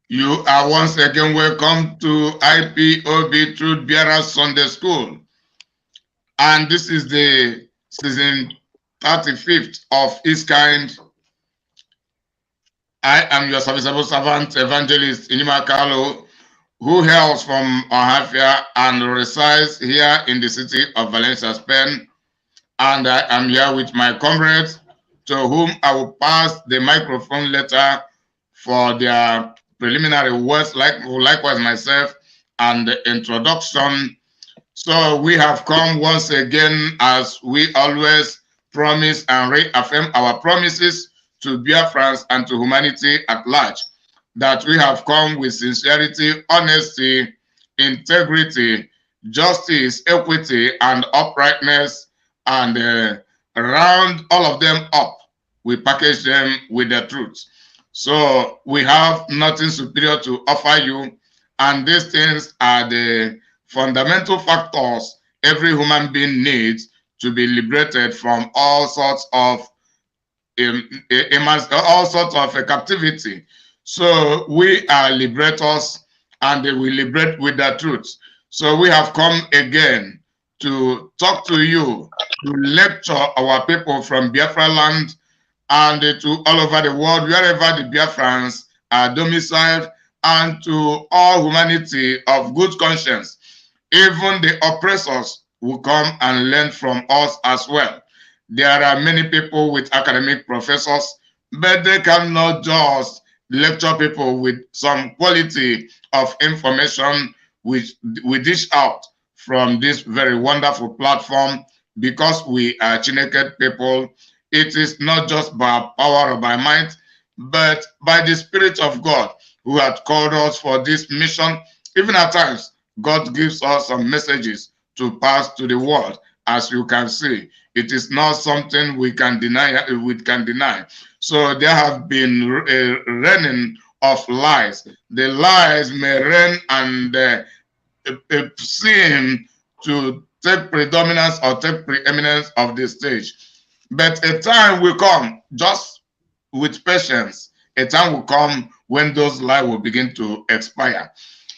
You are once again welcome to IPOB Truth Bearer Sunday School. And this is the season 35th of its kind. I am your serviceable servant, Evangelist Inima Carlo, who hails from Ohafia and resides here in the city of Valencia, Spain. And I am here with my comrades, to whom I will pass the microphone later for their preliminary words, likewise myself, and the introduction. So we have come once again, as we always promise and reaffirm our promises to Biafrans and to humanity at large, that we have come with sincerity, honesty, integrity, justice, equity, and uprightness, and round all of them up, we package them with the truth. So we have nothing superior to offer you, and these things are the fundamental factors every human being needs to be liberated from all sorts of captivity. So we are liberators, and they will liberate with the truth. So we have come again to talk to you, to lecture our people from Biafra land and to all over the world, wherever the Biafrans are domiciled, and to all humanity of good conscience. Even the oppressors will come and learn from us as well. There are many people with academic professors, but they cannot just lecture people with some quality of information which we dish out from this very wonderful platform, because we are Chineke people. It is not just by power or by might, but by the Spirit of God, who had called us for this mission. Even at times, God gives us some messages to pass to the world. As you can see, it is not something we can deny. So there have been a raining of lies. The lies may reign and seem to take predominance or take preeminence of the stage. But a time will come, just with patience, a time will come when those lies will begin to expire.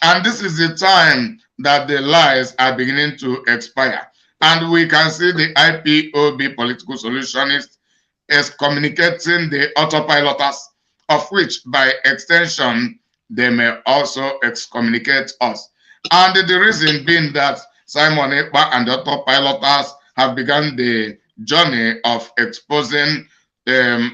And this is the time that the lies are beginning to expire. And we can see the IPOB political solutionists excommunicating the autopiloters, of which by extension, they may also excommunicate us. And the reason being that Simon Ekpa and the autopiloters have begun the journey of exposing Ibarisa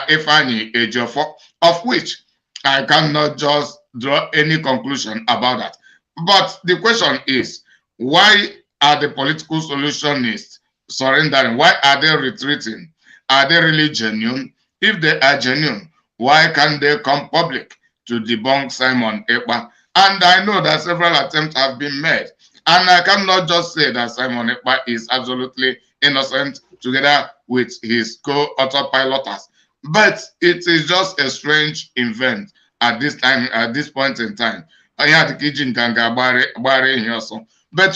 Ifani Ejiofor, of which I cannot just draw any conclusion about that. But the question is, why are the political solutionists surrendering? Why are they retreating? Are they really genuine? If they are genuine, why can't they come public to debunk Simon Ekpa? And I know that several attempts have been made. And I cannot just say that Simon Ekpa is absolutely innocent together with his co-autopiloters. But it is just a strange event at this time, at this point in time. But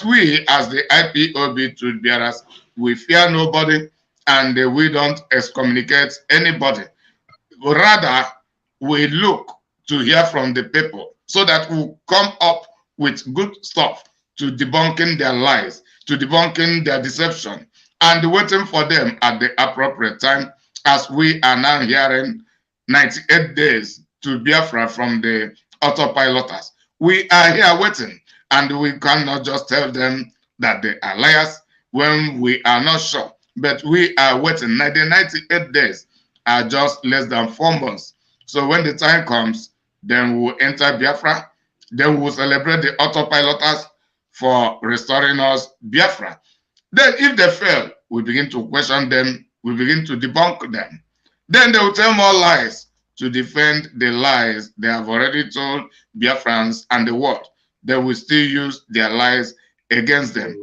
we, as the IPOB truth bearers, we fear nobody, and we don't excommunicate anybody. Rather, we look to hear from the people so that we'll come up with good stuff to debunking their lies, to debunking their deception, and waiting for them at the appropriate time, as we are now hearing 98 days to Biafra from the autopiloters. We are here waiting, and we cannot just tell them that they are liars when we are not sure. But we are waiting. The 98 days are just less than 4 months. So when the time comes, then we will enter Biafra. Then we will celebrate the autopiloters for restoring us Biafra. Then if they fail, we begin to question them. We begin to debunk them. Then they will tell more lies to defend the lies they have already told Biafrans and the world. They will still use their lies against them.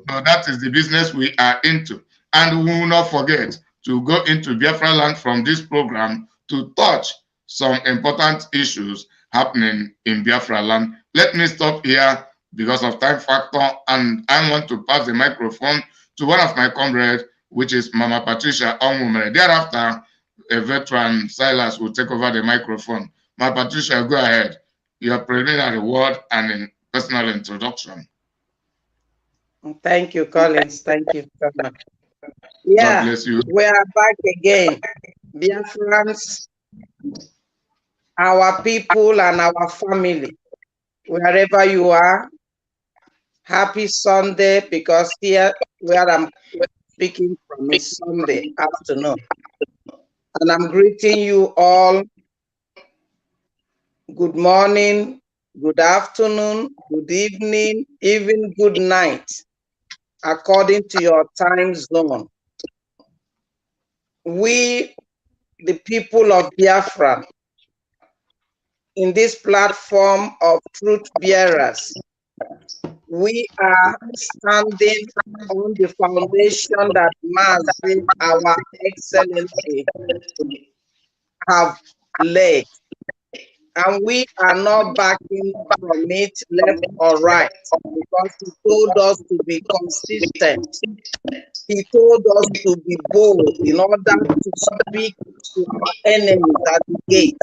So that is the business we are into. And we will not forget to go into Biafra land from this program to touch some important issues happening in Biafra land. Let me stop here because of time factor, and I want to pass the microphone to one of my comrades, which is Mama Patricia Onwumere. Thereafter, a veteran, Silas, will take over the microphone. My Patricia, go ahead. Your preliminary word and personal introduction. Thank you, Collins. Thank you so much. God Yeah, bless you. we are back again. Biafrans, our people and our family, wherever you are, happy Sunday, because here where I'm speaking from is Sunday afternoon. And I'm greeting you all. Good morning, good afternoon, good evening, even good night, according to your time zone. We, the people of Biafra, in this platform of truth bearers, we are standing on the foundation that Mazi, our Excellency, have laid. And we are not backing from it left or right, because he told us to be consistent. He told us to be bold in order to speak to our enemies at the gate.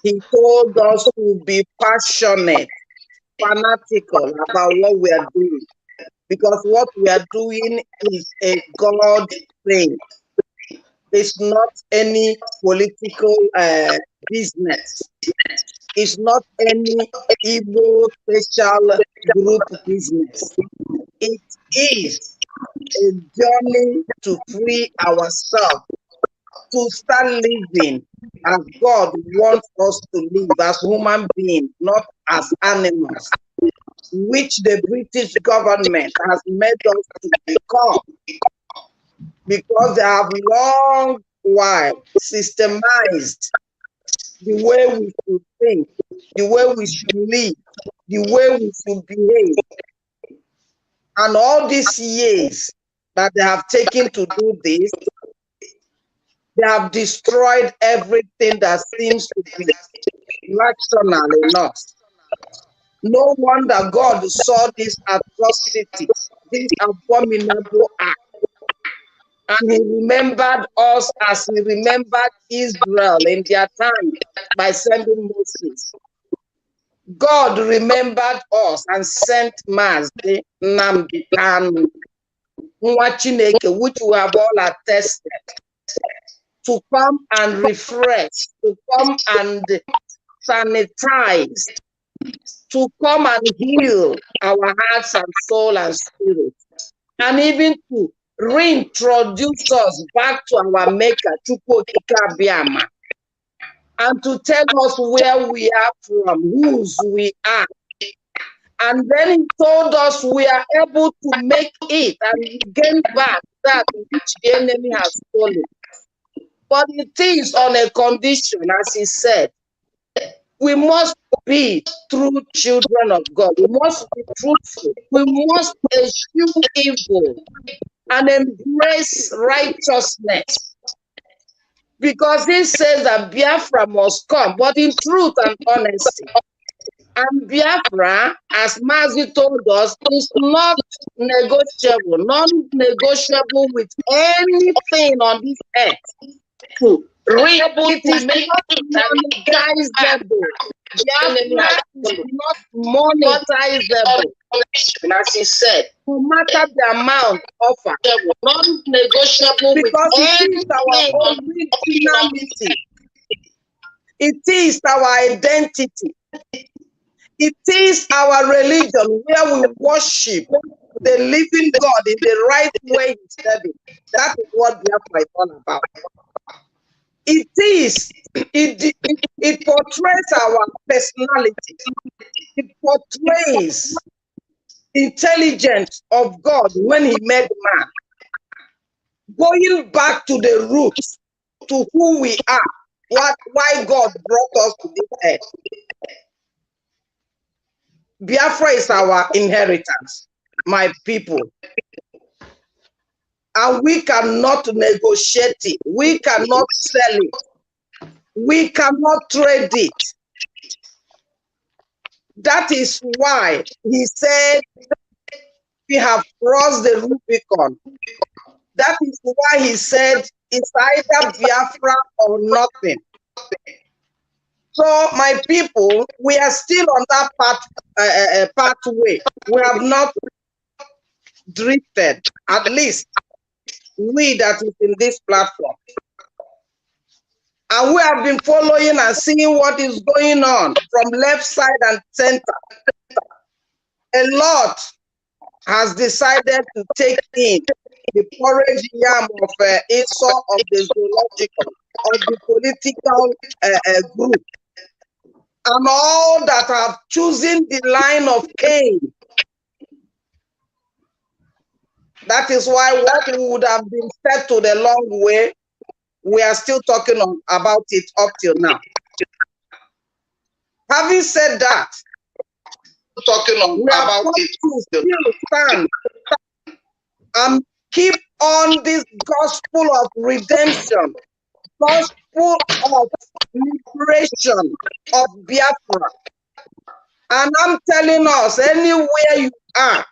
He told us to be passionate, fanatical about what we are doing, because what we are doing is a God thing. It's not any political business. It's not any Igbo special group business. It is a journey to free ourselves, to start living as God wants us to live, as human beings, not as animals, which the British government has made us to become, because they have long while systemized the way we should think, the way we should live, the way we should behave. And all these years that they have taken to do this, they have destroyed everything that seems to be rational in us. No wonder God saw this atrocity, this abominable act, and he remembered us as he remembered Israel in their time by sending Moses. God remembered us and sent Mazi Nnamdi Kanu, Nwa Chineke, which we have all attested, to come and refresh, to come and sanitize, to come and heal our hearts and soul and spirit, and even to reintroduce us back to our Maker, Chukwu Okike Abiama, and to tell us where we are from, whose we are. And then he told us we are able to make it and gain back that which the enemy has stolen. But it is on a condition, as he said. We must be true children of God. We must be truthful. We must eschew evil and embrace righteousness. Because he says that Biafra must come, but in truth and honesty. And Biafra, as Mazi told us, is not negotiable, non-negotiable with anything on this earth. It is not monetizable. Biafra is not monetizable. As he said, no matter the amount offered, non-negotiable, because it is our originality. It is our identity. It is our religion, where we worship the living God in the right way he said it. That is what Biafra is all about. It portrays our personality. It portrays intelligence of God when he made man. Going back to the roots, to who we are, why God brought us to this earth. Biafra is our inheritance, my people. And we cannot negotiate it. We cannot sell it. We cannot trade it. That is why he said we have crossed the Rubicon. That is why he said it's either Biafra or nothing. So, my people, we are still on that pathway. We have not drifted, at least we that is in this platform. And we have been following and seeing what is going on from left side and center. A lot has decided to take in the porridge yam of Esau, of the zoological, of the political group, and all that have chosen the line of Cain. That is why what would have been said to the long way, we are still talking about it up till now. Having said that, we are going to still stand and keep on this gospel of redemption, gospel of liberation of Biafra. And I'm telling us, anywhere you are,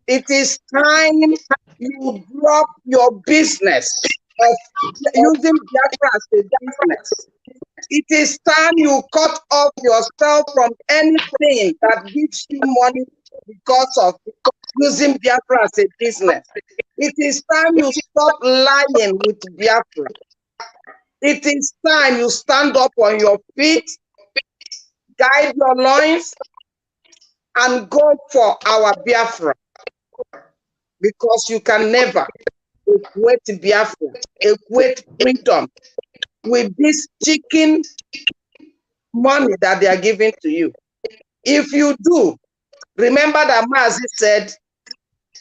it is time you drop your business of using Biafra as a business. It is time you cut off yourself from anything that gives you money because of using Biafra as a business. It is time you stop lying with Biafra. It is time you stand up on your feet, guide your loins, and go for our Biafra. Because you can never equate Biafra, equate freedom with this chicken money that they are giving to you. If you do, remember that Mazi said,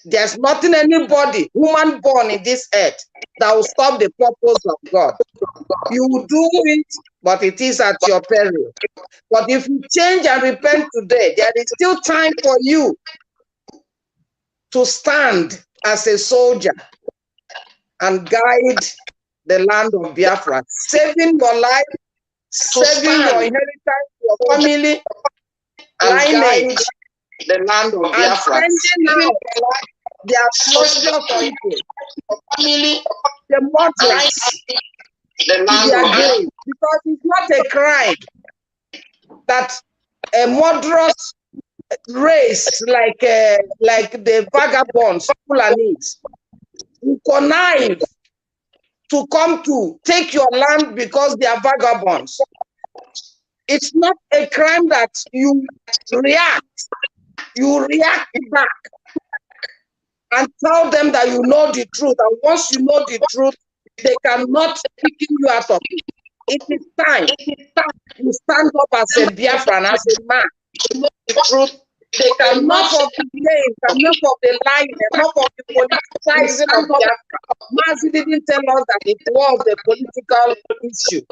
there's nothing anybody, human born in this earth, that will stop the purpose of God. You will do it, but it is at your peril. But if you change and repent today, there is still time for you to stand as a soldier and guide the land of Biafra, saving your life, saving your inheritance, your family, lineage, the land of Biafra, and sending out their precious people, family, the mortals, the land of Biafra. Because it's not a crime that a murderous race like the vagabonds, Fulanis, who connive to come to take your land because they are vagabonds. It's not a crime that you react back and tell them that you know the truth. And once you know the truth, they cannot pick you out of it. It is time you stand up as a Biafran, as a man. You know the truth. They can enough of the games, enough of the lying, enough of the politicizing of Biafra. Mazi didn't tell us that it was a political issue.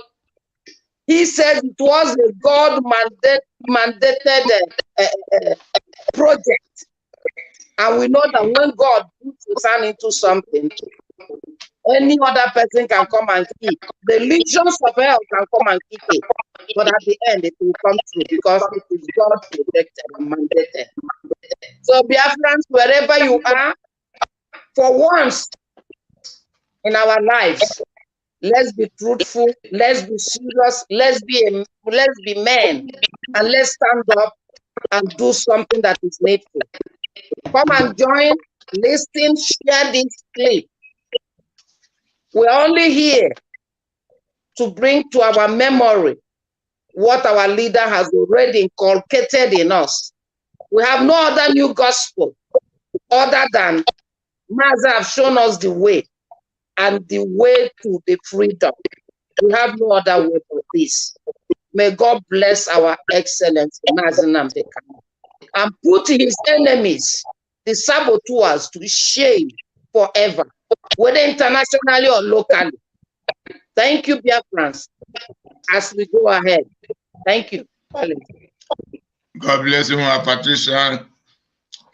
He said it was a God-mandated project. And we know that when God puts his hand into something, any other person can come and kick. The legions of hell can come and kick it. But at the end, it will come true because it is God protected and mandated. So, Biafrans, wherever you are, for once in our lives, let's be truthful, let's be serious, let's be men, and let's stand up and do something that is needful. Come and join, listen, share this clip. We're only here to bring to our memory what our leader has already inculcated in us. We have no other new gospel other than Mazi have shown us the way and the way to the freedom. We have no other way for this. May God bless our excellence, Mazi Nnamdi Kanu, and put his enemies, the saboteurs, to shame forever, whether internationally or locally. Thank you, Biafrans, as we go ahead. Thank you. God bless you, Patricia.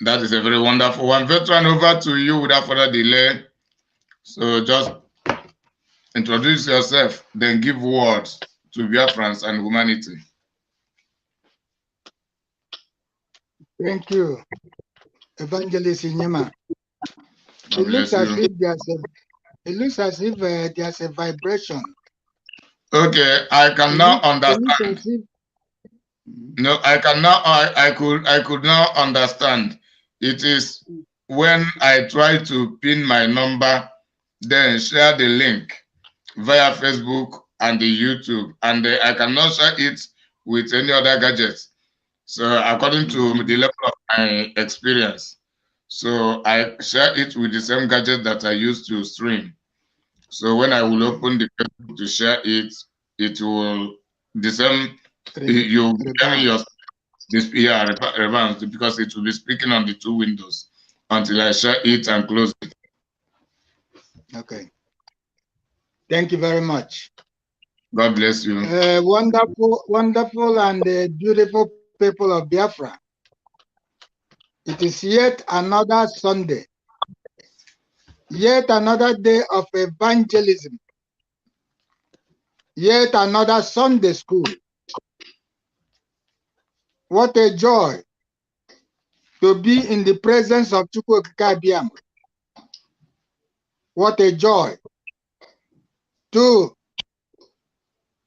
That is a very wonderful one. Veteran, over to you without further delay. So just introduce yourself, then give words to Biafrans and humanity. Thank you, Evangelist Inyema. It looks as if there's a vibration. Okay, I can now understand. No, I cannot. I could not understand. It is when I try to pin my number, then share the link via Facebook and the YouTube, and I cannot share it with any other gadgets. So according to the level of my experience, so I share it with the same gadget that I use to stream. So when I will open the Facebook to share it, it will the same. You carry your this advanced because it will be speaking on the two windows until I share it and close it. Okay. Thank you very much. God bless you. Wonderful, wonderful and beautiful people of Biafra. It is yet another Sunday, yet another day of evangelism, yet another Sunday school. What a joy to be in the presence of Chukwukabiam. What a joy to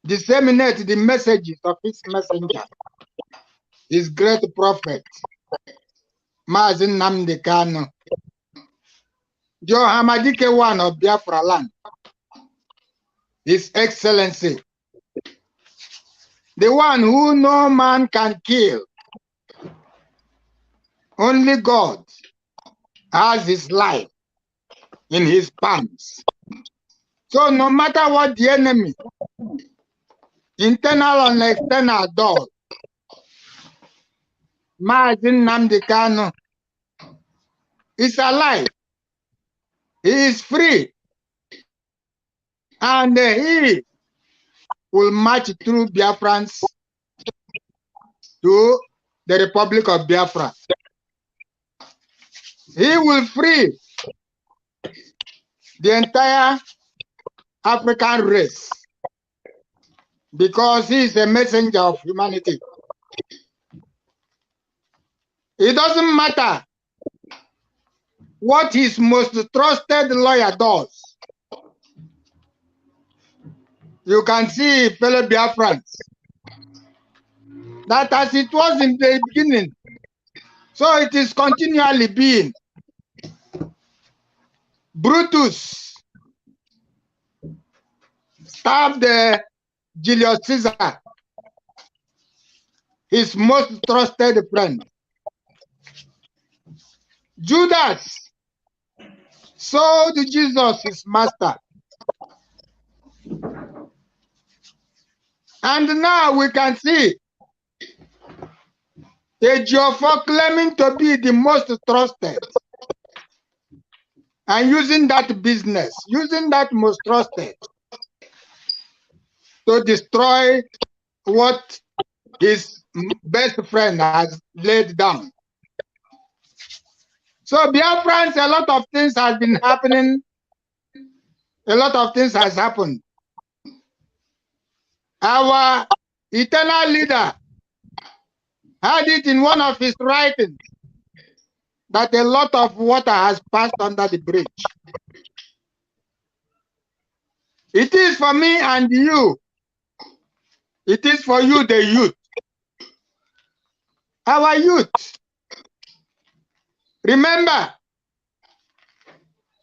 disseminate the messages of his messenger, his great prophet, Mazin Nnamdi Kanu, the Ohamadike one of Biafra land, His Excellency, the one who no man can kill. Only God has his life in his palms. So no matter what the enemy, internal and external, does, Mazin Nnamdi Kanu is alive. He is free. And he will march through Biafrans to the Republic of Biafra. He will free the entire African race because he is a messenger of humanity. It doesn't matter what his most trusted lawyer does. You can see, fellow Biafrans, that as it was in the beginning, so it is continually being. Brutus stabbed Julius Caesar, his most trusted friend. Judas sold Jesus, his master. And now we can see Geopolitical claiming to be the most trusted and using that business, using that most trusted to destroy what his best friend has laid down. So Biafrans, a lot of things has been happening. A lot of things has happened. Our eternal leader had it in one of his writings that a lot of water has passed under the bridge. It is for me and you. It is for you, the youth. Our youth. Remember,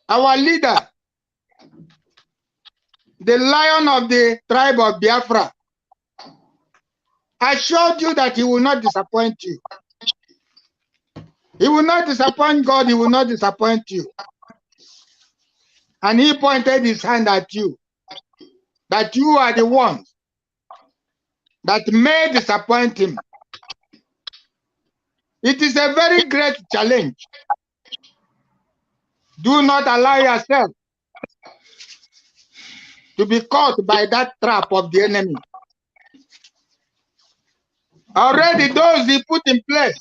our leader, the lion of the tribe of Biafra, assured you that he will not disappoint you. He will not disappoint God, he will not disappoint you. And he pointed his hand at you, that you are the ones that may disappoint him. It is a very great challenge. Do not allow yourself to be caught by that trap of the enemy. Already those he put in place,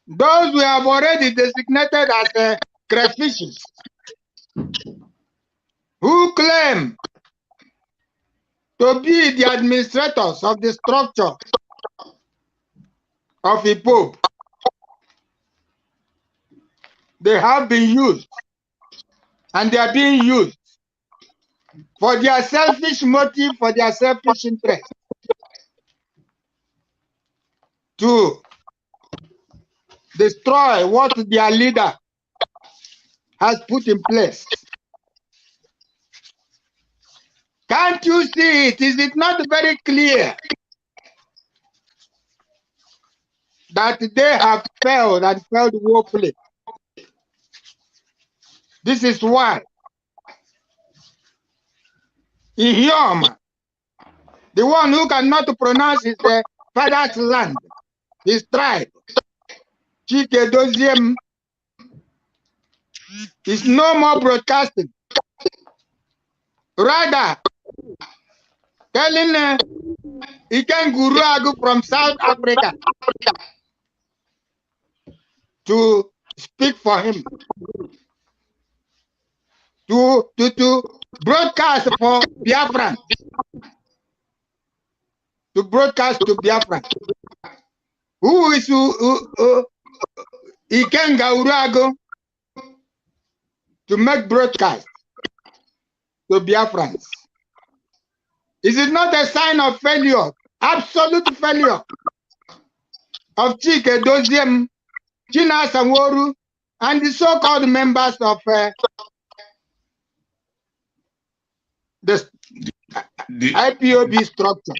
those we have already designated as crayfishes, who claim to be the administrators of the structure of IPOB. They have been used, and they are being used for their selfish motive, for their selfish interest. to destroy what their leader has put in place. Can't you see it? Is it not very clear that they have failed and failed woefully? This is why Ihioma, the one who cannot pronounce his father's land, his tribe, Chike Doziem, is no more broadcasting. Rather, telling Iken Guruagu from South Africa to speak for him, to broadcast for Biafra, to broadcast to Biafra. Who is Iken Guruagu to make broadcast to Biafrans? Is it not a sign of failure, absolute failure of Chike Doziem, China Sanworu, and the so-called members of the IPOB structure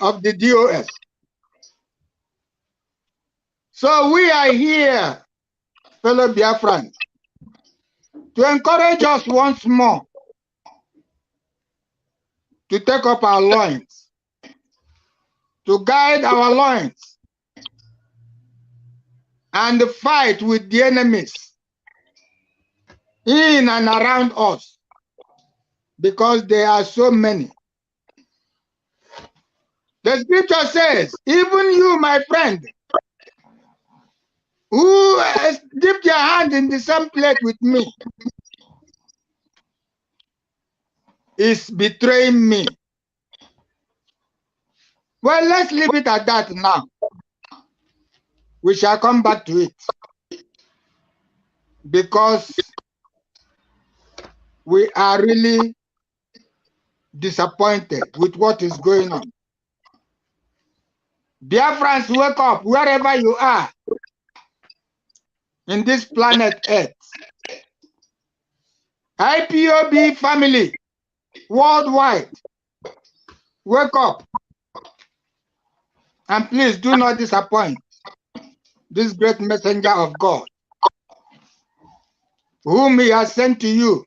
of the DOS? So we are here, fellow Biafrans, to encourage us once more to take up our loins, to guide our loins, and fight with the enemies in and around us, because there are so many. The scripture says, even you, my friend, who dipped your hand in the same plate with me, is betraying me. Well, let's leave it at that now. We shall come back to it, because we are really disappointed with what is going on. Biafrans, wake up wherever you are in this planet Earth. IPOB family worldwide, wake up, and please do not disappoint this great messenger of God, whom he has sent to you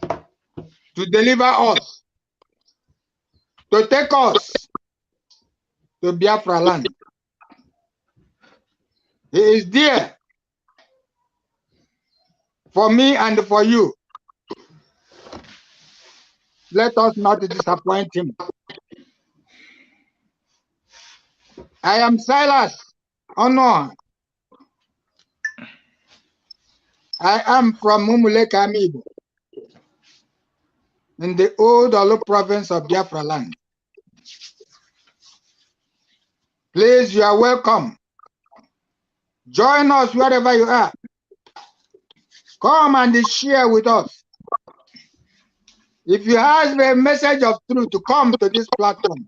to deliver us, to take us to Biafra land. He is there for me and for you. Let us not disappoint him. I am Silas Honor. I am from Mumuleka Amibo, in the old Olu province of Biafra land. Please, you are welcome. Join us wherever you are. Come and share with us. If you have a message of truth, to come to this platform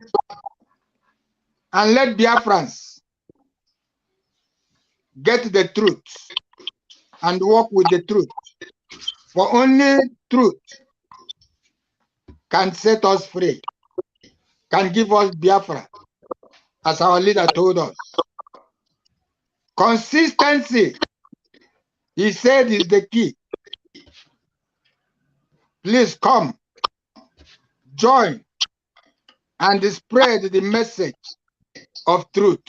and let Biafrans get the truth and walk with the truth. For only truth can set us free, can give us Biafra, as our leader told us. Consistency, he said, is the key. Please come, join, and spread the message of truth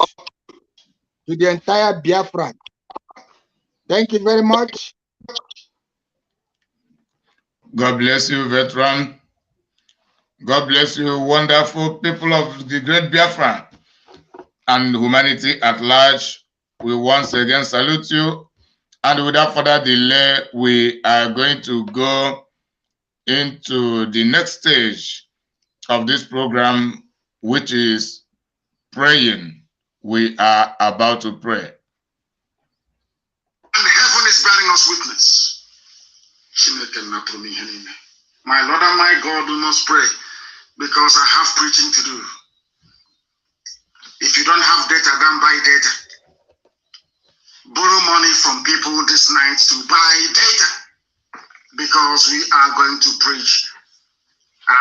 to the entire Biafra. Thank you very much. God bless you, veteran. God bless you, wonderful people of the great Biafra and humanity at large. We once again salute you. And without further delay, we are going to go into the next stage of this program, which is praying. We are about to pray. And heaven is bearing us witness. My Lord and my God, we must pray, because I have preaching to do. If you don't have data, go and buy data. Borrow money from people this night to buy data, because we are going to preach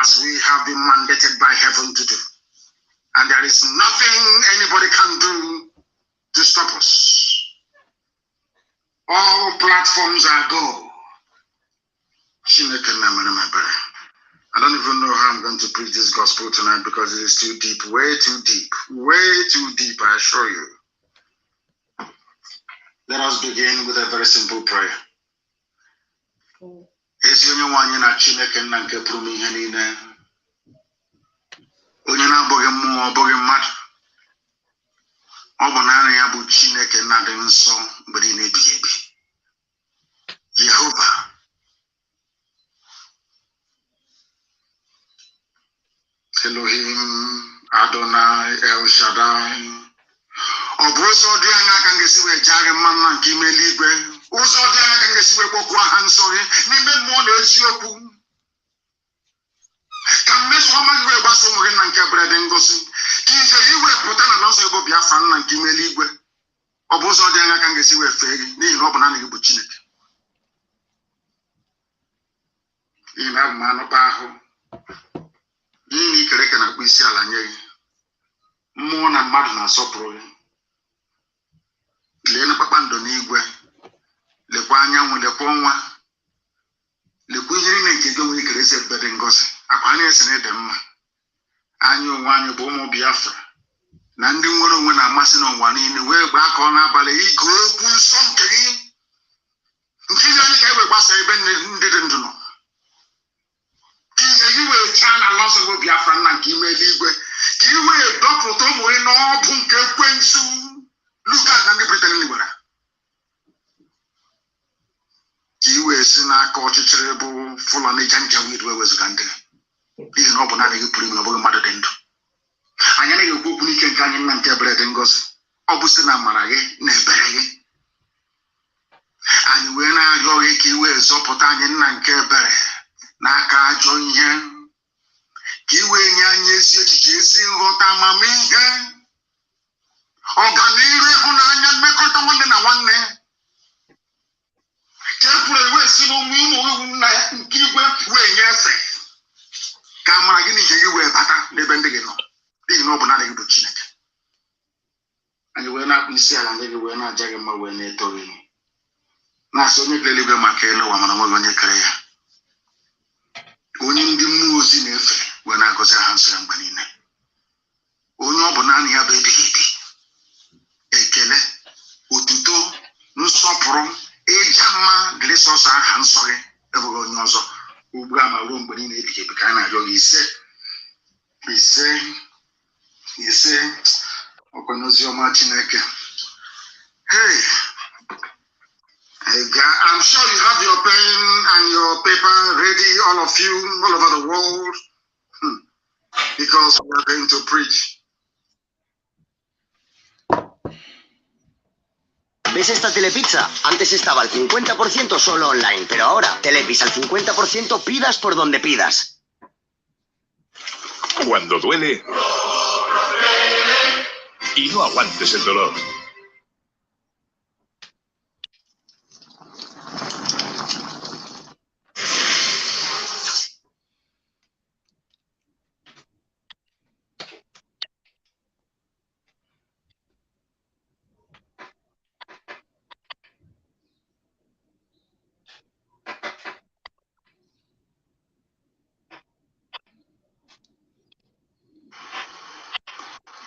as we have been mandated by heaven to do. And there is nothing anybody can do to stop us. All platforms are go. I don't even know how I'm going to preach this gospel tonight because it is too deep, way too deep, I assure you. Let us begin with a very simple prayer. Jehovah, Elohim, Adonai, El Shaddai. Oboso dị anya ka ngesiwe jare mmanụ nke ime eluigwe. Ụzọ dị anya ka ngesiwe kpọkụọ ha nsọ gị n'ime mmụọ na eziokwu. Ka mmeso ọma gị wee gbasa ụmụ gị na nke brede ngosi. Ka ije iwe pụta na nsọ ebo Biafra nna nke ime eluigwe. Ọ bụ ụzọ dị anya ka ngesiwe fee gị n'ihi na ọ bụ naanị gị bụ Chineke. N'ihi na abụ m anụkpa ahụ. N'ihi na ikere eke na-akpụ isi ala nye gị. Mmụọ na mmadụ na-asọpụrụ gị. Lee na kpakpando n'igwe, lekwa anyanwụ, lekwa ọnwa, lekwa ihe niile nke gị onwe ikere ezi ebube dị ngọzi. Akwa anyị esi na ịdị mma. Anyị onwe anyị bụ ụmụ Biafra na ndị nwere onwe na-amasị n'ụwa niile wee gbaa aka ọ n'abalị ige okwu nsọ nke gị. Nke ihe anyị ka e wee gbasa ebe ndị dị ndụ nọ. Ka ihe gị wee chaa na ala nsọ bụ Biafra nna nke ime eluigwe. Ka i wee dọpụta ụmụ gị n'ọbụ nke ekwensu. Luka na ndị Britain ligbara. Ka i wee si n'aka ọchịchịrị bụ Fulani Janjaweed wee wezuga ndị. N'ihi na ọ bụ naanị gị pụrụ ime, ọ bụghị mmadụ dị ndụ. Anyị anaghị ekwu okwu n'ike nke anyị nna nke ebere dị ngọzi. Ọ bụ site na amara gị na ebere gị. Anyị wee na-arịọ gị ka i wee zọpụta anyị nna nke ebere n'aka ajọ ihe. Ka i wee nye anyị ezi echiche, ezi nghọta, amamihe, ọganihu, ịhụnanya, mmekọrịta nwanne na nwanne. Ka e pụrụ ewe si n'ụmụ ụmụ nna ya nke igwe wee nye efe. Ka amara gị na ihe gị wee bata n'ebe ndị gị nọ. N'ihi na ọ bụ naanị gị bụ Chineke. Anyị wee na-akpụ isi ala ndị gị wee na-aja gị mma wee na-eto gị. Na-asị onye kere eluigwe maka elu ụwa mana nweghị onye kere ya. Onye ndị mmụọ ozi na-efe wee na-agọzi ha nsọ ya mgbe niile. Onye ọ bụ naanị ya bụ ebighị ebi. Ekele, otuto, nsọpụrụ, ịja mma dịrị sọsọ aha nsọ gị, ebughị onye ọzọ. Ugbu a ma ruo mgbe niile ebighị ebi ka a na-arịọ gị ise ọkwa n'ozi ọma Chineke. Hey, I'm sure you have your pen and your paper ready, all of you, all over the world, because we are going to preach. ¿Ves esta telepizza? Antes estaba al 50% solo online, pero ahora telepizza al 50% pidas por donde pidas. Cuando duele y no aguantes el dolor.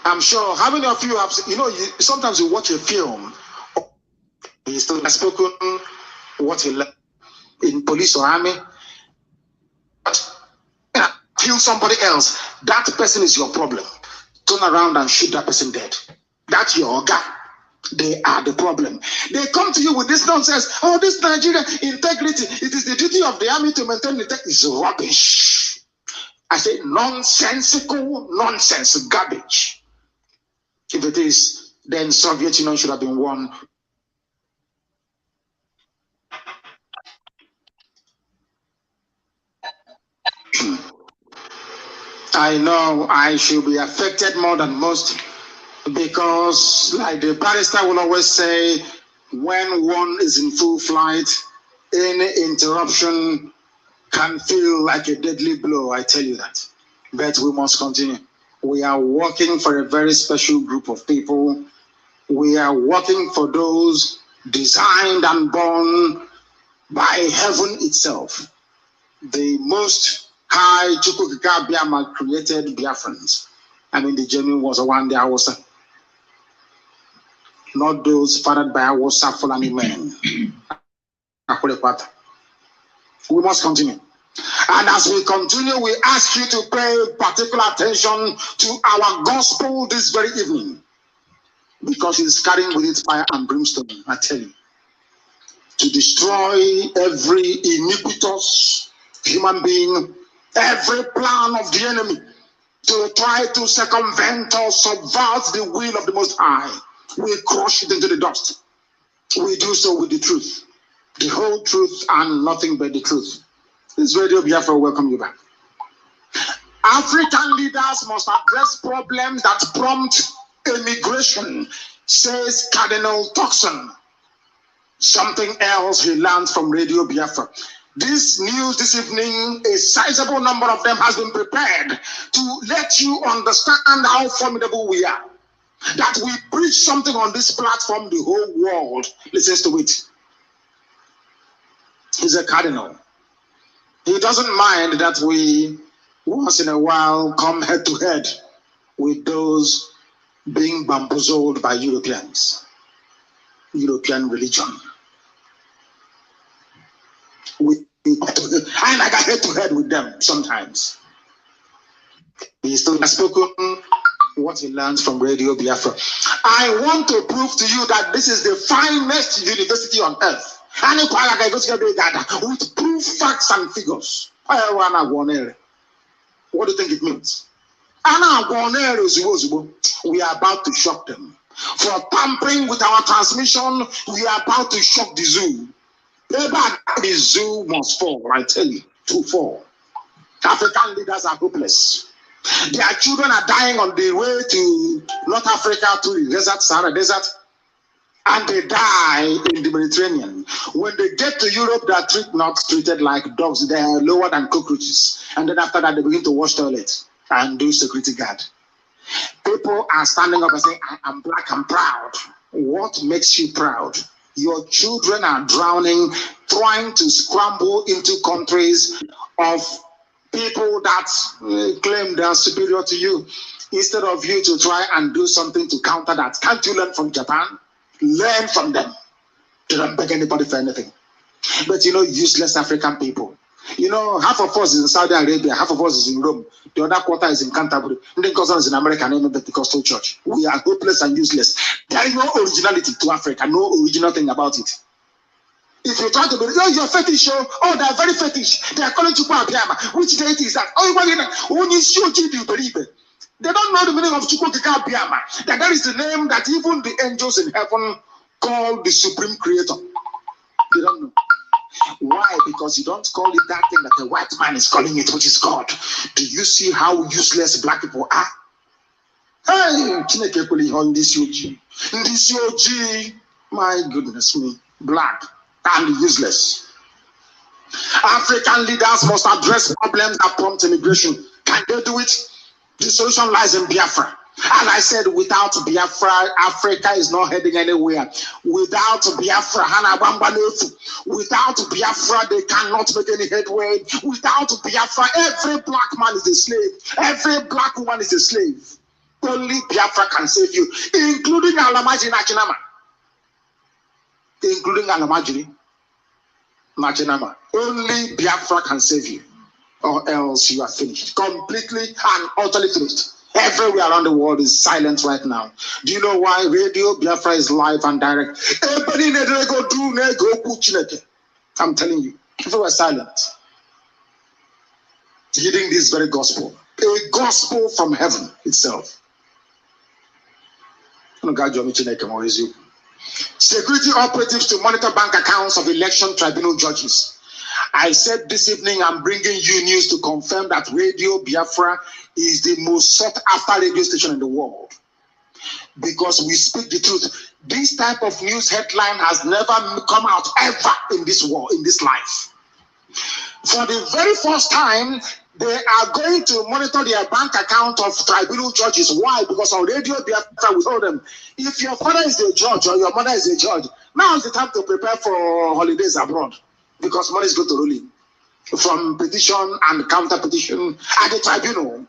I'm sure how many of you have, sometimes you watch a film, he's still spoken what he learned in police or army, but kill somebody else. That person is your problem. Turn around and shoot that person dead. That's your guy. They are the problem. They come to you with this nonsense. Oh, this Nigeria integrity. It is the duty of the army to maintain integrity. It's rubbish. I say nonsensical nonsense, garbage. If it is, then Soviet Union should have been won. I know I should be affected more than most Because, like the barrister will always say, when one is in full flight, any interruption can feel like a deadly blow. I tell you that. But we must continue. We are working for a very special group of people. We are working for those designed and born by heaven itself. The most high Chukwukika Biama created Biafrans. I mean, the genuine was one day I was not those fathered by our Fulani men. We must continue. And as we continue, we ask you to pay particular attention to our gospel this very evening, because it's carrying with it fire and brimstone, I tell you, to destroy every iniquitous human being, every plan of the enemy, to try to circumvent or subvert the will of the Most High. We crush it into the dust. We do so with the truth, the whole truth and nothing but the truth. This Radio Biafra will welcome you back. African leaders must address problems that prompt immigration, says Cardinal Turkson. Something else he learned from Radio Biafra. This news this evening, a sizable number of them has been prepared to let you understand how formidable we are. That we preach something on this platform, the whole world listens to it. He's a cardinal. He doesn't mind that we once in a while come head to head with those being bamboozled by Europeans, European religion. And I got head to head with them sometimes. He still has spoken what he learns from Radio Biafra. I want to prove to you that this is the finest university on earth. With proof, facts, and figures. What do you think it means? We are about to shock them. For tampering with our transmission, we are about to shock the zoo. The zoo must fall, I tell you, to fall. African leaders are hopeless. Their children are dying on the way to North Africa, to the desert, Sahara Desert, and they die in the Mediterranean. When they get to Europe, they are not treated like dogs. They are lower than cockroaches. And then after that, they begin to wash toilets and do security guard. People are standing up and saying, I'm black, I'm proud. What makes you proud? Your children are drowning, trying to scramble into countries of people that claim they are superior to you. Instead of you to try and do something to counter that. Can't you learn from Japan? Learn from them. They don't beg anybody for anything. But useless African people. Half of us is in Saudi Arabia, half of us is in Rome, the other quarter is in Canterbury, and then cousin is in America, and the Pentecostal church. We are hopeless and useless. There is no originality to Africa, no original thing about it. If you try to be, you're fetish, they are very fetish. They are calling Chukwu Abiyama. Which deity is that? Do you believe it? They don't know the meaning of Chukwukika Abiyama. That is the name that even the angels in heaven call the supreme creator. They don't know. Why? Because you don't call it that thing that a white man is calling it, which is God. Do you see how useless black people are? Hey, on this UG. My goodness me, black and useless. African leaders must address problems that prompt immigration. Can they do it? The solution lies in Biafra. As I said, without Biafra, Africa is not heading anywhere. Without Biafra, without Biafra, they cannot make any headway. Without Biafra, every black man is a slave. Every black woman is a slave. Only Biafra can save you, including Alamaji Nachinama. Including Alamaji Nachinama. Only Biafra can save you, or else you are finished. Completely and utterly finished. Everywhere around the world is silent right now. Do you know why? Radio Biafra is live and direct. I'm telling you, if we were silent, heeding this very gospel, a gospel from heaven itself. Security operatives to monitor bank accounts of election tribunal judges. I said this evening I'm bringing you news to confirm that Radio Biafra is the most sought after radio station in the world. because we speak the truth. This type of news headline has never come out ever in this war, in this life. For the very first time, they are going to monitor their bank account of tribunal judges. Why? Because on Radio Biafra we told them, if your father is a judge or your mother is a judge, now is the time to prepare for holidays abroad, because money is going to roll in from petition and counter petition at the tribunal.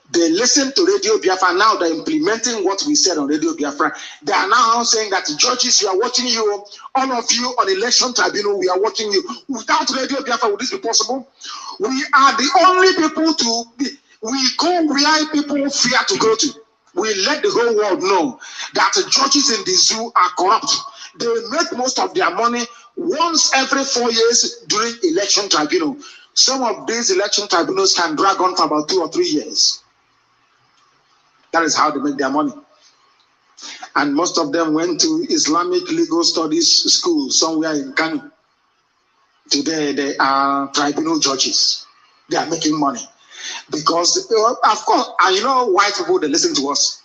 They listen to Radio Biafra. Now they're implementing what we said on Radio Biafra. They are now saying that judges, we are watching you, all of you on election tribunal, we are watching you. Without Radio Biafra, would this be possible? We are the only people to be, we go where people fear to go to. We let the whole world know that the judges in the zoo are corrupt. They make most of their money once every 4 years during election tribunal. Some of these election tribunals can drag on for about 2 or 3 years. That is how they make their money. And most of them went to Islamic legal studies school somewhere in Kano. Today they are tribunal judges. They are making money. Because, of course, and you know, white people, they listen to us.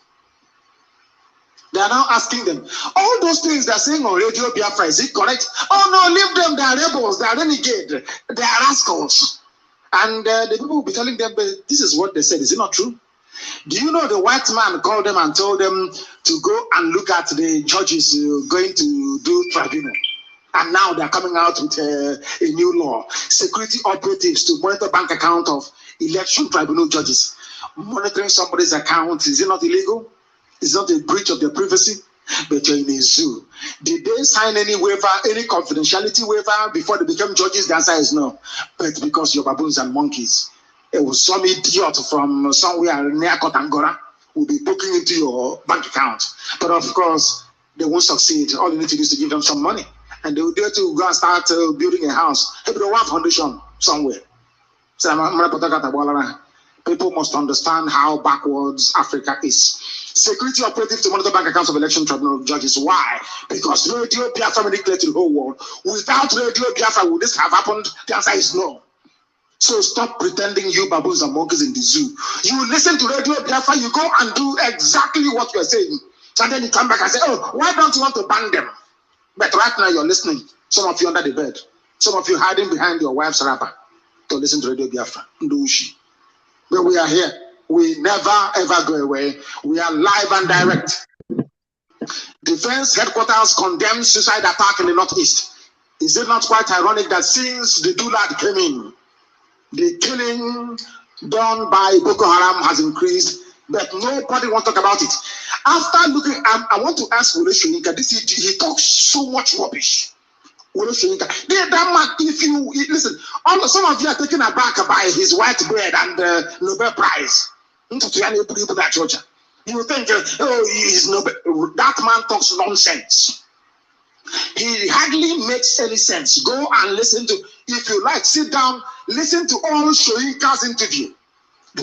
They are now asking them, all those things they're saying on Radio Biafra, is it correct? Oh no, leave them, they are rebels, they are renegade, they are rascals. And the people will be telling them, but this is what they said, is it not true? Do you know the white man called them and told them to go and look at the judges going to do tribunal? And now they're coming out with a new law. Security operatives to monitor bank account of election tribunal judges. Monitoring somebody's account, is it not illegal? It's not a breach of their privacy? But you're in a zoo. Did they sign any waiver, any confidentiality waiver before they became judges? The answer is no. But because you're baboons and monkeys. It was some idiot from somewhere near Kotangora will be poking into your bank account. But of course, they won't succeed. All you need to do is to give them some money. And they will do it to go and start building a house. Maybe they want foundation somewhere. So people must understand how backwards Africa is. Security operative to monitor bank accounts of election tribunal judges. Why? Because Radio Biafra made it clear to the whole world. Without Radio Biafra, would this have happened? The answer is no. So stop pretending you baboons and monkeys in the zoo. You listen to Radio Biafra, you go and do exactly what you're saying. And then you come back and say, oh, why don't you want to ban them? But right now you're listening. Some of you under the bed. Some of you hiding behind your wife's wrapper to listen to Radio Biafra. But we are here. We never ever go away. We are live and direct. Defense headquarters condemns suicide attack in the Northeast. Is it not quite ironic that since the Dulad came in, the killing done by Boko Haram has increased, but nobody wants to talk about it? After looking, I want to ask Wole Soyinka, he talks so much rubbish. Wole Soyinka, that man, if you listen, some of you are taken aback by his white bread and the Nobel Prize. You think, oh, he's Nobel. That man talks nonsense. He hardly makes any sense. Go and listen to, if you like, sit down, listen to all Soyinka's interview.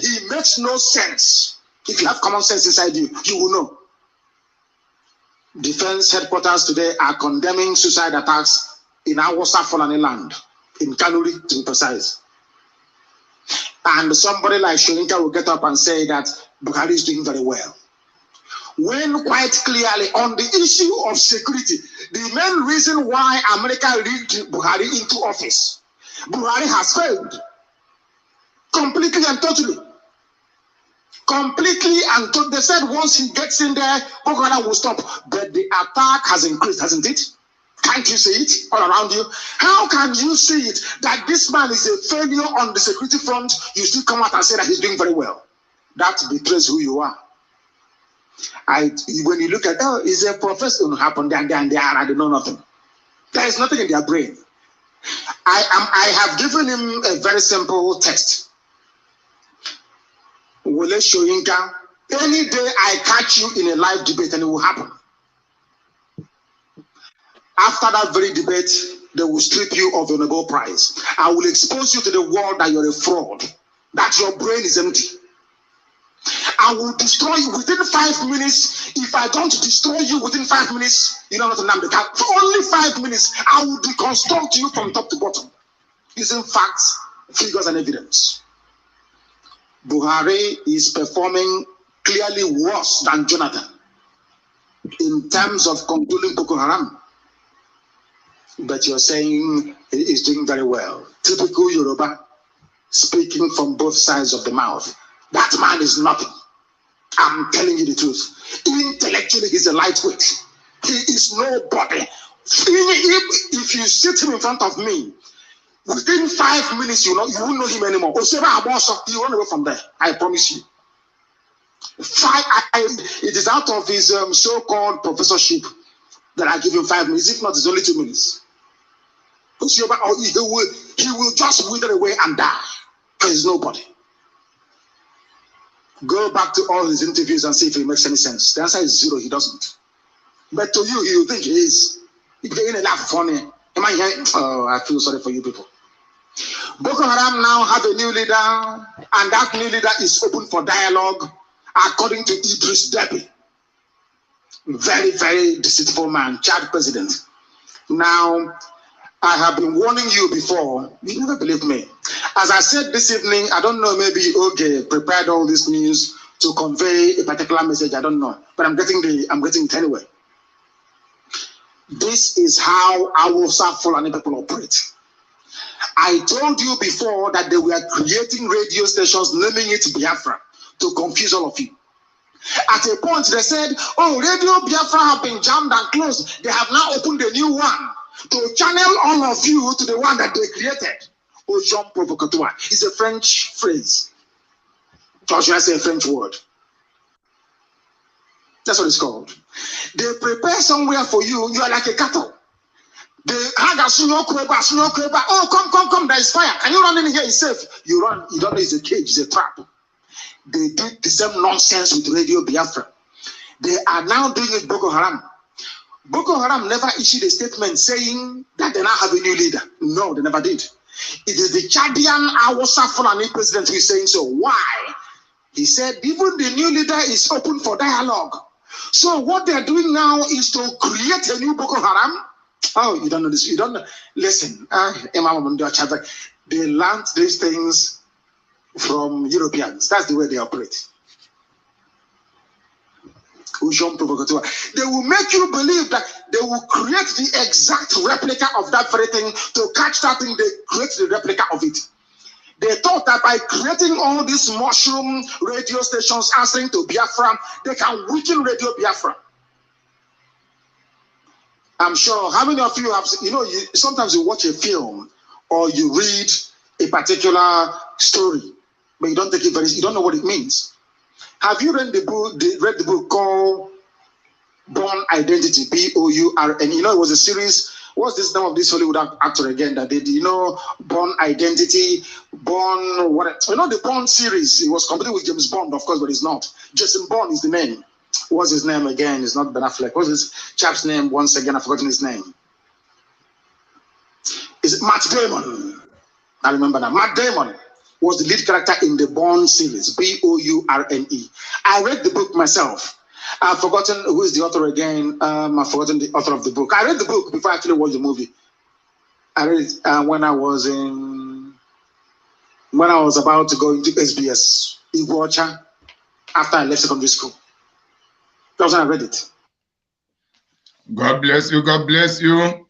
He makes no sense. If you have common sense inside you, you will know. Defense headquarters today are condemning suicide attacks in Awasa Fulani land, in Kanuri to be precise. And somebody like Soyinka will get up and say that Buhari is doing very well. When quite clearly on the issue of security, the main reason why America rigged Buhari into office, Buhari has failed completely and totally. Completely and totally. They said once he gets in there, Boko Haram will stop. But the attack has increased, hasn't it? Can't you see it all around you? How can you see it that this man is a failure on the security front? You still come out and say that he's doing very well. That betrays who you are. When you look at, oh, is a professor going to happen there and there, I don't know nothing. There is nothing in their brain. I have given him a very simple test. Wole Soyinka, any day I catch you in a live debate and it will happen. After that very debate, they will strip you of your Nobel Prize. I will expose you to the world that you're a fraud, that your brain is empty. I will destroy you within 5 minutes. If I don't destroy you within 5 minutes, you don't know what to name. For only 5 minutes, I will deconstruct you from top to bottom, using facts, figures, and evidence. Buhari is performing clearly worse than Jonathan. in terms of controlling Boko Haram. But you're saying he is doing very well. Typical Yoruba, speaking from both sides of the mouth. That man is nothing. I'm telling you the truth. Intellectually, he's a lightweight. He is nobody. If you sit him in front of me, within 5 minutes, you won't know him anymore. You run away from there. I promise you. It is out of his so-called professorship that I give him 5 minutes. If not, it's only 2 minutes. He will just wither away and die. He's nobody. Go back to all his interviews and see if it makes any sense. The answer is 0. He doesn't. But to you, you think he is. He's getting a laugh funny. Am I hearing? Oh, I feel sorry for you people. Boko Haram now have a new leader, and that new leader is open for dialogue, according to Idris Deby. Very, very deceitful man, Chad president. Now, I have been warning you before. You never believe me. As I said this evening, I don't know, maybe Oge prepared all this news to convey a particular message. I don't know, but I'm getting it anyway. This is how our South Fulani people operate. I told you before that they were creating radio stations, naming it Biafra, to confuse all of you. At a point, they said, oh, Radio Biafra have been jammed and closed. They have now opened a new one to channel all of you to the one that they created. Ojon provocateur is a French phrase. Or should I say a French word? That's what it's called. They prepare somewhere for you. You are like a cattle. They hang a snow crabber. Oh, come, there is fire. Can you run in here? It's safe. You run. You don't know it's a cage, it's a trap. They did the same nonsense with Radio Biafra. They are now doing it with Boko Haram. Boko Haram never issued a statement saying that they now have a new leader. No, they never did. It is the Chadian Awasa Fulani president who is saying so. Why? He said even the new leader is open for dialogue. So what they are doing now is to create a new Boko Haram. Oh, you don't know this. You don't know. Listen, they learned these things from Europeans. That's the way they operate. They will make you believe that they will create the exact replica of that very thing. To catch that thing, they create the replica of it. They thought that by creating all these mushroom radio stations answering to Biafra, they can weaken Radio Biafra. I'm sure how many of you have, sometimes you watch a film or you read a particular story, but you don't take it you don't know what it means. Have you read the book called Born Identity, B-O-U-R-N? It was a series. What's this name of this Hollywood actor again that did, Born Identity, Born, what? The Born series. It was competing with James Bond, of course, but it's not. Jason Bourne is the name. What's his name again? It's not Ben Affleck. What's this chap's name? Once again, I've forgotten his name. Is it Matt Damon? I remember now. Matt Damon was the lead character in the Born series, B-O-U-R-N-E. I read the book myself. I've forgotten who is the author again. I've forgotten the author of the book. I read the book before I actually watched the movie. I read it when I was about to go into SBS, Iguacha, after I left secondary school. That's when I read it. God bless you. God bless you.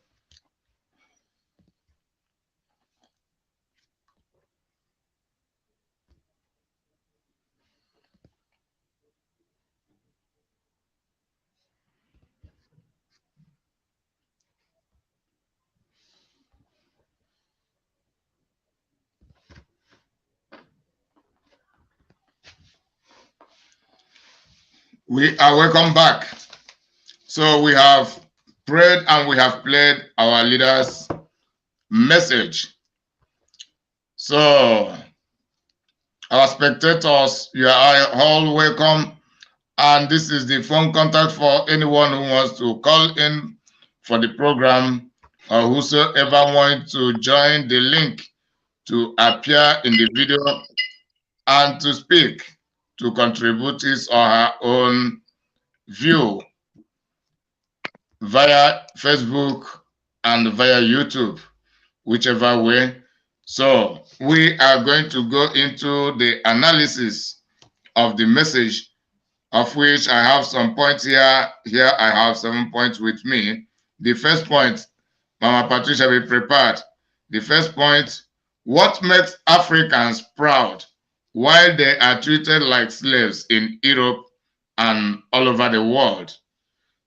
We are welcome back. So we have prayed and we have played our leaders' message. So our spectators, you are all welcome. And this is the phone contact for anyone who wants to call in for the program or whosoever wants to join the link to appear in the video and to speak, to contribute his or her own view via Facebook and via YouTube, whichever way. So we are going to go into the analysis of the message of which I have some points here. Here I have 7 points with me. The first point, Mama Patricia, be prepared. The first point, what makes Africans proud while they are treated like slaves in Europe and all over the world?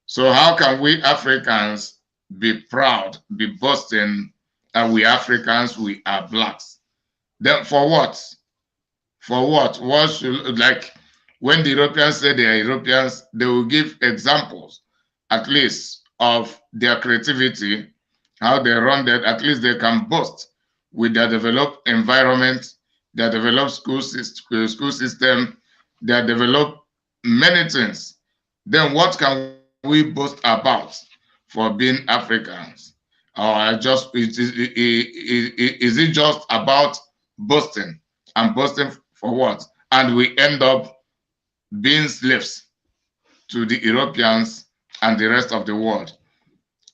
So how can we Africans be proud, be boasting that we Africans, we are blacks? Then for what? For what? What should, like, when the Europeans say they are Europeans, they will give examples, at least, of their creativity, how they run that, at least they can boast with their developed environment, their developed school system, their developed many things. Then what can we boast about for being Africans? Or is it just about boasting and boasting for what? And we end up being slaves to the Europeans and the rest of the world.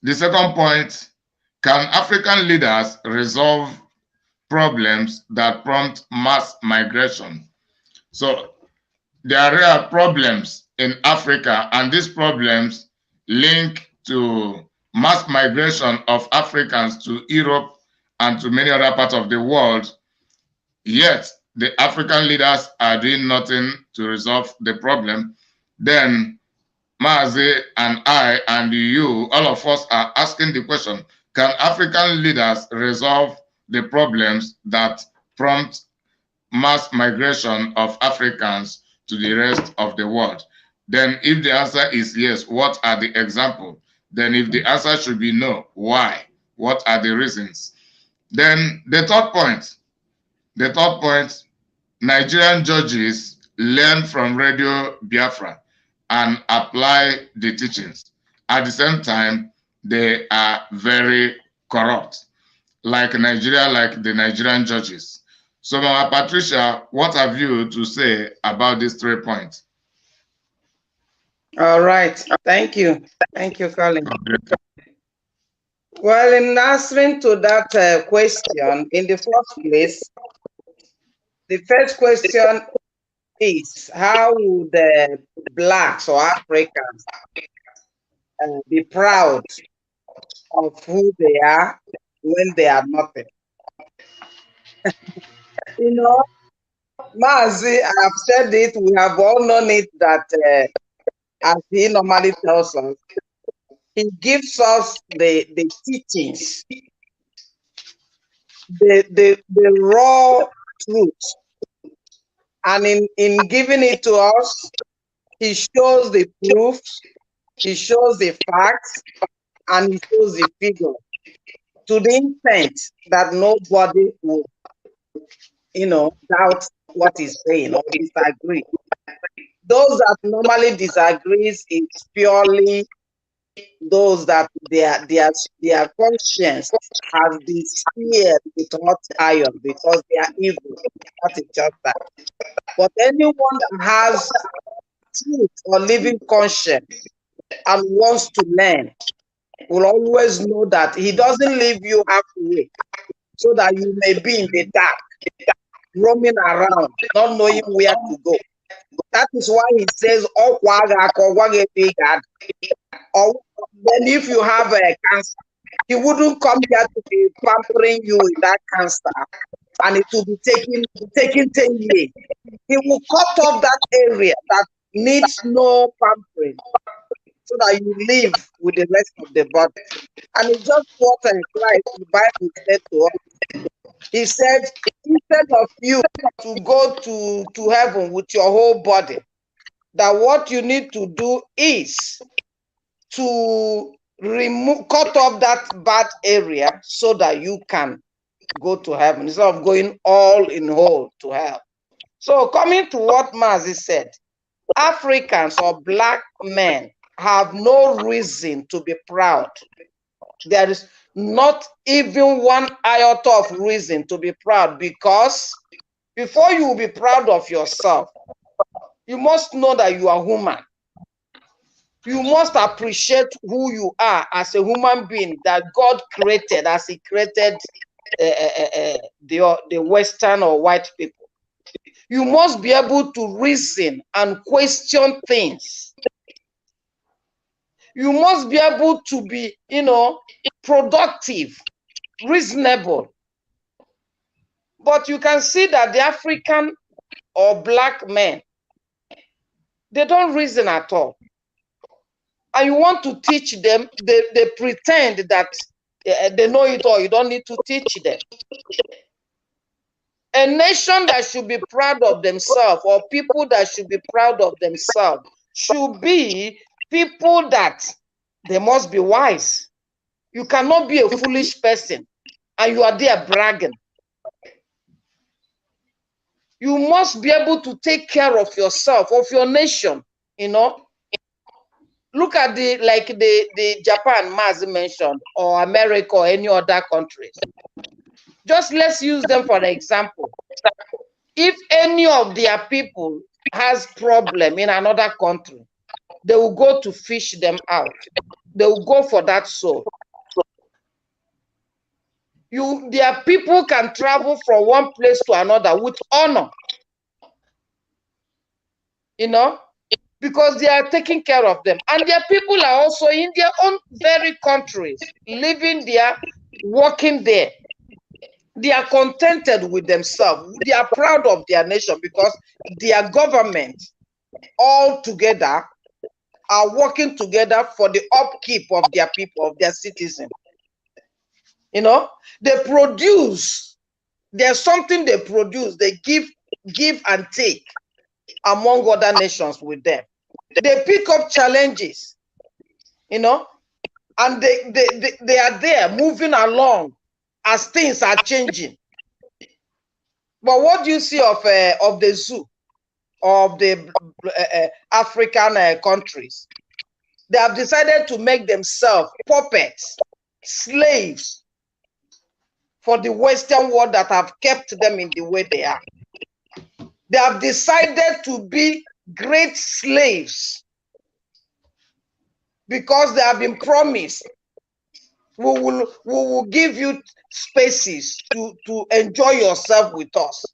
The second point, can African leaders resolve problems that prompt mass migration? So there are real problems in Africa, and these problems link to mass migration of Africans to Europe and to many other parts of the world. Yet the African leaders are doing nothing to resolve the problem. Then Mazi and I and you, all of us are asking the question, can African leaders resolve the problems that prompt mass migration of Africans to the rest of the world? Then if the answer is yes, what are the examples? Then if the answer should be no, why? What are the reasons? Then the third point, Nigerian judges learn from Radio Biafra and apply the teachings. At the same time, they are very corrupt, like Nigeria, like the Nigerian judges. So, Mama Patricia, what have you to say about these 3 points? All right. Thank you. Thank you, Colin. Okay. Well, in answering to that question, in the first place, the first question is, how would the blacks or Africans be proud of who they are when they are nothing? You know, Mazi, I have said it, we have all known it, that as he normally tells us, he gives us the teachings, the raw truth. And in giving it to us, he shows the proofs, he shows the facts, and he shows the figure, to the intent that nobody will, doubt what he's saying or disagree. Those that normally disagrees is purely those that their conscience has been seared with hot iron because they are evil. That is just that. But anyone that has truth or living conscience and wants to learn will always know that he doesn't leave you halfway so that you may be in the dark, roaming around, not knowing where to go. That is why he says, or then if you have a cancer, he wouldn't come here to be pampering you with that cancer, and it will be taking 10 years. He will cut off that area that needs no pampering, so that you live with the rest of the body. And it's just what Christ, the Bible said to us. He said, instead of you to go to heaven with your whole body, that what you need to do is to cut off that bad area so that you can go to heaven instead of going all in whole to hell. So coming to what Mazi said, Africans or black men have no reason to be proud. There is not even one iota of reason to be proud, because before you will be proud of yourself, you must know that you are human. You must appreciate who you are as a human being that God created as he created the Western or white people. You must be able to reason and question things. You must be able to be, productive, reasonable. But you can see that the African or black men, they don't reason at all. And you want to teach them, they pretend that they know it all. You don't need to teach them. A nation that should be proud of themselves, or people that should be proud of themselves, should be people that they must be wise. You cannot be a foolish person and you are there bragging. You must be able to take care of yourself, of your nation, Look at the Japan Maz mentioned, or America, or any other countries. Just let's use them for example. If any of their people has problem in another country, they will go to fish them out. They will go for that soul. Their people can travel from one place to another with honor. Because they are taking care of them. And their people are also in their own very countries, living there, working there. They are contented with themselves. They are proud of their nation because their government all together are working together for the upkeep of their people, of their citizens. They produce, there's something they produce, they give and take among other nations with them. They pick up challenges, and they are there moving along as things are changing. But what do you see of the zoo of the African countries? They have decided to make themselves puppets, slaves for the Western world that have kept them in the way they are. They have decided to be great slaves because they have been promised, we will give you spaces to enjoy yourself with us.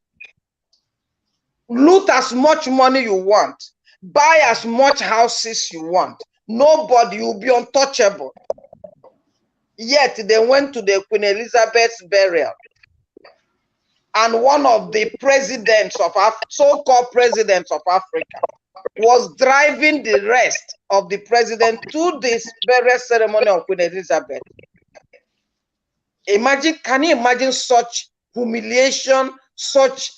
Loot as much money you want. Buy as much houses you want. Nobody will be untouchable. Yet they went to the Queen Elizabeth's burial. And one of the presidents of so-called presidents of Africa was driving the rest of the president to this burial ceremony of Queen Elizabeth. Can you imagine such humiliation, such,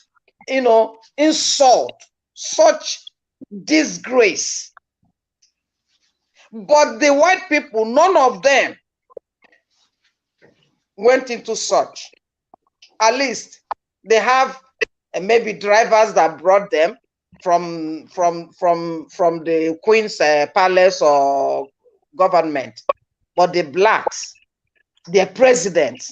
insult, such disgrace? But the white people, none of them went into such. At least they have maybe drivers that brought them from the Queen's palace or government. But the blacks, their president,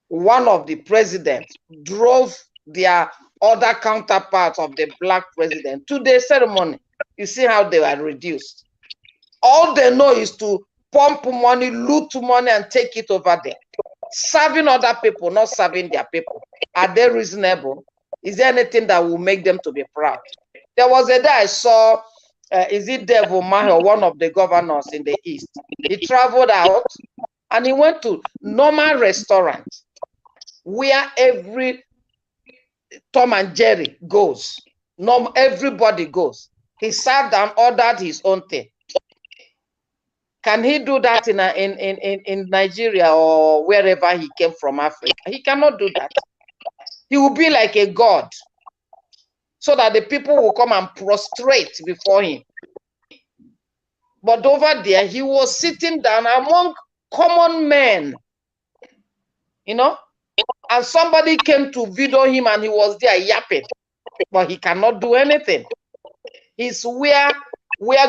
one of the presidents drove their other counterparts of the black president to the ceremony. You see how they were reduced. All they know is to pump money, loot money, and take it over there. Serving other people, not serving their people. Are they reasonable? Is there anything that will make them to be proud? There was a day I saw, is it Devil Maher, one of the governors in the East? He traveled out and he went to normal restaurants where every Tom and Jerry goes. Everybody goes. He sat down, ordered his own thing. Can he do that in Nigeria or wherever he came from, Africa? He cannot do that. He will be like a god, so that the people will come and prostrate before him. But over there, he was sitting down among common men, and somebody came to video him and he was there yapping, but he cannot do anything. He's where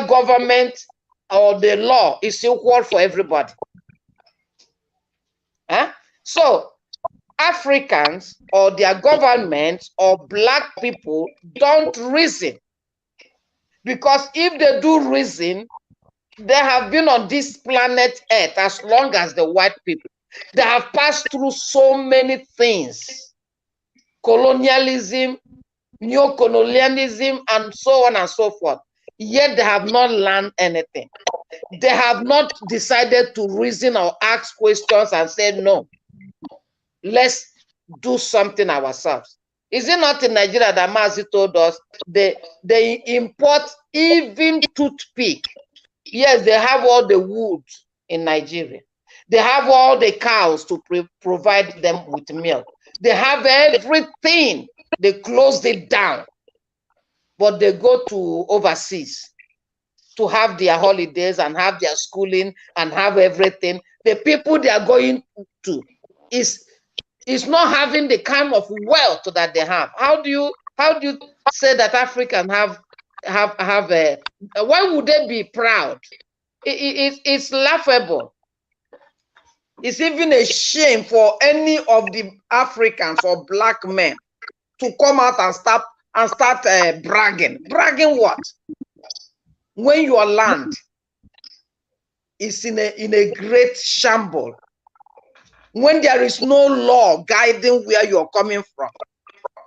government or the law is equal for everybody. So Africans or their governments or black people don't reason, because if they do reason, they have been on this planet Earth as long as the white people. They have passed through so many things: colonialism, neo-colonialism, and so on and so forth. Yet they have not learned anything. They have not decided to reason or ask questions and say, no, let's do something ourselves. Is it not in Nigeria that Mazi told us they import even toothpick? Yes, they have all the wood in Nigeria. They have all the cows to provide them with milk. They have everything. They closed it down. But they go to overseas to have their holidays and have their schooling and have everything. The people they are going to is not having the kind of wealth that they have. How do you say that Africans have a, why would they be proud? It's laughable. It's even a shame for any of the Africans or black men to come out and start bragging. Bragging what? When your land is in a great shamble, when there is no law guiding where you're coming from,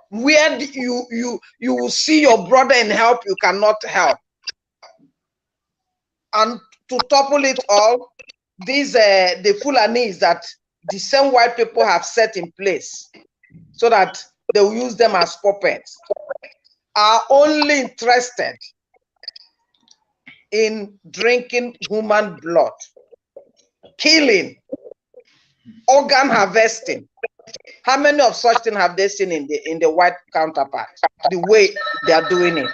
where you will see your brother in help, you cannot help. And to topple it all, these the Fulanis that the same white people have set in place so that they will use them as puppets are only interested in drinking human blood, killing, organ harvesting. How many of such things have they seen in the white counterpart? The way they are doing it.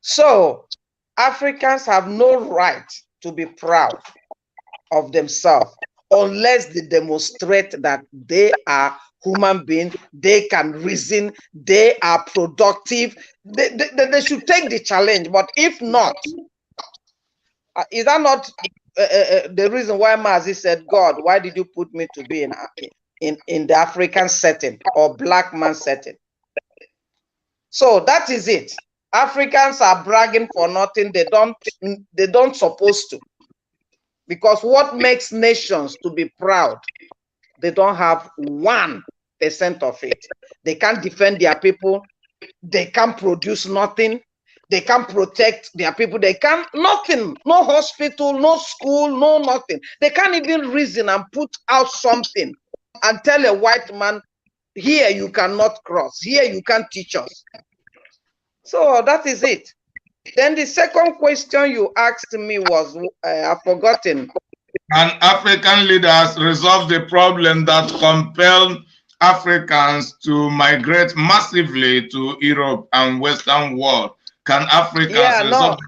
So Africans have no right to be proud of themselves unless they demonstrate that they are human beings, they can reason, they are productive. They should take the challenge. But if not, is that not the reason why Mazi said, God, why did you put me to be in the African setting or black man setting? So that is it. Africans are bragging for nothing. They don't supposed to. Because what makes nations to be proud, they don't have 1% of it. They can't defend their people. They can't produce nothing. They can't protect their people. They can't, nothing. No hospital, no school, no nothing. They can't even reason and put out something and tell a white man, here you cannot cross. Here you can't teach us. So that is it. Then the second question you asked me was, I've forgotten. Can African leaders resolve the problem that compelled Africans to migrate massively to Europe and Western world? Can Africans resolve?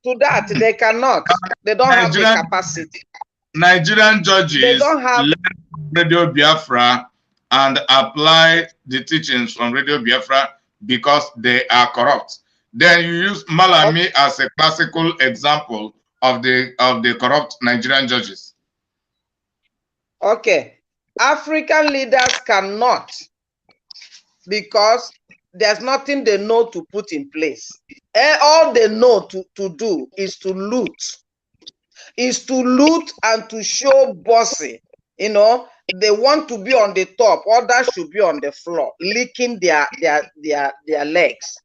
To that they cannot. They don't have the capacity. Nigerian judges they don't have Radio Biafra and apply the teachings from Radio Biafra because they are corrupt. Then you use Malami as a classical example of the corrupt Nigerian judges. Okay. African leaders cannot, because there's nothing they know to put in place. All they know to do is to loot. Is to loot and to show bossy. You know, they want to be on the top, others should be on the floor, licking their legs.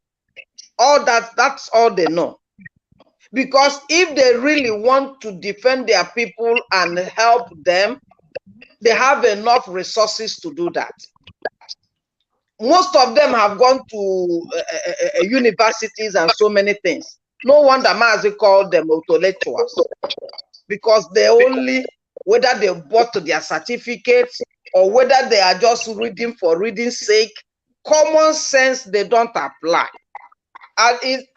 That's all they know. Because if they really want to defend their people and help them, they have enough resources to do that. Most of them have gone to universities and so many things. No wonder Mazi called them intellectuals, because they only, whether they bought their certificates or whether they are just reading for reading's sake, common sense they don't apply. And is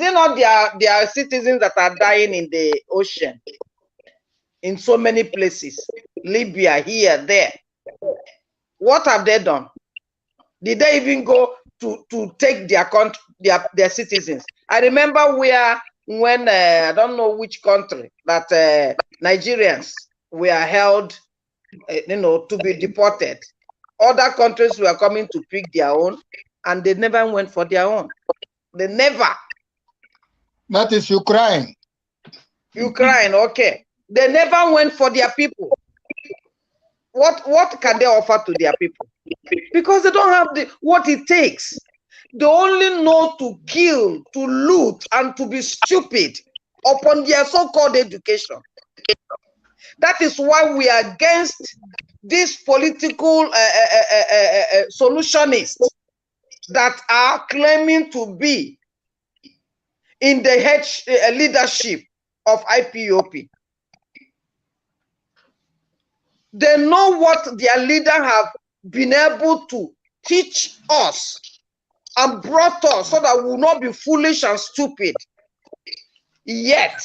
it not their citizens that are dying in the ocean? In so many places, Libya, here, there. What have they done? Did they even go to take their country, their citizens? I remember when I don't know which country, that Nigerians were held, to be deported. Other countries were coming to pick their own, and they never went for their own. They never. That is what can they offer to their people? Because they don't have what it takes. They only know to kill, to loot, and to be stupid upon their so-called education. That is why we are against these political solutionists that are claiming to be in the leadership of IPOB. They know what their leader have been able to teach us and brought us so that we will not be foolish and stupid. Yet,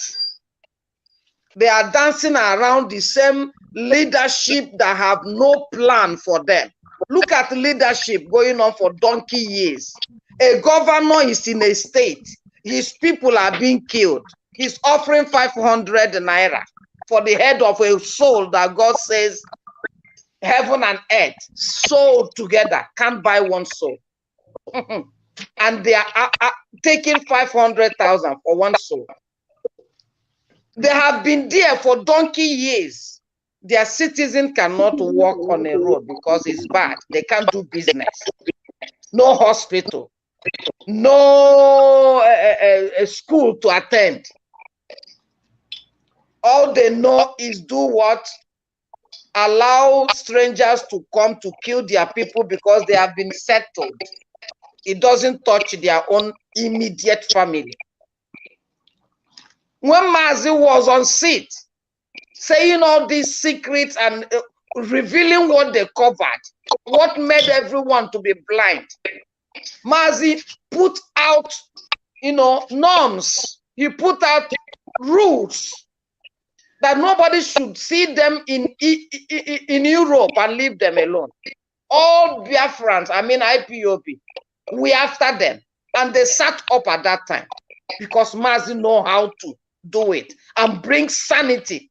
they are dancing around the same leadership that have no plan for them. Look at leadership going on for donkey years. A governor is in a state. His people are being killed. He's offering 500 naira for the head of a soul that God says heaven and earth sold together can't buy one soul. And they are taking 500,000 for one soul. They have been there for donkey years. Their citizens cannot walk on a road because it's bad. They can't do business. No hospital. No school to attend. All they know is do what? Allow strangers to come to kill their people because they have been settled. It doesn't touch their own immediate family. When Mazi was on seat, saying all these secrets and revealing what they covered, what made everyone to be blind, Mazi put out, norms. He put out rules that nobody should see them in Europe and leave them alone. All Biafrans, IPOB, we after them. And they sat up at that time because Mazi know how to do it and bring sanity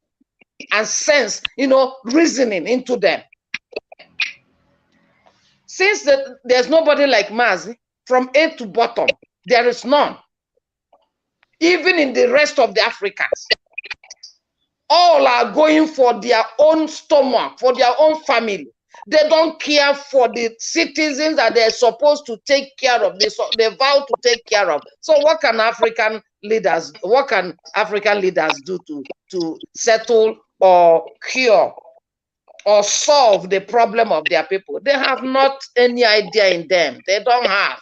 and sense, reasoning into them. Since there's nobody like Mazi, from A to bottom, there is none. Even in the rest of the Africans, all are going for their own stomach, for their own family. They don't care for the citizens that they're supposed to take care of. They vow to take care of. So what can African leaders do to settle or cure or solve the problem of their people? They have not any idea in them. They don't have.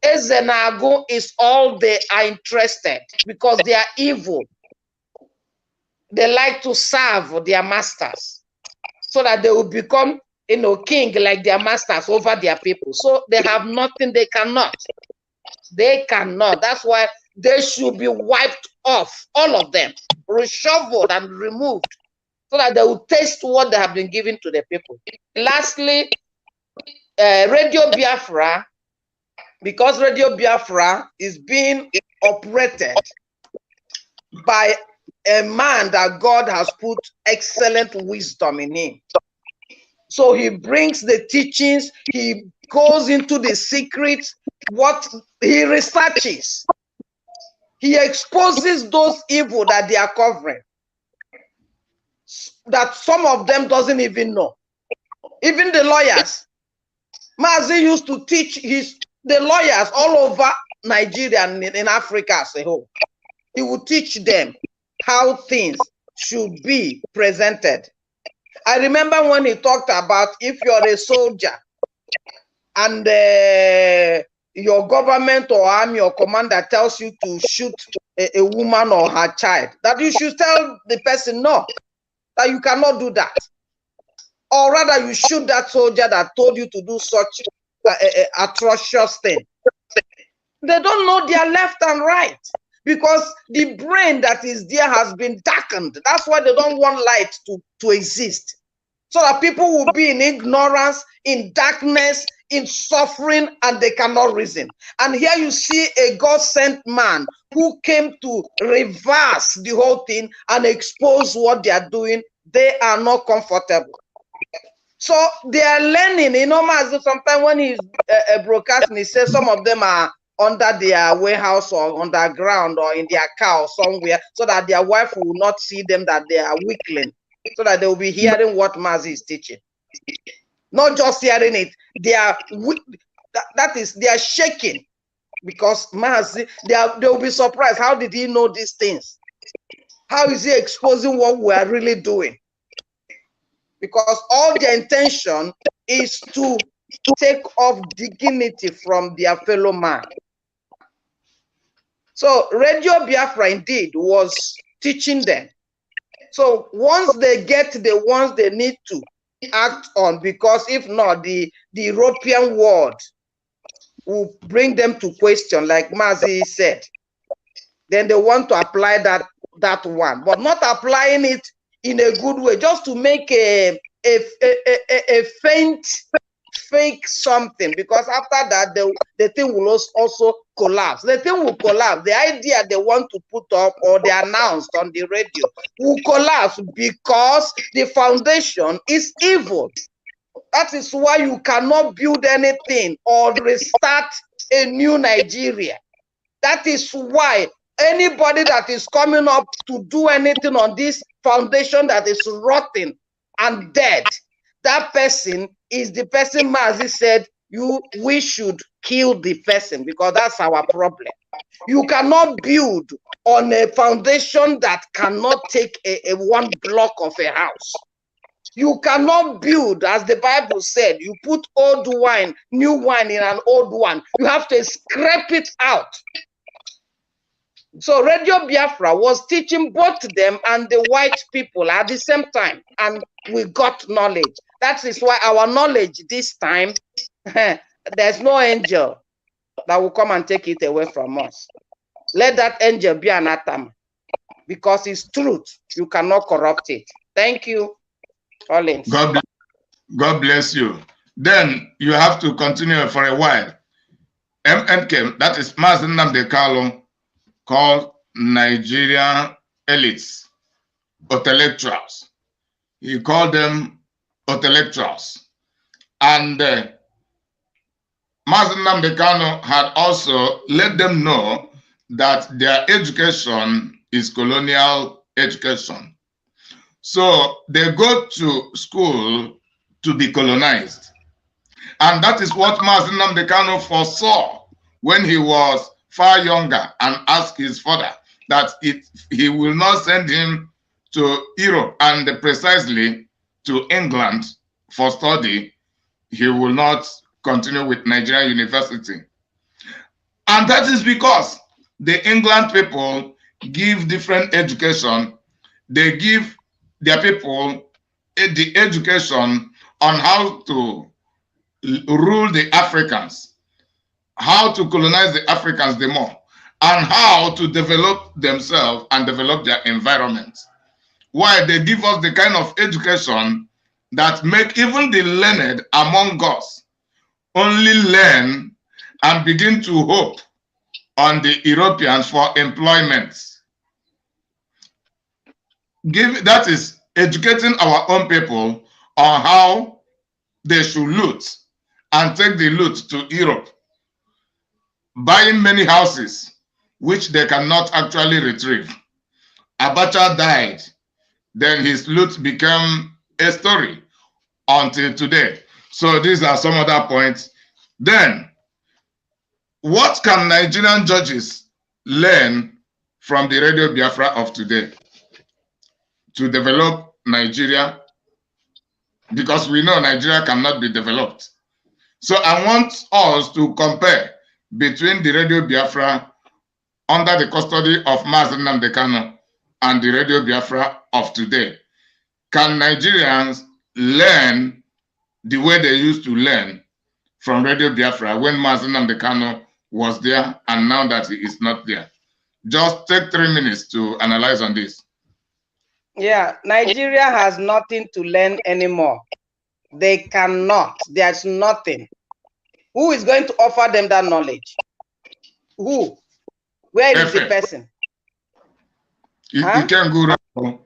Ezenago is all they are interested because they are evil. They like to serve their masters so that they will become, king like their masters over their people. So they have nothing. They cannot. They cannot. That's why they should be wiped off, all of them, reshuffled and removed so that they will taste what they have been given to the people. Lastly, Radio Biafra, because Radio Biafra is being operated by a man that God has put excellent wisdom in him. So he brings the teachings, he goes into the secrets, what he researches. He exposes those evil that they are covering, that some of them doesn't even know. Even the lawyers. Mazi used to teach the lawyers all over Nigeria and in Africa as a whole. He would teach them how things should be presented. I remember when he talked about if you're a soldier and your government or army or commander tells you to shoot a woman or her child, that you should tell the person no, that you cannot do that. Or rather you shoot that soldier that told you to do such atrocious thing. They don't know their left and right, because the brain that is there has been darkened. That's why they don't want light to exist. So that people will be in ignorance, in darkness, in suffering, and they cannot reason. And here you see a God-sent man who came to reverse the whole thing and expose what they are doing. They are not comfortable. So they are learning, sometimes when he's broadcasting, he says some of them are under their warehouse or underground or in their car or somewhere, so that their wife will not see them, that they are weakling. so that they will be hearing what Mazi is teaching. Not just hearing it, they are they are shaking, because Mazi, they will be surprised. How did he know these things? How is he exposing what we are really doing? Because all their intention is to take off dignity from their fellow man. So Radio Biafra indeed was teaching them. So once they get the ones they need to act on, because if not, the European world will bring them to question, like Mazi said. Then they want to apply that one, but not applying it in a good way, just to make a fake something, because after that the thing will also collapse. The thing will collapse. The idea they want to put up or they announced on the radio will collapse, because the foundation is evil. That is why you cannot build anything or restart a new Nigeria. That is why anybody that is coming up to do anything on this foundation that is rotten and dead, that person is the person Mazi said we should kill the person, because that's our problem. You cannot build on a foundation that cannot take a one block of a house. You cannot build, as the Bible said, you put old wine, new wine in an old one. You have to scrape it out. So Radio Biafra was teaching both them and the white people at the same time, and we got knowledge. That is why our knowledge this time, there's no angel that will come and take it away from us. Let that angel be anathema, because it's truth. You cannot corrupt it. Thank you, Collins. God bless you. Then you have to continue for a while. MNK, that is Mazi Nnamdi Kanu, called Nigerian elites, intellectuals. He called them intellectuals. And Mazi Nnamdi Kanu had also let them know that their education is colonial education. So they go to school to be colonized. And that is what Mazi Nnamdi Kanu foresaw when he was far younger, and asked his father that he will not send him to Europe and precisely to England for study. He will not continue with Nigerian University. And that is because the England people give different education. They give their people the education on how to rule the Africans, how to colonize the Africans the more, and how to develop themselves and develop their environment. Why they give us the kind of education that make even the learned among us only learn and begin to hope on the Europeans for employment. That is educating our own people on how they should loot and take the loot to Europe, buying many houses which they cannot actually retrieve. Abacha died, then his loot became a story until today. So these are some other points. Then, what can Nigerian judges learn from the Radio Biafra of today to develop Nigeria? Because we know Nigeria cannot be developed. So I want us to compare between the Radio Biafra under the custody of Mazi Nnamdi Kanu and the Radio Biafra of today. Can Nigerians learn the way they used to learn from Radio Biafra when Mazi Nnamdi Kanu was there and now that he is not there? Just take 3 minutes to analyze on this. Yeah, Nigeria has nothing to learn anymore. They cannot. There's nothing. Who is going to offer them that knowledge? Who? Where is the person? You can't go wrong.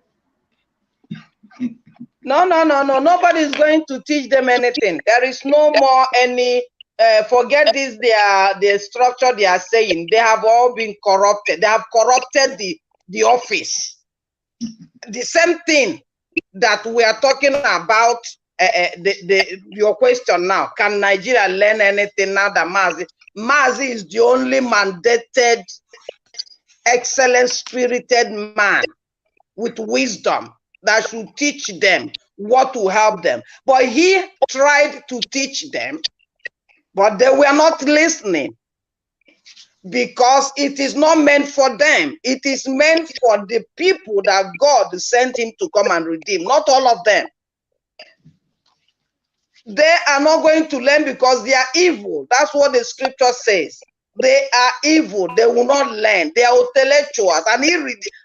No. Nobody is going to teach them anything. There is no more any, forget this, the structure they are saying. They have all been corrupted. They have corrupted the office. The same thing that we are talking about your question now. Can Nigeria learn anything now that Mazi is the only mandated, excellent spirited man with wisdom that should teach them what will help them. But he tried to teach them, but they were not listening, because it is not meant for them. It is meant for the people that God sent him to come and redeem, not all of them. They are not going to learn because they are evil. That's what the scripture says. They are evil. They will not learn. They are intellectuals. And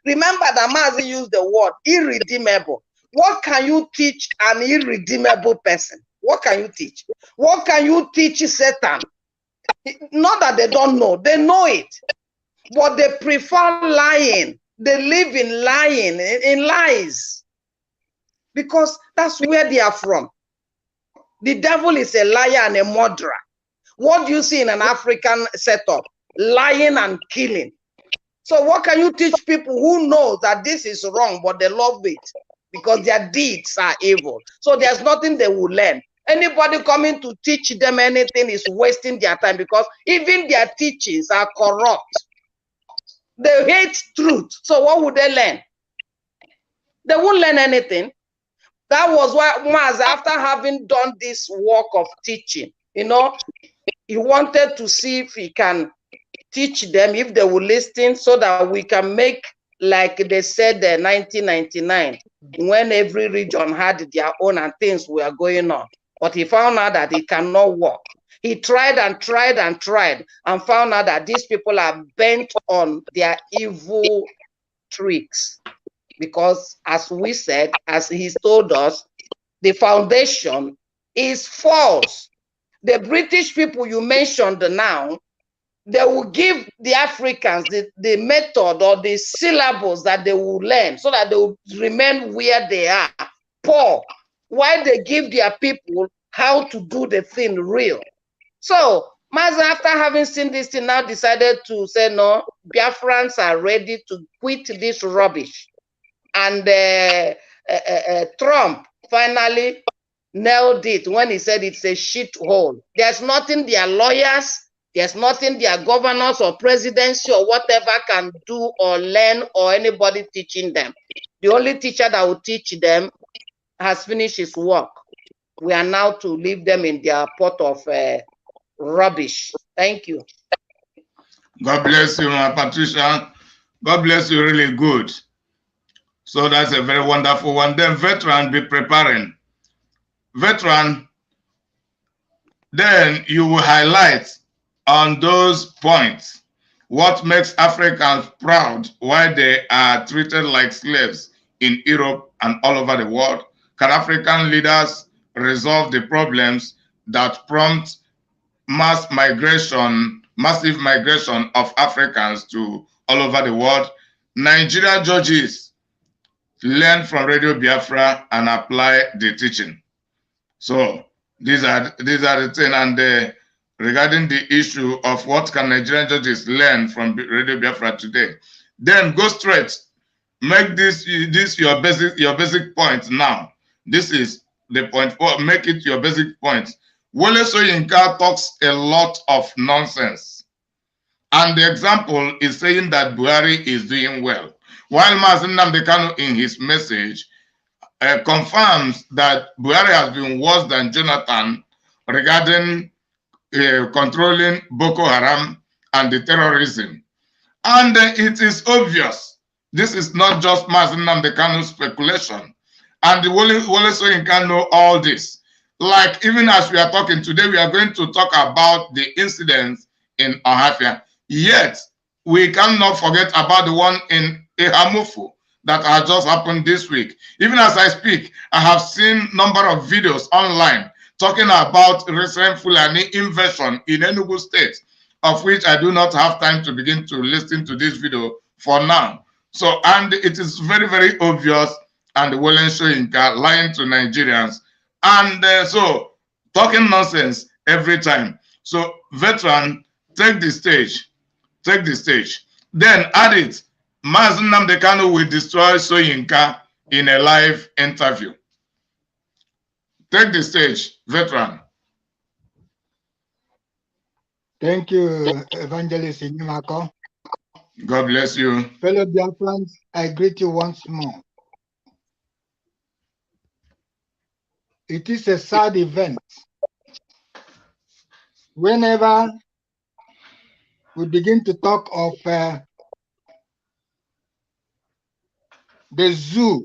remember that Mazi used the word irredeemable. What can you teach an irredeemable person? What can you teach? What can you teach Satan? Not that they don't know. They know it. But they prefer lying. They live in lying, in lies. Because that's where they are from. The devil is a liar and a murderer. What do you see in an African setup? Lying and killing. So what can you teach people who know that this is wrong, but they love it because their deeds are evil? So there's nothing they will learn. Anybody coming to teach them anything is wasting their time, because even their teachings are corrupt. They hate truth. So what would they learn? They won't learn anything. That was why Maz, after having done this work of teaching, you know, he wanted to see if he can teach them, if they will listen, so that we can make, like they said in 1999, when every region had their own and things were going on. But he found out that it cannot work. He tried and tried and tried and found out that these people are bent on their evil tricks. Because as we said, as he told us, the foundation is false. The British people you mentioned now, they will give the Africans the method or the syllables that they will learn so that they will remain where they are, poor, while they give their people how to do the thing real. So Maza, after having seen this thing, now decided to say, no, Biafrans are ready to quit this rubbish. And Trump finally nailed it when he said it's a shit hole. There's nothing their lawyers, there's nothing their governors or presidency or whatever can do or learn, or anybody teaching them. The only teacher that will teach them has finished his work. We are now to leave them in their pot of rubbish. Thank you. God bless you, Patricia. God bless you, really good. So that's a very wonderful one. Then veteran, be preparing. Veteran, then you will highlight on those points what makes Africans proud, why they are treated like slaves in Europe and all over the world. Can African leaders resolve the problems that prompt massive migration of Africans to all over the world? Nigeria judges learn from Radio Biafra and apply the teaching. So these are the things. And regarding the issue of what can Nigerian judges learn from Radio Biafra today, then go straight. Make this your basic point now. This is the point. Make it your basic point. Wole Soyinka talks a lot of nonsense, and the example is saying that Buhari is doing well, while Mazen Nnamdi Kanu in his message confirms that Buhari has been worse than Jonathan regarding controlling Boko Haram and the terrorism. And it is obvious, this is not just Mazen Nnamdi Kanu's speculation. And Wole Soyinka know all this. Like, even as we are talking today, we are going to talk about the incidents in Ohafia. Yet, we cannot forget about the one in Ehamufu that has just happened this week. Even as I speak, I have seen a number of videos online talking about recent Fulani invasion in Enugu State, of which I do not have time to begin to listen to this video for now. So, and it is very, very obvious, and Wole Soyinka lying to Nigerians. And so, talking nonsense every time. So, veteran, take the stage. Take the stage. Then add it. Mazen Nnamdi Kanu will destroy Soyinka in a live interview. Take the stage, veteran. Thank you, Evangelist Inimako. God bless you. Fellow Biafrans, I greet you once more. It is a sad event. Whenever we begin to talk of the zoo,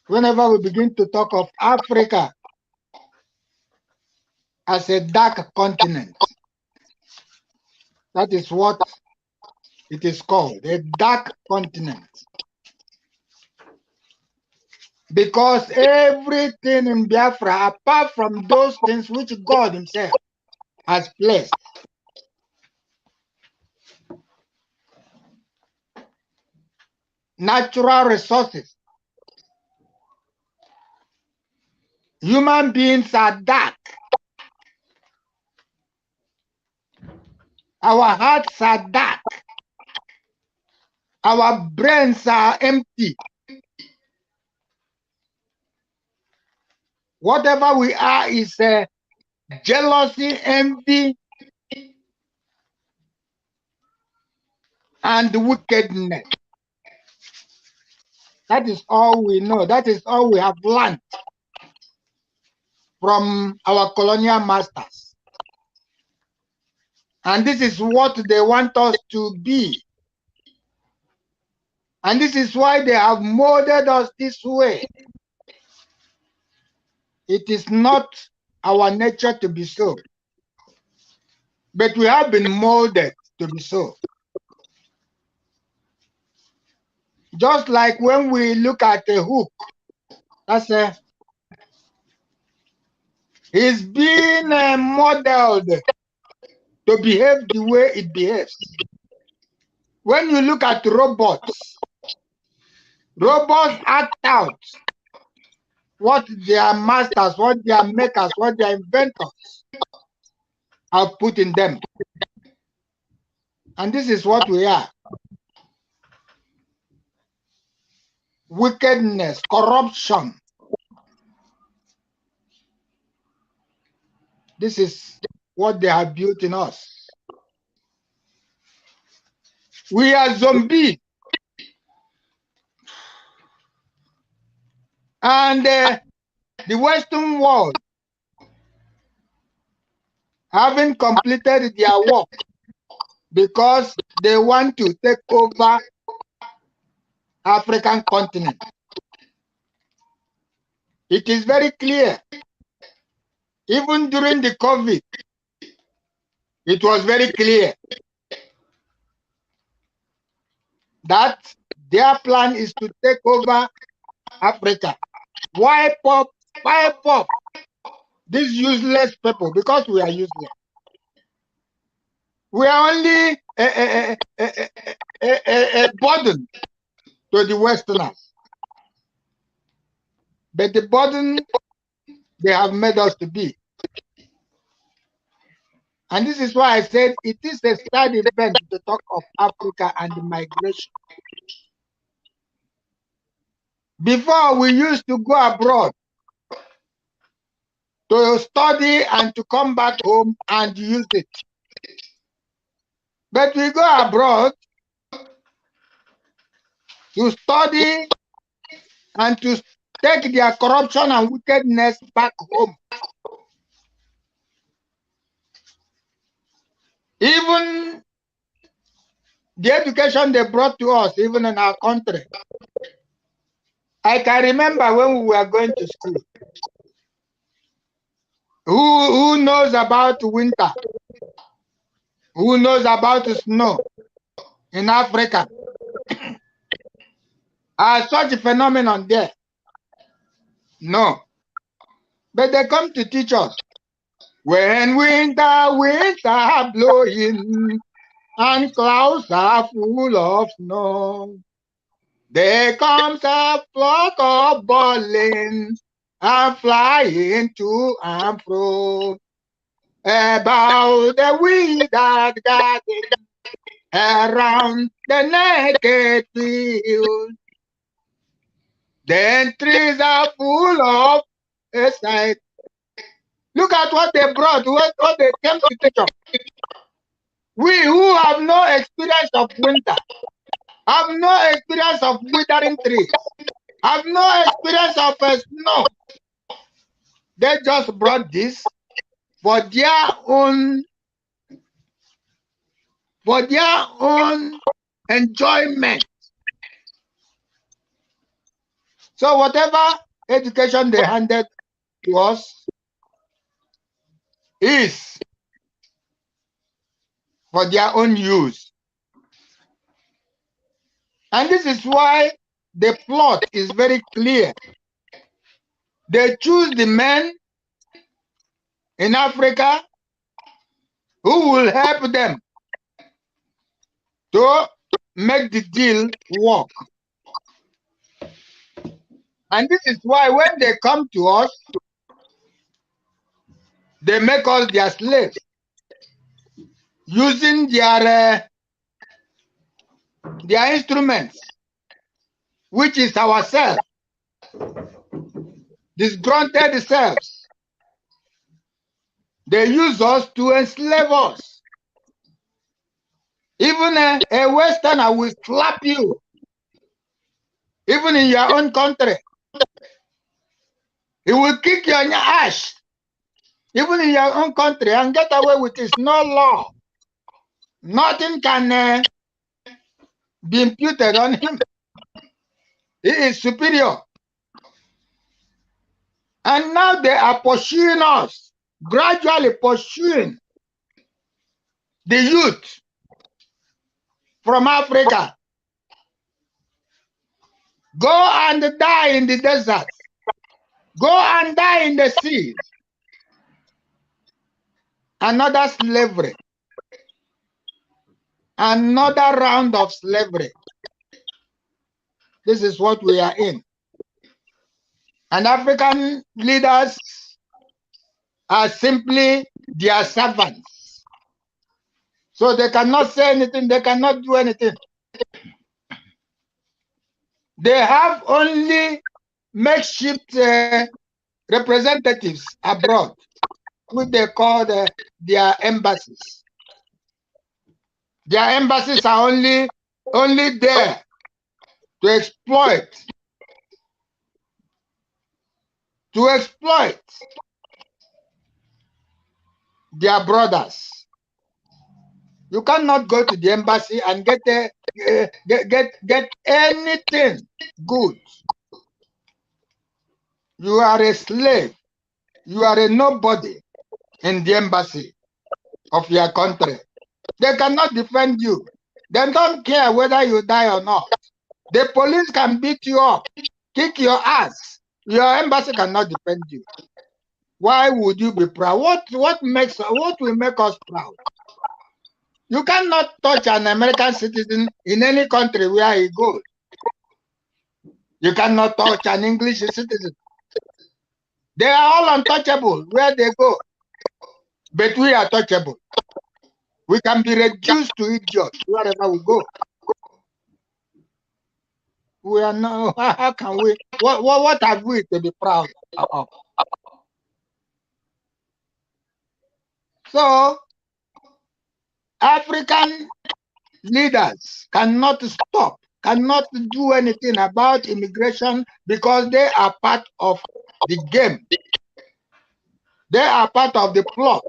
whenever we begin to talk of Africa as a dark continent, that is what it is called, a dark continent. Because everything in Biafra, apart from those things which God himself has placed, natural resources, human beings are dark. Our hearts are dark. Our brains are empty. Whatever we are is jealousy, envy, and wickedness. That is all we know. That is all we have learned from our colonial masters. And this is what they want us to be. And this is why they have molded us this way. It is not our nature to be so. But we have been molded to be so. Just like when we look at a hook, that's he's being modeled to behave the way it behaves. When you look at robots, robots act out what their masters, what their makers, what their inventors have put in them. And this is what we are. Wickedness, corruption. This is what they have built in us. We are zombies. And the Western world, having completed their work because they want to take over African continent. It is very clear. Even during the COVID, it was very clear that their plan is to take over Africa. Wipe up these useless people, because we are useless. We are only a burden to the Westerners. But the burden they have made us to be. And this is why I said it is a sad event to talk of Africa and the migration. Before, we used to go abroad to study and to come back home and use it. But we go abroad to study and to take their corruption and wickedness back home. Even the education they brought to us, even in our country. I can remember when we were going to school. Who knows about winter? Who knows about snow in Africa? Such a phenomenon there? No. But they come to teach us. When winter winds are blowing and clouds are full of snow, there comes a flock of birds and flying to and fro about the withered garden around the naked field. The trees are full of aside. Look at what they brought, what they came to teach us. We who have no experience of winter, have no experience of withering trees, have no experience of snow. They just brought this for their own enjoyment. So whatever education they handed to us is for their own use. And this is why the plot is very clear. They choose the men in Africa who will help them to make the deal work. And this is why when they come to us, they make us their slaves, using their instruments, which is ourselves, disgruntled selves. They use us to enslave us. Even a Westerner will slap you, even in your own country. He will kick you on your ass, even in your own country, and get away with it. No law. Nothing can be imputed on him. He is superior. And now they are pursuing us, gradually pursuing the youth from Africa. Go and die in the desert. Go and die in the sea. Another slavery. Another round of slavery. This is what we are in. And African leaders are simply their servants. So they cannot say anything, they cannot do anything. They have only makeshift representatives abroad, which they call their embassies. Their embassies are only there to exploit their brothers. You cannot go to the embassy and get anything good. You are a slave. You are a nobody in the embassy of your country. They cannot defend you. They don't care whether you die or not. The police can beat you up, kick your ass. Your embassy cannot defend you. Why would you be proud? What will make us proud? You cannot touch an American citizen in any country where he goes. You cannot touch an English citizen. They are all untouchable where they go. But we are touchable. We can be reduced to idiots wherever we go. We are not, how can we, what have we to be proud of? So, African leaders cannot stop, cannot do anything about immigration because they are part of the game. They are part of the plot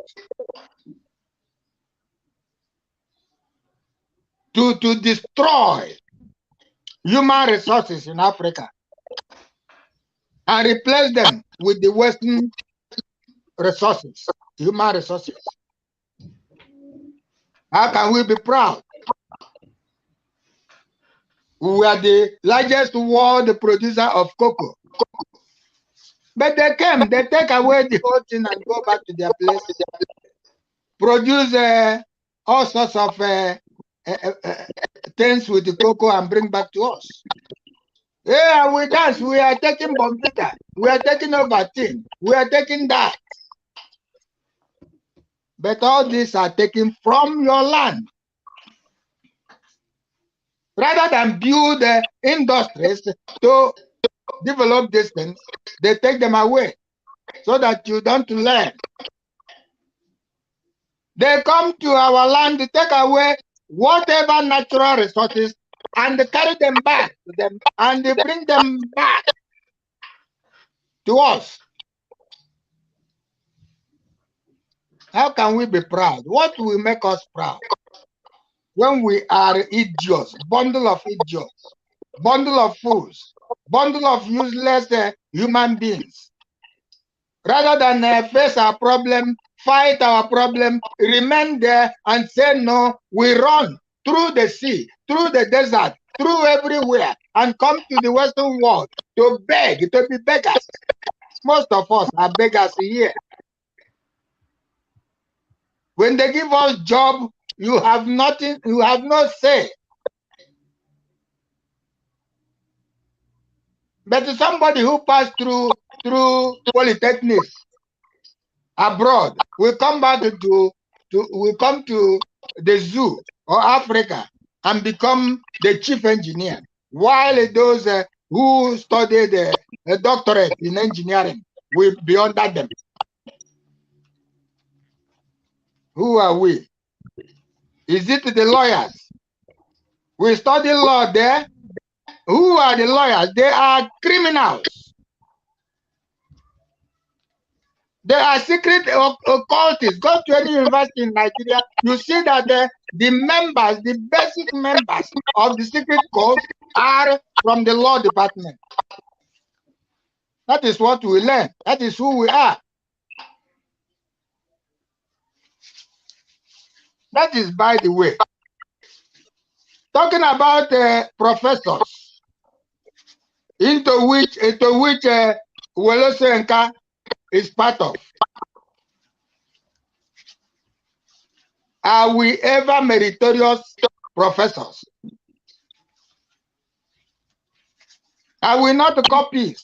to destroy human resources in Africa and replace them with the Western resources, human resources. How can we be proud? We are the largest world producer of cocoa. But they came, they take away the whole thing and go back to their place, produce all sorts of things with the cocoa and bring back to us. Yeah, with us, we are taking Bombita, we are taking Ovaltine, we are taking that. But all these are taken from your land. Rather than build industries to develop these things, they take them away so that you don't learn. They come to our land to take away whatever natural resources and carry them back to them and they bring them back to us. How can we be proud? What will make us proud? When we are idiots, bundle of idiots, bundle of fools, bundle of useless human beings. Rather than face our problem, fight our problem, remain there and say no, we run through the sea, through the desert, through everywhere, and come to the Western world to beg, to be beggars. Most of us are beggars here. When they give us job, you have nothing, you have no say. But somebody who passed through polytechnics abroad will come back will come to the zoo or Africa and become the chief engineer, while those who studied a doctorate in engineering will be under them. Who are we? Is it the lawyers? We study law there. Who are the lawyers? They are criminals. They are secret occultists. Go to any university in Nigeria, you see that the members, the basic members of the secret code are from the law department. That is what we learn. That is who we are. That is, by the way, talking about professors, into which Wolosenka is part of. Are we ever meritorious professors? Are we not copies?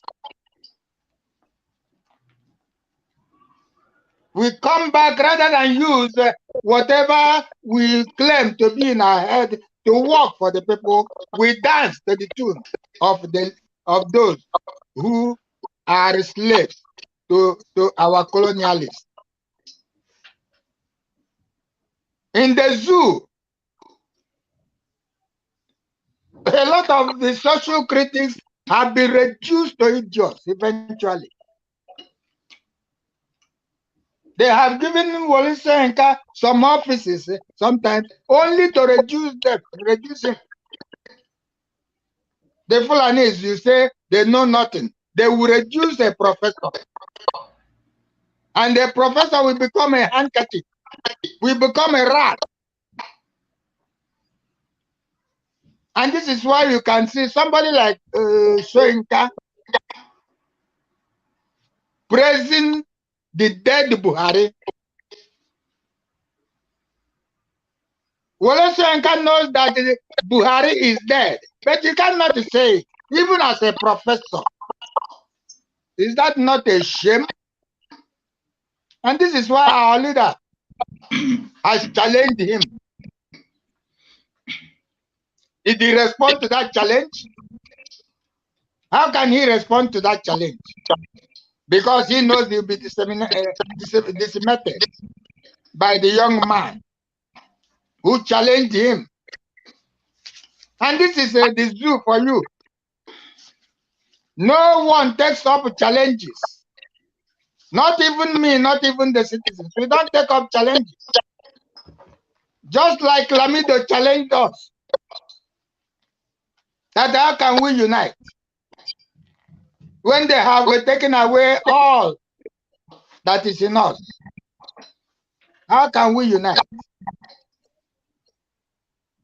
We come back rather than use whatever we claim to be in our head to work for the people. We dance to the tune of those who are slaves to our colonialists. In the zoo, a lot of the social critics have been reduced to idiots eventually. They have given Wolisenka some offices sometimes only to reduce him. The Fulanis, you say they know nothing. They will reduce a professor. And the professor will become a handkerchief, will become a rat. And this is why you can see somebody like Soyinka praising the dead Buhari. Wole Soyinka knows that Buhari is dead, but you cannot say it, even as a professor. Is that not a shame? And this is why our leader has challenged him. Did he respond to that challenge? How can he respond to that challenge? Because he knows he will be decimated by the young man who challenged him. And this is the zoo for you. No one takes up challenges. Not even me, not even the citizens. We don't take up challenges. Just like Lamido challenged us. That how can we unite? When they have taken away all that is in us. How can we unite?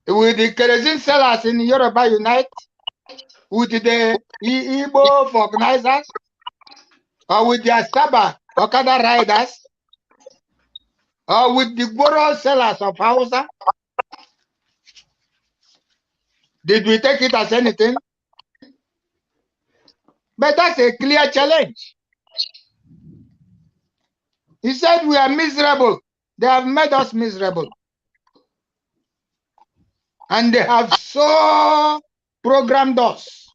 Will the kerosene sellers in Yoruba unite? With the Igbo organizers? Or with the Asaba Okada riders? Or with the Goro sellers of Hausa? Did we take it as anything? But that's a clear challenge. He said we are miserable. They have made us miserable. And they have so programmed us.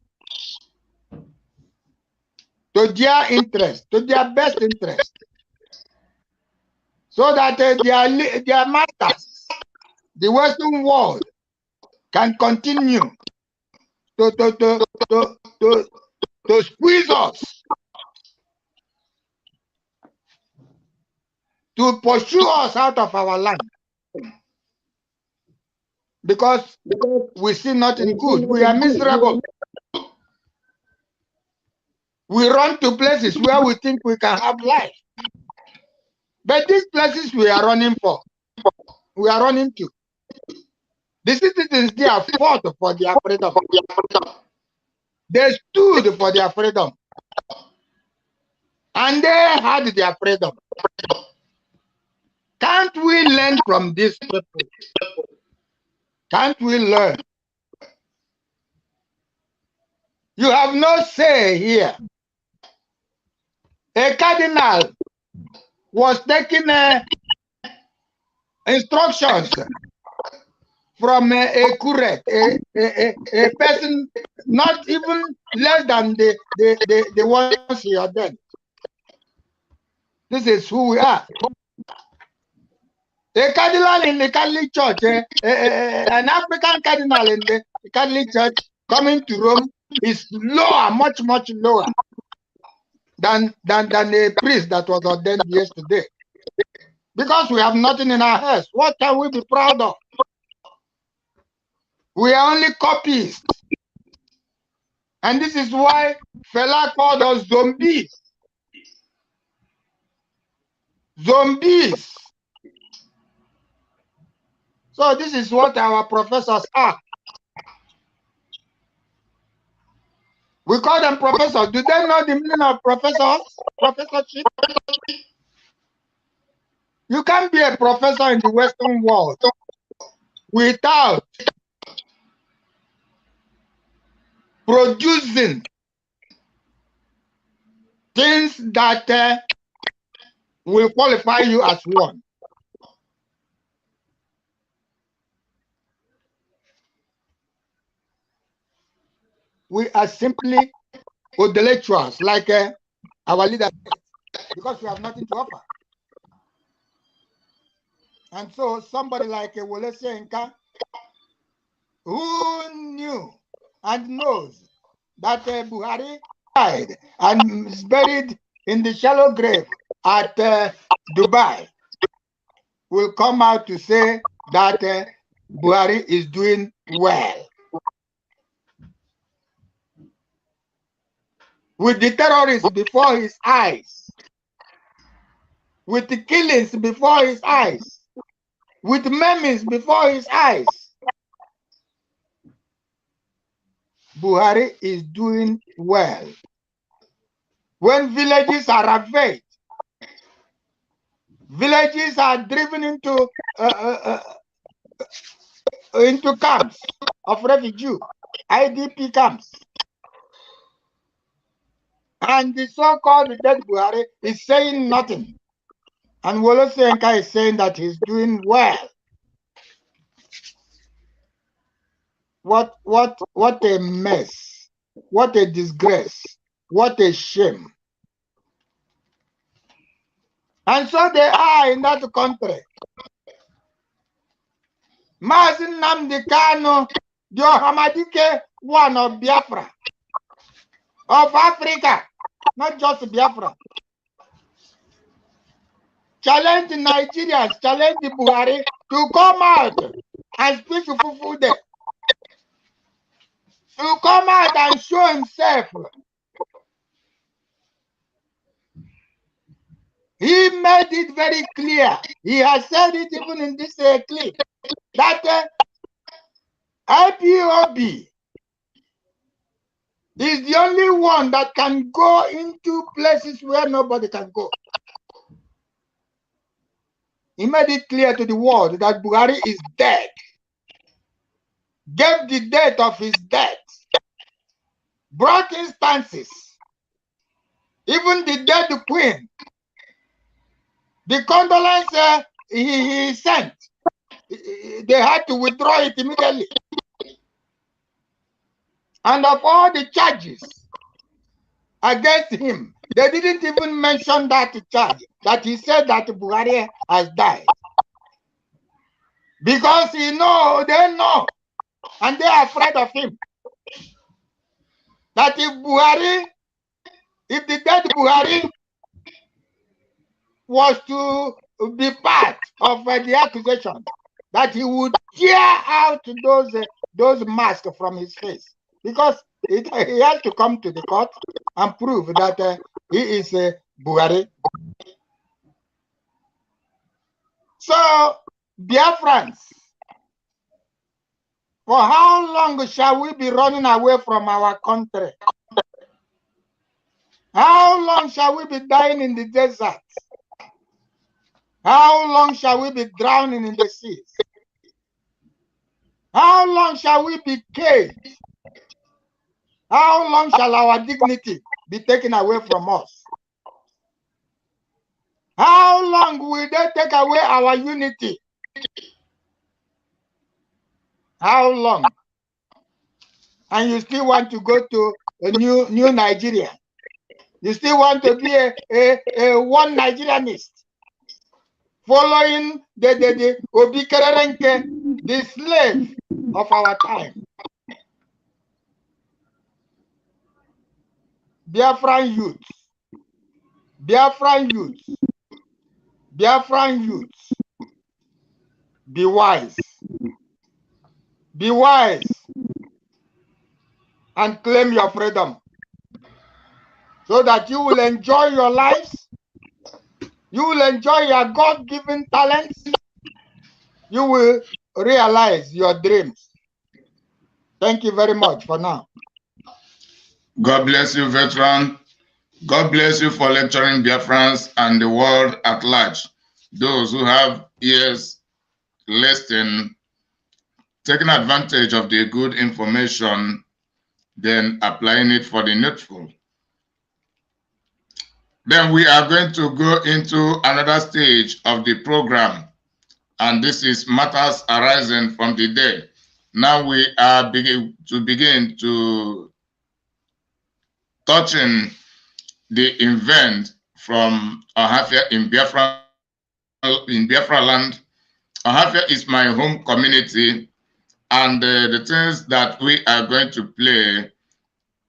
to their interest, to their best interest, so that their masters, the Western world, can continue to squeeze us, to pursue us out of our land. Because we see nothing good. We are miserable. We run to places where we think we can have life. But these places we are running for, we are running to. The citizens, they are fought for their freedom. They stood for their freedom. And they had their freedom. Can't we learn from these people? Can't we learn? You have no say here. A cardinal was taking instructions from a curate, a person not even less than the ones he ordained. This is who we are. A cardinal in the Catholic Church, an African cardinal in the Catholic Church coming to Rome is lower, much lower than a priest that was ordained yesterday. Because we have nothing in our hands. What can we be proud of? We are only copies. And this is why Fela called us zombies. Zombies. So this is what our professors are. We call them professors. Do they know the meaning of professors? Professorship? You can't be a professor in the Western world without producing things that will qualify you as one. We are simply intellectuals, like our leaders, because we have nothing to offer. And so somebody like Wole Soyinka, who knew and knows that Buhari died and is buried in the shallow grave at Dubai, will come out to say that Buhari is doing well. With the terrorists before his eyes, with the killings before his eyes, with memes before his eyes, Buhari is doing well. When villages are ravaged, villages are driven into camps of refugee, IDP camps, and the so-called dead Buhari is saying nothing. And Wole Soyinka is saying that he's doing well. What a mess. What a disgrace. What a shame. And so they are in that country. Mazi Nnamdi Kanu, the Ohafia one of Biafra, of Africa, not just Biafra. Challenge the Nigerians, challenge the Buhari to come out and speak to Fufu there. To come out and show himself. He made it very clear. He has said it even in this clip that IPOB is the only one that can go into places where nobody can go. He made it clear to the world that Buhari is dead. Gave the date of his death. Brought instances. Even the dead queen. The condolence he sent. They had to withdraw it immediately. And of all the charges against him. They didn't even mention that charge, that he said that Buhari has died. Because they know, and they are afraid of him. That if the dead Buhari was to be part of the accusation, that he would tear out those masks from his face. Because he has to come to the court and prove that he is Buhari. So, Biafrans, for how long shall we be running away from our country? How long shall we be dying in the desert? How long shall we be drowning in the seas? How long shall we be caged? How long shall our dignity be taken away from us? How long will they take away our unity? How long? And you still want to go to a new Nigeria? You still want to be a one Nigerianist, following the Obi Kererenke, the slave of our time. Biafran youth, Biafran youth, Biafran youth, be wise. Be wise and claim your freedom so that you will enjoy your lives. You will enjoy your God-given talents. You will realize your dreams. Thank you very much for now. God bless you, veteran. God bless you for lecturing Biafrans and the world at large. Those who have ears listening, taking advantage of the good information, then applying it for the needful. Then we are going to go into another stage of the program, and this is matters arising from the day. Now we are begin to touching the event from Ohafia in Biafra land. Ohafia is my home community, and the things that we are going to play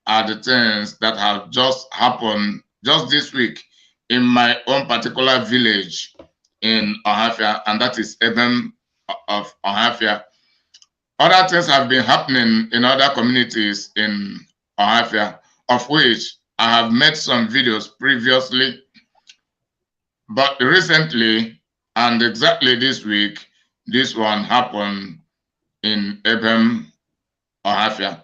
are the things that have just happened just this week in my own particular village in Ohafia, and that is Ebem of Ohafia. Other things have been happening in other communities in Ohafia, of which I have made some videos previously, but recently and exactly this week, this one happened in Ebem, Ohafia.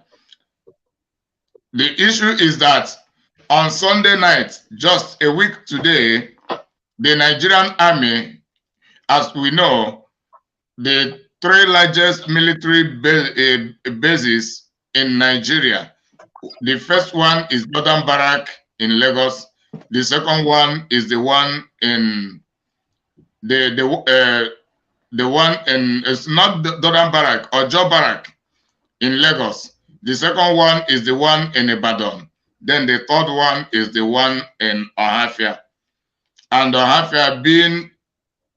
The issue is that on Sunday night, just a week today, the Nigerian army, as we know, the three largest military bases in Nigeria. The first one is Northern Barrack in Lagos. The second one is the one in the one in, it's not the Northern Barrack or Joe Barrack in Lagos. The second one is the one in Ibadan. Then the third one is the one in Ohafia. And Ohafia being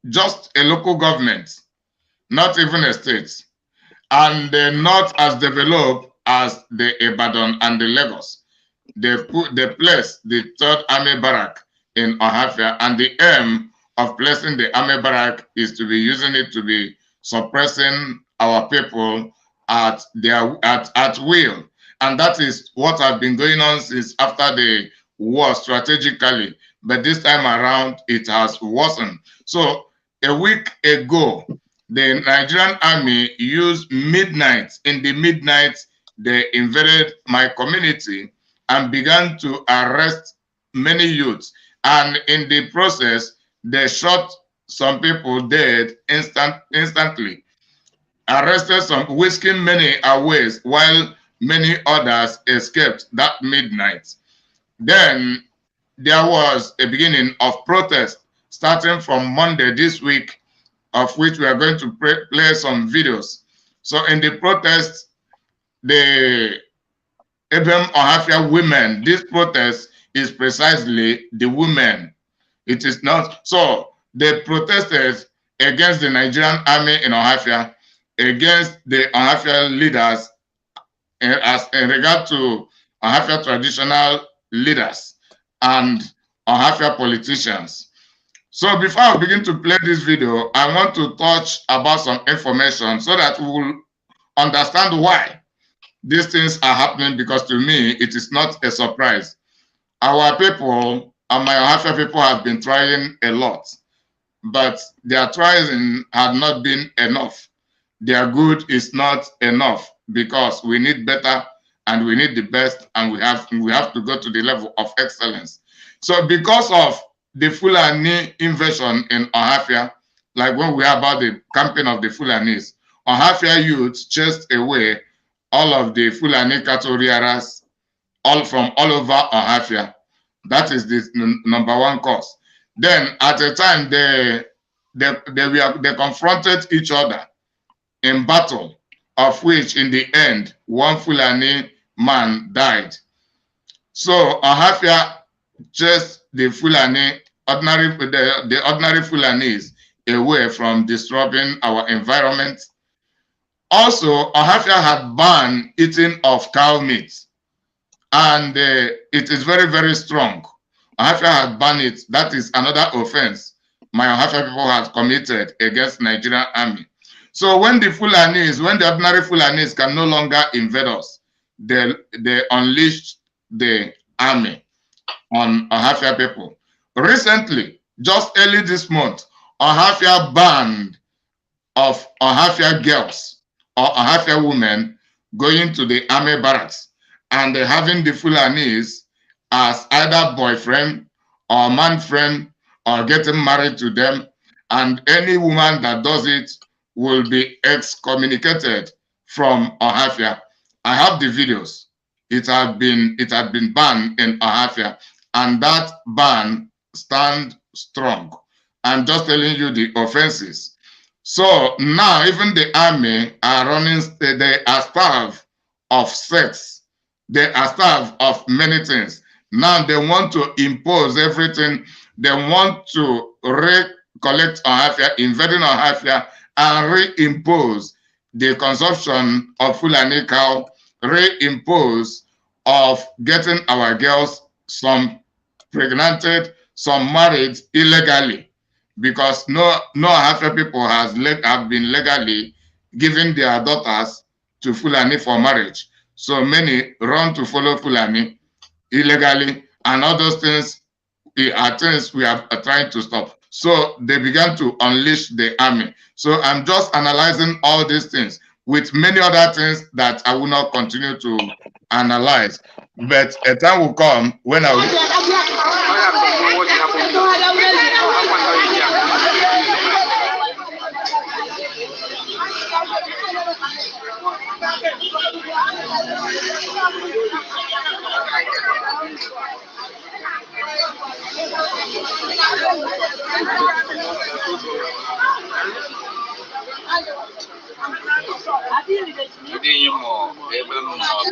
just a local government, not even a state, and not as developed as the Ibadan and the Lagos. They placed the third army barrack in Ohafia, and the aim of placing the army barrack is to be using it to be suppressing our people at will. And that is what has been going on since after the war strategically. But this time around, it has worsened. So a week ago, the Nigerian army used midnight. In the midnight, they invaded my community and began to arrest many youths. And in the process, they shot some people dead instantly. Arrested some, whisking many away, while many others escaped that midnight. Then there was a beginning of protest starting from Monday this week, of which we are going to play some videos. So in the protest, the Ebem Ohafia women, this protest is precisely the women. It is not. So they protested against the Nigerian army in Ohafia, against the Ohafia leaders, as in regard to Ohafia traditional leaders and Ohafia politicians. So before I begin to play this video, I want to touch about some information so that we will understand why these things are happening, because to me, it is not a surprise. Our people, and my Ohafia people, have been trying a lot, but their trying had not been enough. Their good is not enough, because we need better and we need the best, and we have to go to the level of excellence. So because of the Fulani invasion in Ohafia, like when we hear about the campaign of the Fulanis, Ohafia youth chased away all of the Fulani cattle rearers from all over Ohafia. That is the number one cause. Then at a time they confronted each other in battle, of which in the end one Fulani man died. So Ohafia chased the Fulani, the ordinary Fulanis away from disrupting our environment. Also, Ohafia had banned eating of cow meat, and it is very, very strong. Ohafia had banned it. That is another offense my Ohafia people had committed against Nigerian army. So when the ordinary Fulanis can no longer invade us, they unleashed the army on Ohafia people. Recently, just early this month, Ohafia banned of Ohafia girls or Ohafia women going to the army barracks and having the Fulanis as either boyfriend or man friend or getting married to them, and any woman that does it will be excommunicated from Ohafia. I have the videos. It had been banned in Ohafia, and that ban stands strong. I'm just telling you the offenses. So now even the army are running, they are starved of sex. They are starved of many things. Now they want to impose everything. They want to recollect Ohafia, invading Ohafia, and reimpose the consumption of Fulani cow, reimpose of getting our girls, some pregnanted, some married illegally, because no Ohafia people have been legally giving their daughters to Fulani for marriage. So many run to follow Fulani illegally, and all those things are things we are trying to stop. So they began to unleash the army. So I'm just analyzing all these things with many other things that I will not continue to analyze. But a time will come when I will.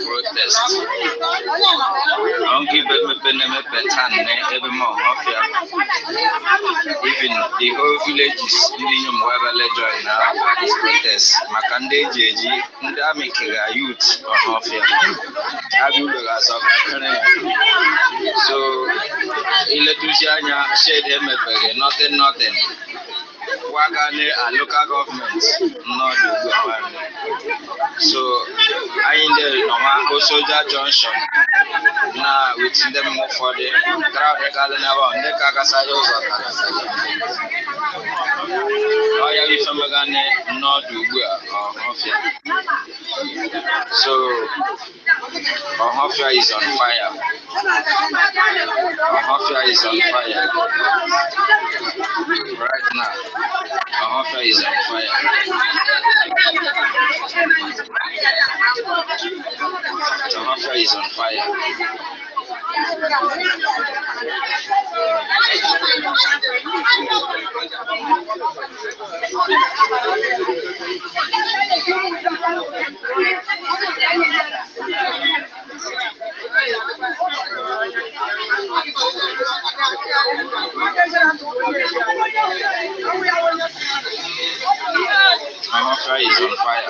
Protest. Don't give them a even the whole village is leading them wherever they join now this protest. Makande Jeji, Ndamikira youth of Ohafia. So Iletusianya said nothing. Wagane a local government, not the government. So I in the Soldier Junction now within them more for the crowd regarding about the Kakasados or I have some Magane not do Ohafia. So Ohafia is on fire. Ohafia is on fire. Right now. Ohafia is on fire. Ohafia is on fire. is on fire.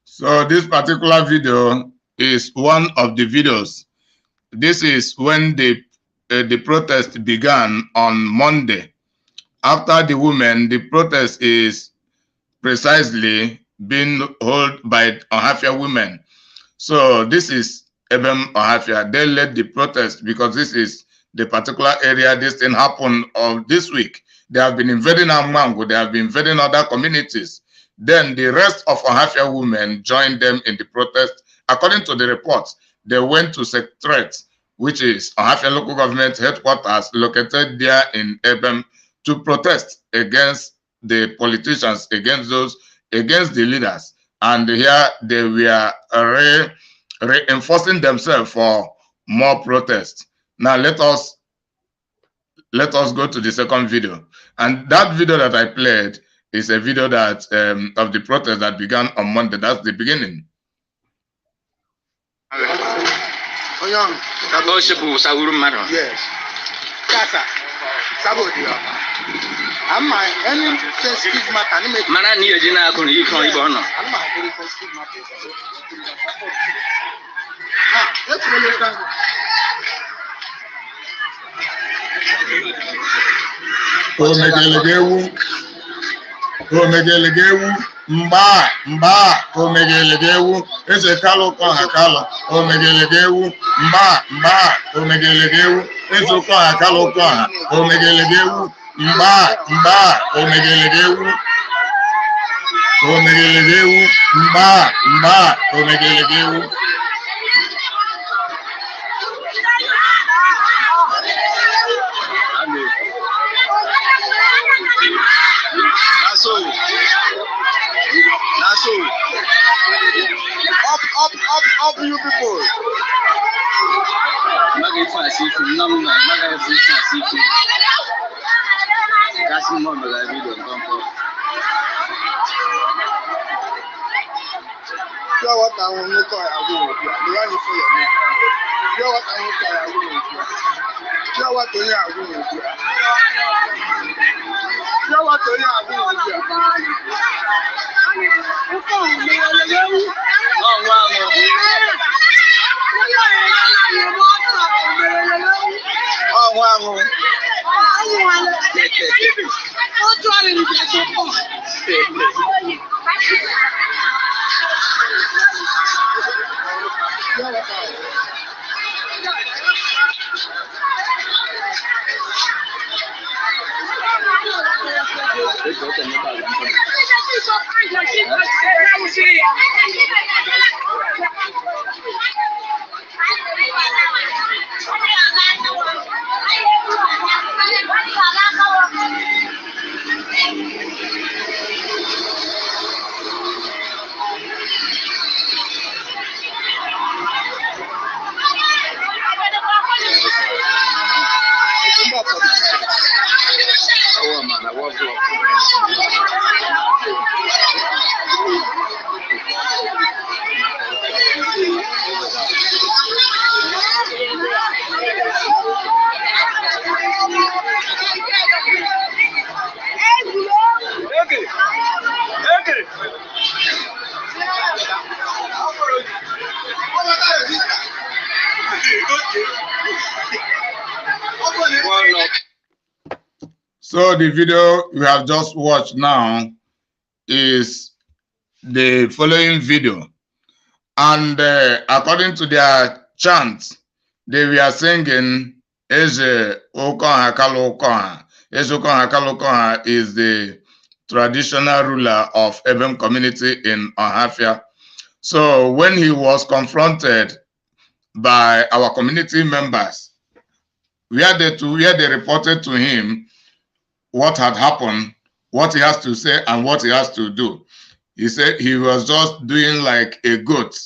So this particular video is one of the videos. This is when the protest began on Monday. After the women, the protest is precisely being held by Ohafia women. So this is Ebem Ohafia. They led the protest because this is the particular area this thing happened of this week. They have been invading Amango. They have been invading other communities. Then the rest of Ohafia women joined them in the protest. According to the reports, they went to Secretariat, which is Ohafia local government headquarters located there in Ebem, to protest against the politicians, against the leaders. And here they were reinforcing themselves for more protests. Now let us go to the second video. And that video that I played is a video that of the protest that began on Monday. That's the beginning. Yes. Any sensitive matter. Omegelegewu mba omegelegewu eze kalo ko hakalo omegelegewu mba omegelegewu eze ko hakalo ko omegelegewu mba omegelegewu mba omegelegewu. Naso. Up, you people. Pure water will not call a woman. The one for your name. Pure water will call a woman. Pure water will a woman. Pure water will a woman. Oh, wow. So the video you have just watched now is the following video, and according to their chant, they were singing Eze Okoha Kalokoha. Eze Okoha Kalokoha is the traditional ruler of Ebem community in Ohafia. So when he was confronted by our community members, where they reported to him what had happened, what he has to say, and what he has to do, he said he was just doing like a goat,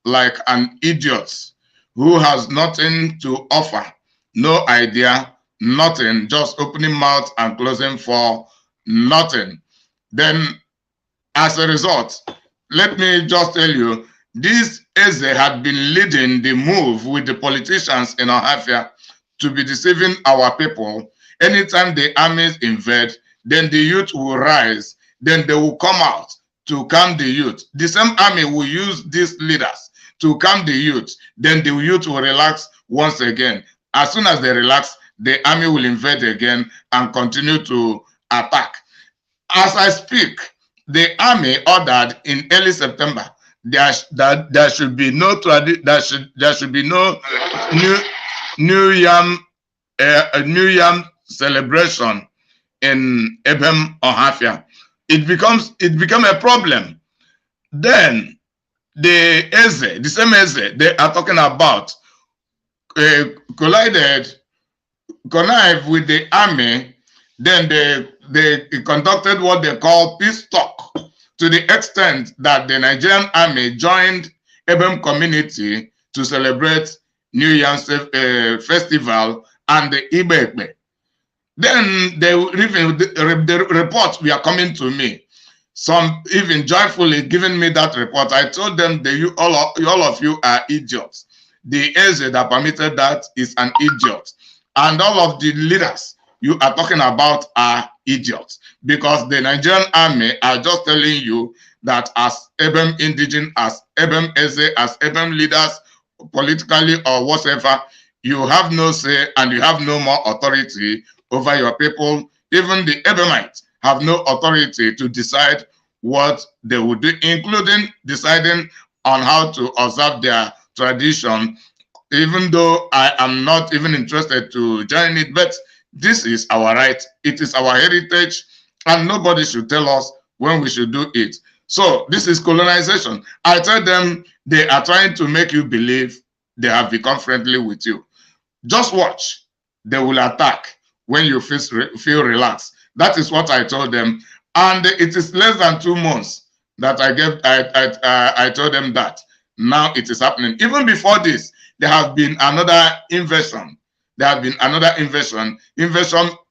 like an idiot who has nothing to offer, no idea, nothing, just opening mouth and closing for nothing. Then, as a result, let me just tell you, this Eze had been leading the move with the politicians in Ohafia to be deceiving our people. Anytime the armies invade, then the youth will rise, then they will come out to calm the youth. The same army will use these leaders to calm the youth, then the youth will relax once again. As soon as they relax, the army will invade again and continue to attack. As I speak, the army ordered in early September there should be no new yam celebration in Ebem Ohafia. It became a problem. Then the same Eze they are talking about connived with the army. Then they conducted what they call peace talk, to the extent that the Nigerian army joined Ebem community to celebrate New Year's festival and the Ibekbe. Then the reports were coming to me. Some even joyfully giving me that report. I told them that all of you are idiots. The Eze that permitted that is an idiot. And all of the leaders you are talking about are idiots, because the Nigerian army are just telling you that as Ebem indigene, as Ebem Eze, as Ebem leaders, politically or whatever, you have no say and you have no more authority over your people. Even the Ebemites have no authority to decide what they would do, including deciding on how to observe their tradition, even though I am not even interested to join it. But this is our right, it is our heritage, and nobody should tell us when we should do it. So this is colonization. I tell them they are trying to make you believe they have become friendly with you. Just watch, they will attack when you feel relaxed. That is what I told them. And it is less than 2 months that I told them that. Now it is happening. Even before this, there have been another invasion. There have been another invasion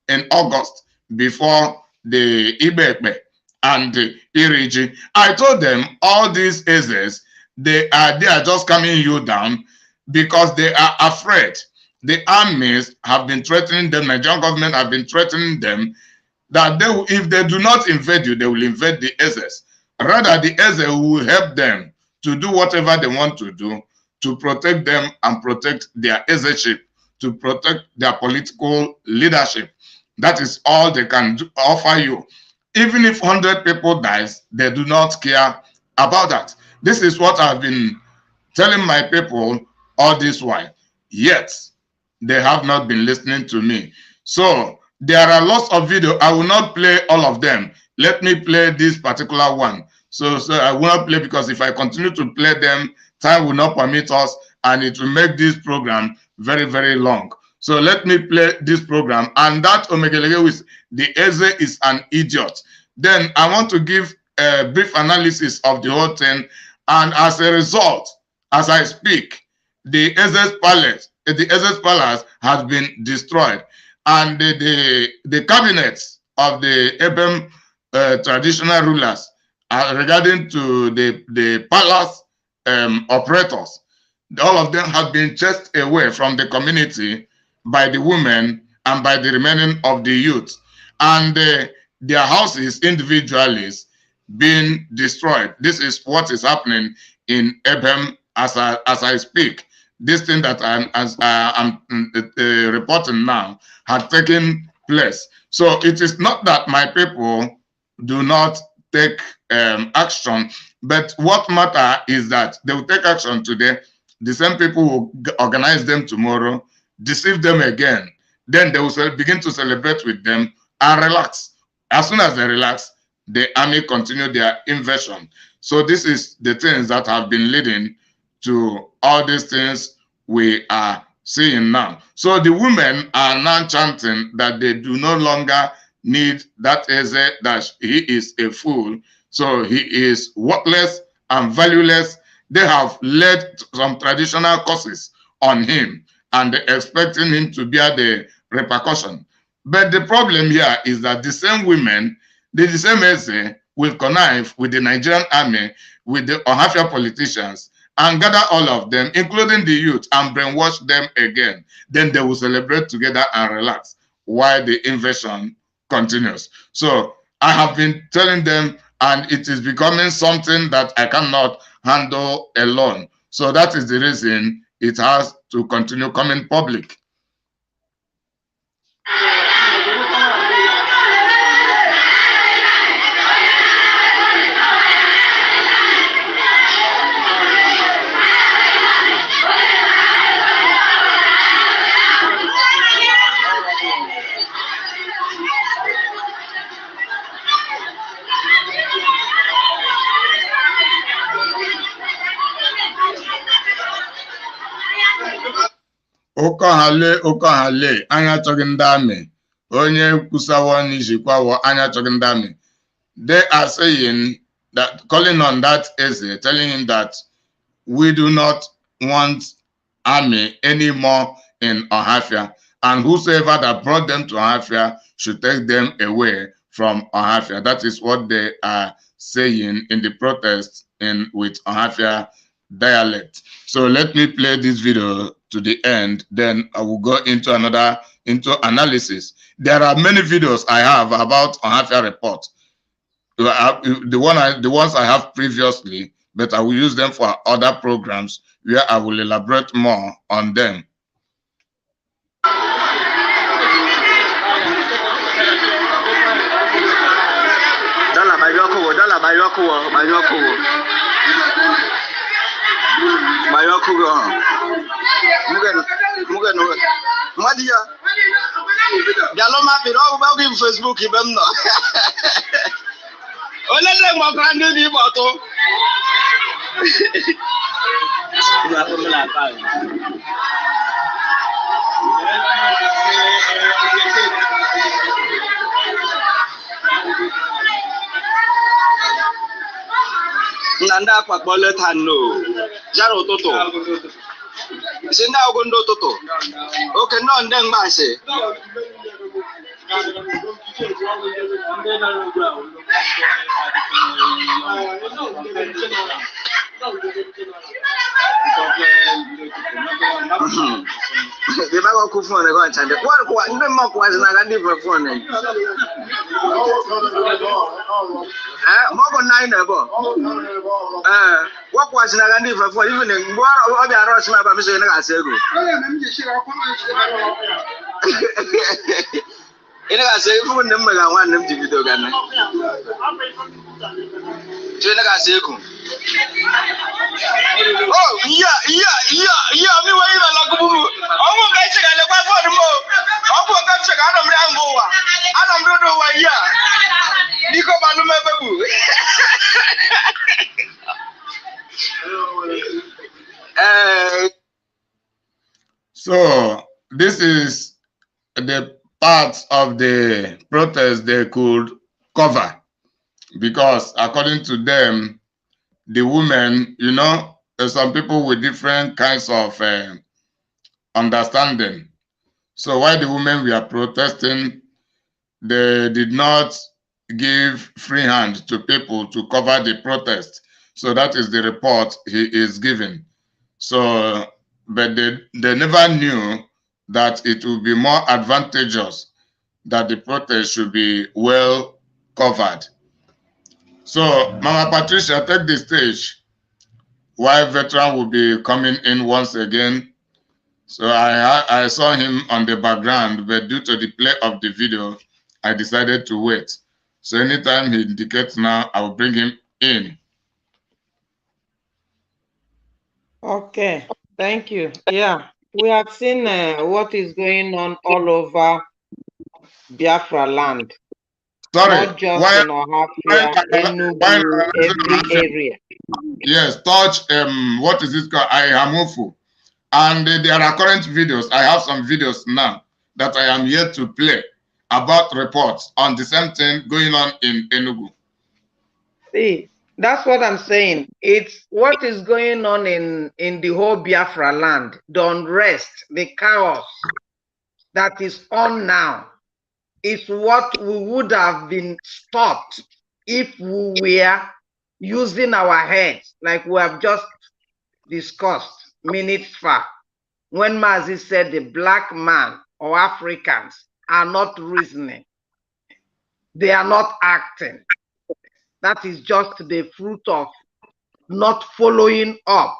in August before the Ibekbe and the Iriji. I told them all these Ezes, they are just coming you down because they are afraid. The armies have been threatening them, Nigerian government have been threatening them that if they do not invade you, they will invade the Ezes. Rather, the Eze will help them to do whatever they want to do to protect them and protect their Ezeship, to protect their political leadership. That is all they can offer you. Even if 100 people dies, they do not care about that. This is what I've been telling my people all this while. Yet, they have not been listening to me. So, there are lots of videos. I will not play all of them. Let me play this particular one. So I will not play, because if I continue to play them, time will not permit us, and it will make this program very, very long. So let me play this program. And that Omegelege with the Eze is an idiot. Then I want to give a brief analysis of the whole thing. And as a result, as I speak, the Eze's palace has been destroyed. And the cabinets of the Ebem traditional rulers regarding to the palace operators, all of them have been chased away from the community by the women and by the remaining of the youth. And their houses individually being destroyed. This is what is happening in Ebem as I speak. This thing that I'm reporting now had taken place. So it is not that my people do not take action, but what matter is that they will take action today. The same people will organize them tomorrow, deceive them again. Then they will begin to celebrate with them and relax. As soon as they relax, the army continue their invasion. So this is the things that have been leading to all these things we are seeing now. So the women are now chanting that they do no longer need that Eze, that he is a fool. So he is worthless and valueless. They have led some traditional curses on him, and they're expecting him to bear the repercussion. But the problem here is that the same women, the same essay, will connive with the Nigerian army, with the Ohafia politicians, and gather all of them, including the youth, and brainwash them again. Then they will celebrate together and relax while the invasion continues. So I have been telling them, and it is becoming something that I cannot handle alone. So that is the reason it has to continue coming public. Okohale, anya chọghị ndị amị, onye kwusawo n'ijikwawo anya chọghị ndị amị. They are saying that, calling on that essay, telling him that we do not want army anymore in Ohafia, and whosoever that brought them to Ohafia should take them away from Ohafia. That is what they are saying in the protest with Ohafia dialect. So let me play this video to the end, then I will go into analysis. There are many videos I have about Ohafia report. The ones I have previously, but I will use them for other programs where I will elaborate more on them. Facebook even no. Only them more brand new bottle. Nanda kwa bole tano. Jaro toto. Sinda ogondo toto. Okay, no ndeng mase. The bag of phone go and chande. What the mock was na gandi for phone. More 9 ebo. What was na gandi for phone even in what obi aros ma ba me so na ga sego. Ina ga sai phone din me ga wannan video ga nan. Je na ga sai ku. Oh, yeah, me wa ira la kubu. Omo ga che ga le kwa phone mo. Omo ga che ga adam ri ango wa. Adam do wa ya. Diko balu me bebu. So this is the parts of the protest they could cover, because according to them, the women, you know, there's some people with different kinds of understanding. So while the women were protesting, they did not give free hand to people to cover the protest. So that is the report he is giving. So, but they never knew that it would be more advantageous that the protest should be well covered. So, Mama Patricia, take the stage while Veteran will be coming in once again. So I saw him on the background, but due to the play of the video, I decided to wait. So anytime he indicates now, I will bring him in. Okay, thank you. Yeah, we have seen what is going on all over Biafra land. Sorry, not just in Ohafia, Enugu, every area. Yes, touch what is it called? Ayamufu. And there are current videos. I have some videos now that I am yet to play about reports on the same thing going on in Enugu. See, that's what I'm saying. It's what is going on in the whole Biafra land, the unrest, the chaos that is on now. is what we would have been stopped if we were using our heads, like we have just discussed minutes far, when Mazi said the black man or Africans are not reasoning, they are not acting. That is just the fruit of not following up.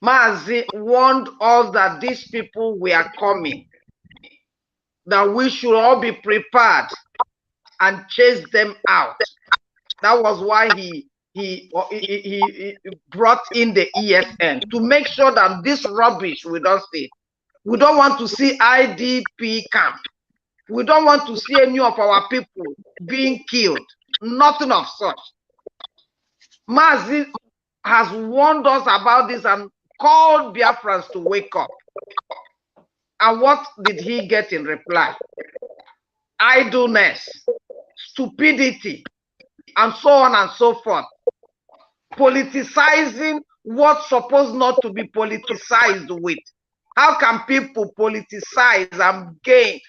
Mazi warned us that these people were coming, that we should all be prepared and chase them out. That was why he brought in the ESN to make sure that this rubbish we don't see. We don't want to see IDP camp. We don't want to see any of our people being killed. Nothing of such. Mazi has warned us about this and called Biafrans to wake up. And what did he get in reply? Idleness, stupidity, and so on and so forth. Politicizing what's supposed not to be politicized with. How can people politicize and play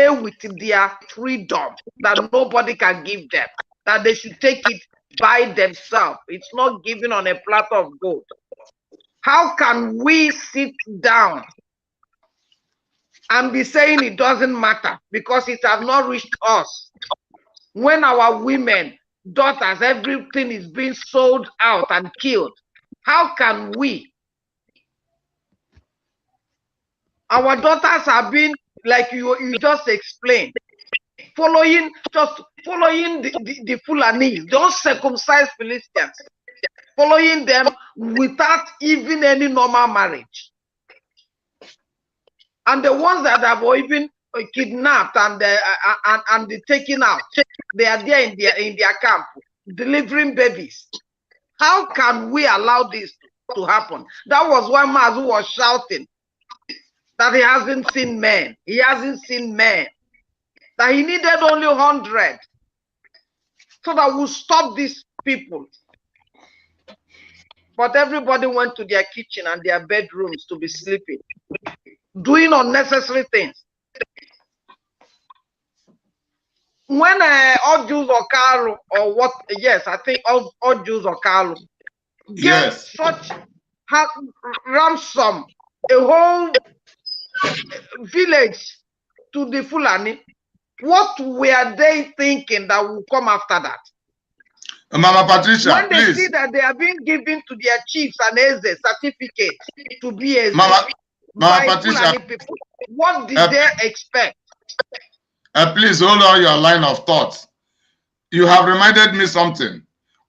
with their freedom that nobody can give them? That they should take it by themselves. It's not given on a platter of gold. How can we sit down and be saying it doesn't matter because it has not reached us? When our women, daughters, everything is being sold out and killed, how can we? Our daughters have been, like you just explained, following the Fulanis, those circumcised Philistines, following them without even any normal marriage. And the ones that have even kidnapped and taken out, they are there in their camp, delivering babies. How can we allow this to happen? That was why Mazu was shouting that he hasn't seen men. He hasn't seen men. That he needed only 100 so that we'll stop these people. But everybody went to their kitchen and their bedrooms to be sleeping, doing unnecessary things. When all Jews or Carlo or what? Yes, I think all Jews or Carlo get such ransom, a whole village to the Fulani. What were they thinking that will come after that? Mama Patricia, when they please. see that they are being given to their chiefs and as a certificate to be a Mama Patricia, people, what did they expect? Please hold on your line of thought. You have reminded me something.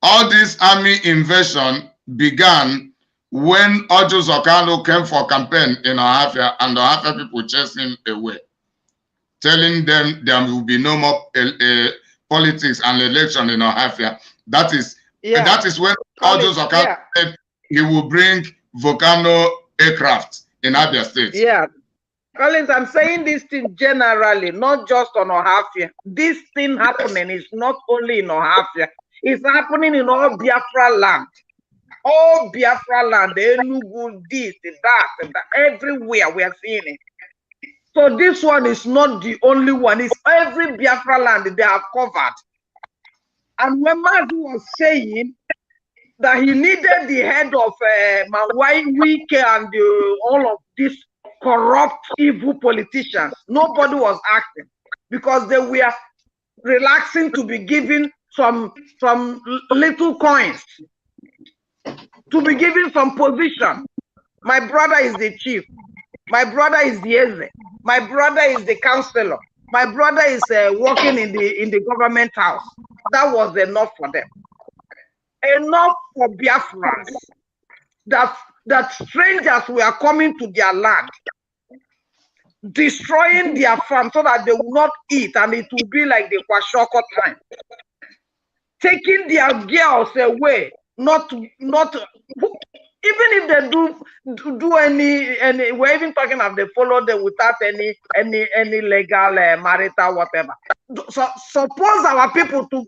All this army invasion began when Ojo Zokano came for campaign in Ohafia and the Ohafia people chased him away, telling them there will be no more politics and election in Ohafia. That is when Ojo Zokano said he will bring volcano aircraft in Abia State. Yeah. Collins, I'm saying this thing generally, not just on Ohafia. This thing happening is not only in Ohafia, it's happening in all Biafra land. All Biafra land, the Enugu, this, that, everywhere we are seeing it. So this one is not the only one. It's every Biafra land they have covered. And when Mazu was saying that he needed the head of Mawai Wike and all of these corrupt, evil politicians, nobody was acting because they were relaxing to be given some little coins, to be given some position. My brother is the chief. My brother is the Eze. My brother is the councillor. My brother is working in the government house. That was enough for them. Enough for Biafrans. That strangers were coming to their land, destroying their farm so that they will not eat, and it will be like the Kwashoko time. Taking their girls away, not even if they do any, we're even talking of they follow them without any legal marital whatever. So suppose our people to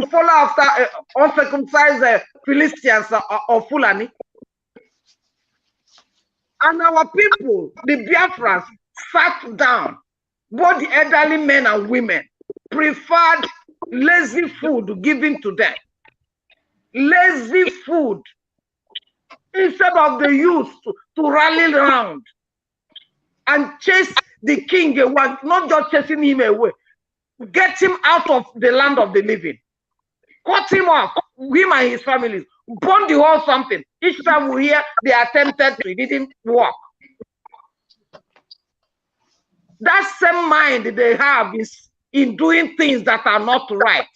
follow after uncircumcised Philistines or Fulani, and our people, the Biafrans, sat down both the elderly men and women preferred lazy food given to them. Lazy food. Instead of the youth to rally around and chase the king away, not just chasing him away, get him out of the land of the living. Cut him off, him and his families, burn the whole something. Each time we hear they attempted to, it didn't work. That same mind they have is in doing things that are not right,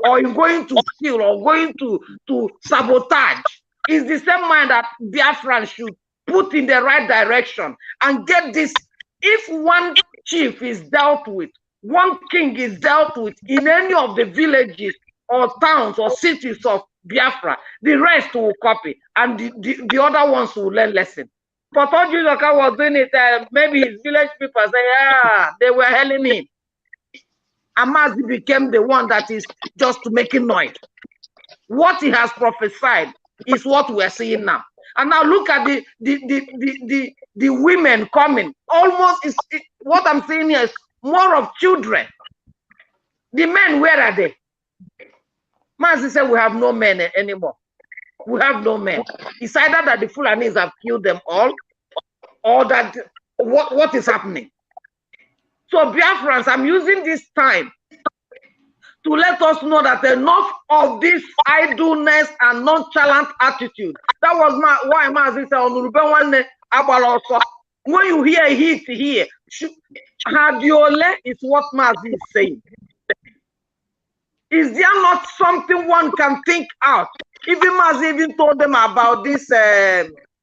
or in going to steal, or going to sabotage. Is the same mind that Biafran should put in the right direction and get this. If one chief is dealt with, one king is dealt with in any of the villages or towns or cities of Biafra, the rest will copy, and the other ones will learn lesson. But what Judoka was doing it, maybe his village people say, yeah, they were hailing him. Amazi became the one that is just making noise. What he has prophesied is what we are seeing now. And now look at the women coming. Almost is what I'm saying here is more of children. The men, where are they? Mazi said we have no men anymore. We have no men. It's either that the Fulanis have killed them all, or that what is happening. So Biafrans, I'm using this time to let us know that enough of this idleness and nonchalant attitude. That was why Mazi said on Ruben one when you hear heat here, Hadiole is what Mazi is saying. Is there not something one can think out? Even Mazi even told them about this.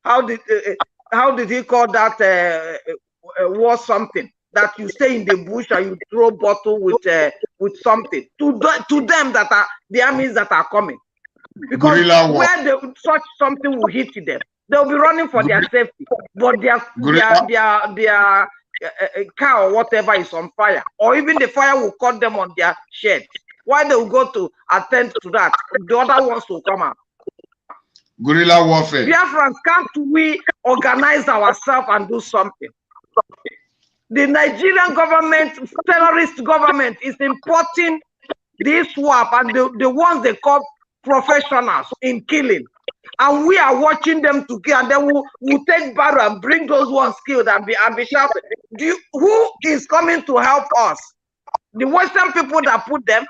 How did he call that? Was something that you stay in the bush and you throw bottle with something to them that are the armies that are coming, because where such something will hit them, they'll be running for their safety, but their car or whatever is on fire, or even the fire will cut them on their shed. Why they will go to attend to that? The other ones will come out. Guerrilla warfare. Biafrans, can't we organize ourselves and do something? The Nigerian government, terrorist government, is importing this swap and the ones they call professionals in killing. And we are watching them to kill, and then we'll take barrel and bring those ones killed and be shouted. Who is coming to help us? The Western people that put them?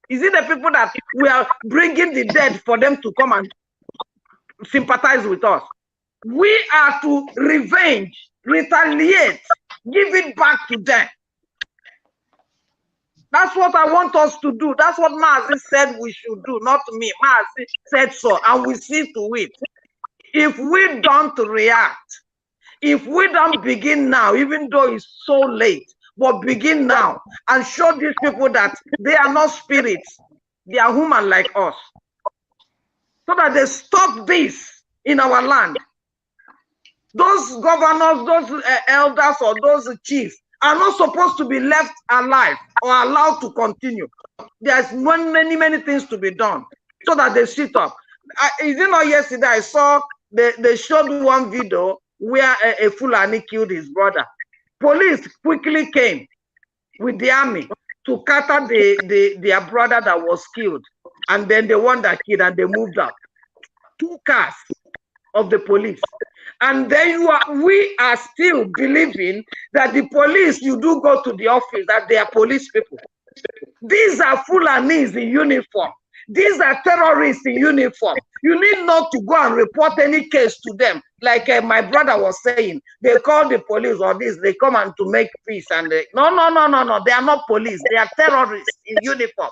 Is it the people that we are bringing the dead for them to come and sympathize with us? We are to revenge, retaliate, give it back to them. That's what I want us to do. That's what Mazi said we should do, not me. Mazi said so, and we see to it. If we don't react, if we don't begin now, even though it's so late, but begin now and show these people that they are not spirits, they are human like us, so that they stop this in our land. Those governors, those elders, or those chiefs are not supposed to be left alive or allowed to continue. There's many things to be done so that they sit up. Yesterday I saw they showed one video where a Fulani killed his brother. Police quickly came with the army to capture their brother that was killed, and then the one that killed, and they moved out. 2 cars of the police. And then we are still believing that the police, you do go to the office, that they are police people. These are Fulanis in uniform. These are terrorists in uniform. You need not to go and report any case to them. Like my brother was saying, they call the police or this, they come and to make peace. And no. They are not police. They are terrorists in uniform.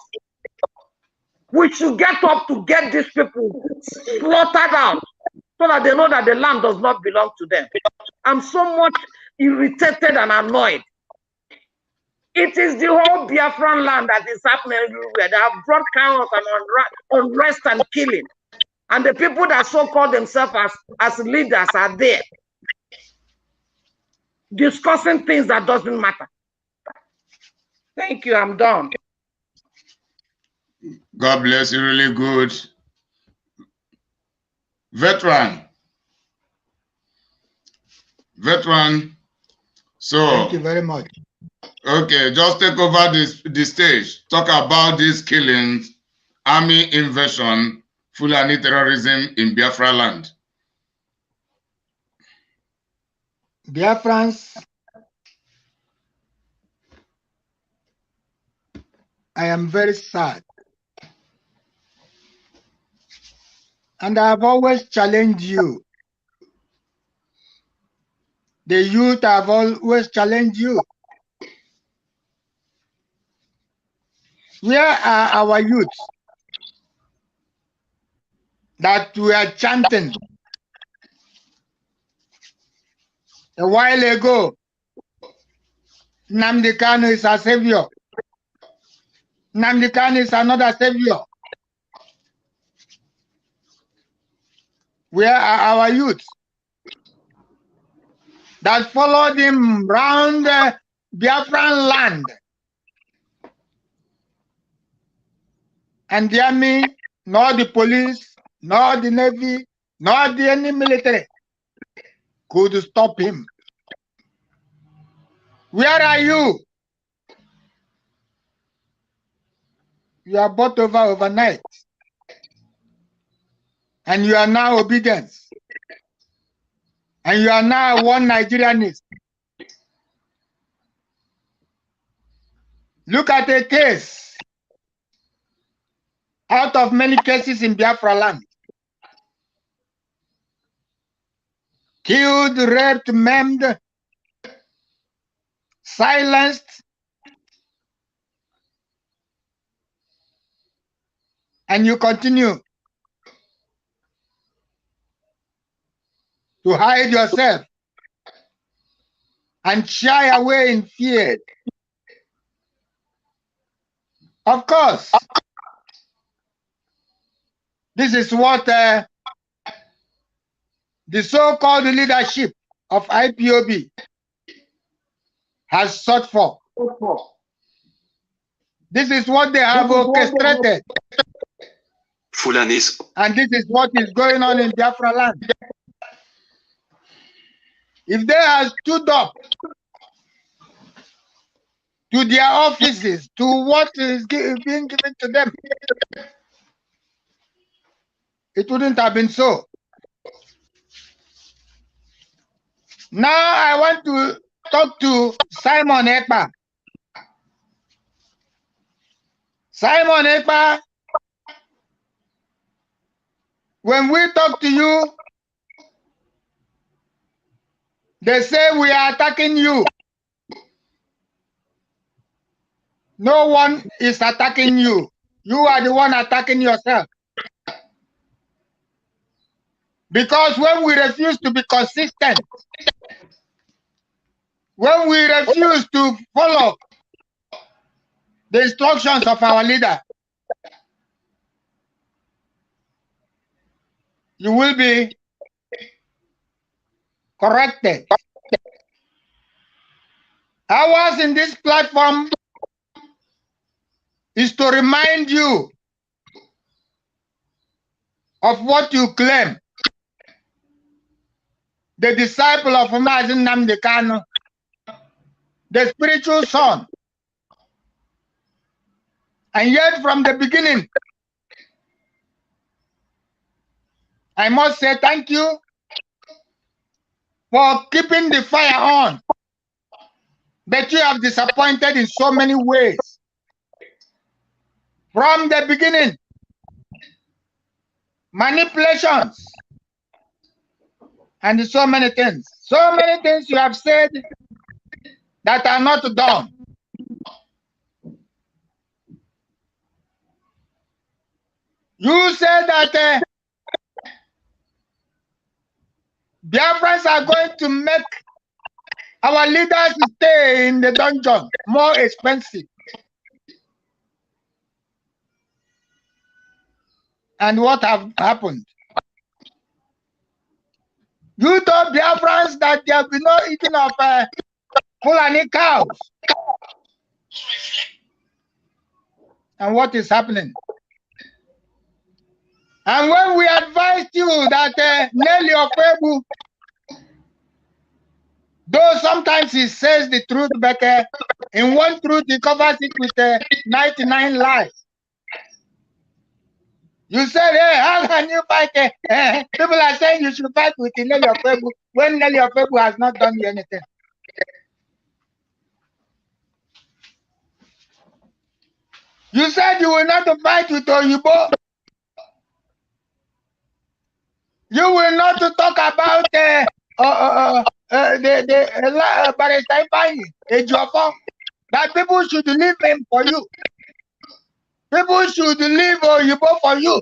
We should get up to get these people slaughtered out, so that they know that the land does not belong to them. I'm so much irritated and annoyed. It is the whole Biafran land that is happening everywhere. They have brought chaos and unrest and killing. And the people that so-called themselves as leaders are there, discussing things that doesn't matter. Thank you, I'm done. God bless you, really good. Veteran. So thank you very much. Okay, just take over the stage. Talk about these killings, army invasion, Fulani terrorism in Biafra land. Biafrans, I am very sad. And I have always challenged you. The youth have always challenged you. Where are our youths that were chanting a while ago? Nnamdi Kanu is our savior. Nnamdi Kanu is another savior. Where are our youths that followed him round the Biafran land? And the army, nor the police, nor the navy, nor any military could stop him. Where are you? You are bought over overnight. And you are now obedience. And you are now one Nigerianist. Look at a case out of many cases in Biafra land. Killed, raped, maimed, silenced, and you continue to hide yourself and shy away in fear. Of course, this is what the so-called leadership of IPOB has sought for. This is what they have orchestrated. Fulanis. And this is what is going on in Biafra land. If they have stood up to their offices, to what is being given to them, it wouldn't have been so. Now I want to talk to Simon Ekpa. Simon Ekpa, when we talk to you, they say we are attacking you. No one is attacking you. You are the one attacking yourself. Because when we refuse to be consistent, when we refuse to follow the instructions of our leader, you will be corrected. Ours in this platform is to remind you of what you claim. The disciple of Mazen Nnamdi Kanu, the spiritual son. And yet from the beginning, I must say thank you for keeping the fire on. But you have disappointed in so many ways. From the beginning, manipulations, and so many things. So many things you have said that are not done. You said that Biafrans are going to make our leaders stay in the dungeon more expensive. And what have happened? You told Biafrans that there will be no eating of Fulani cows. And what is happening? And when we advised you that Nelly Ofebu, though sometimes he says the truth, but In one truth, he covers it with 99 lies. You said, hey, how can you fight? People are saying you should fight with Nelly Ofebu when Nelly Ofebu has not done anything. You said you will not fight with Oyibo. You will not talk about the Barrister Ibanyi, Ejiofor, that people should leave him for you. People should leave Oyibo for you.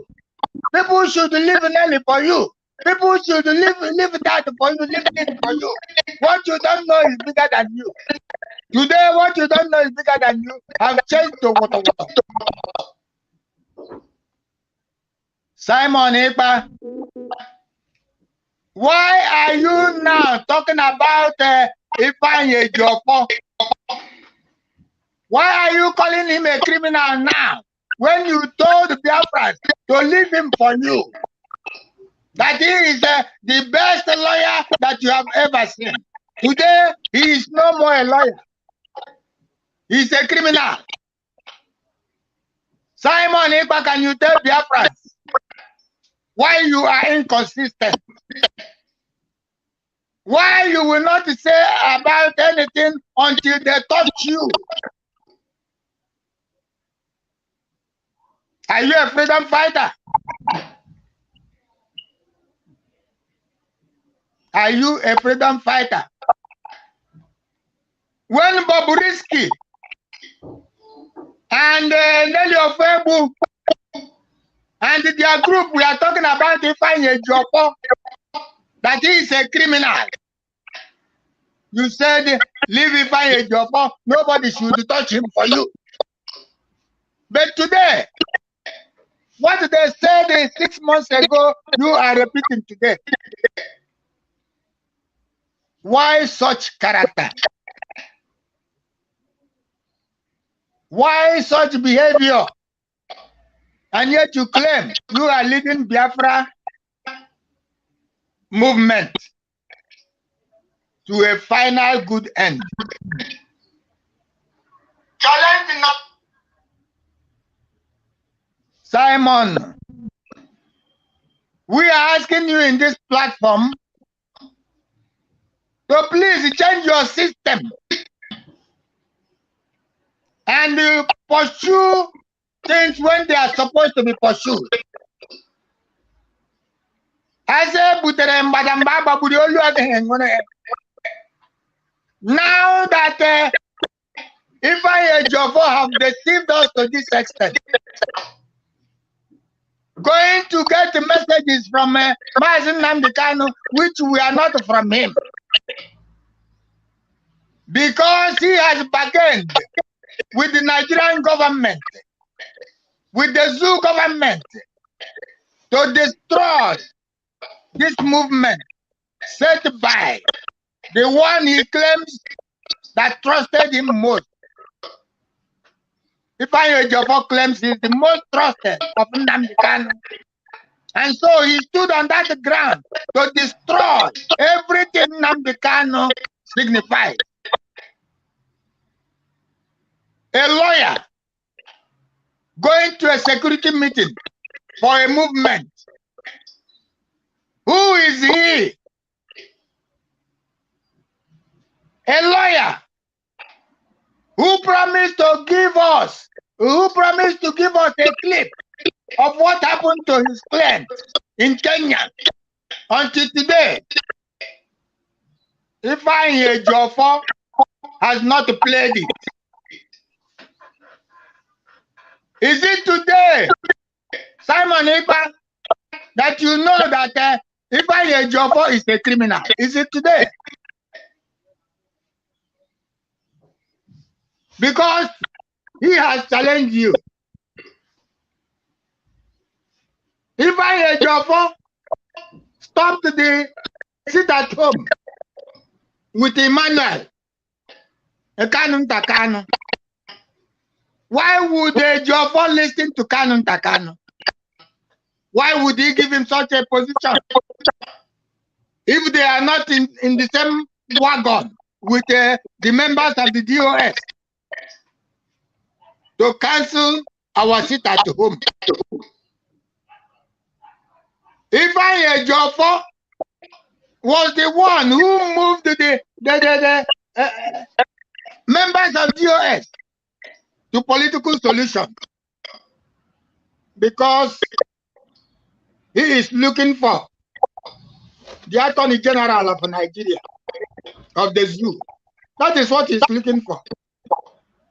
People should leave Nelly for you. People should leave that for you, leave this for you. What you don't know is bigger than you. Today, what you don't know is bigger than you. Have changed to water. Simon Ekpa, why are you now talking about Ifanyi Ejiofor? Why are you calling him a criminal now when you told the Biafrans to leave him for you? That he is the best lawyer that you have ever seen. Today, he is no more a lawyer. He's a criminal. Simon Ekpa, can you tell Biafrans why you are inconsistent? Why you will not say about anything until they touch you? Are you a freedom fighter? Are you a freedom fighter? When Bobrisky and Nelly Ofebu and their group, we are talking about Ifanyi Ejiofor, that he is a criminal. You said, leave Ifanyi Ejiofor, nobody should touch him for you. But today, what they said 6 months ago, you are repeating today. Why such character? Why such behavior? And yet you claim you are leading Biafra movement to a final good end. Challenging up. Simon, we are asking you in this platform to please change your system and pursue things when they are supposed to be pursued. Now that Ifanyi Ejiofor have deceived us to this extent, going to get messages from Mazi Nnamdi Kanu, which we are not from him, because he has bargained with the Nigerian government, with the zoo government, to destroy this movement set by the one he claims that trusted him most. Ifanyi Ejiofor claims he's the most trusted of Nnamdi Kanu. And so he stood on that ground to destroy everything Nnamdi Kanu signified. A lawyer going to a security meeting for a movement. Who is he? A lawyer who promised to give us a clip of what happened to his client in Kenya. Until today, Ifanyi Ejiofor has not played it. Is it today, Simon Ekpa, that you know that Ifanyi Ejiofor is a criminal? Is it today? Because he has challenged you. Ifanyi Ejiofor stopped the sit at home with Emmanuel Kanu Ntakanu. Why would Ejiofor listen to Kanu Ntakanu? Why would he give him such a position if they are not in the same wagon with the members of the DOS? to cancel our seat at home. Ifeanyi Ejiofor was the one who moved the members of DOS to political solution, because he is looking for the Attorney General of Nigeria, of the zoo. That is what he's looking for.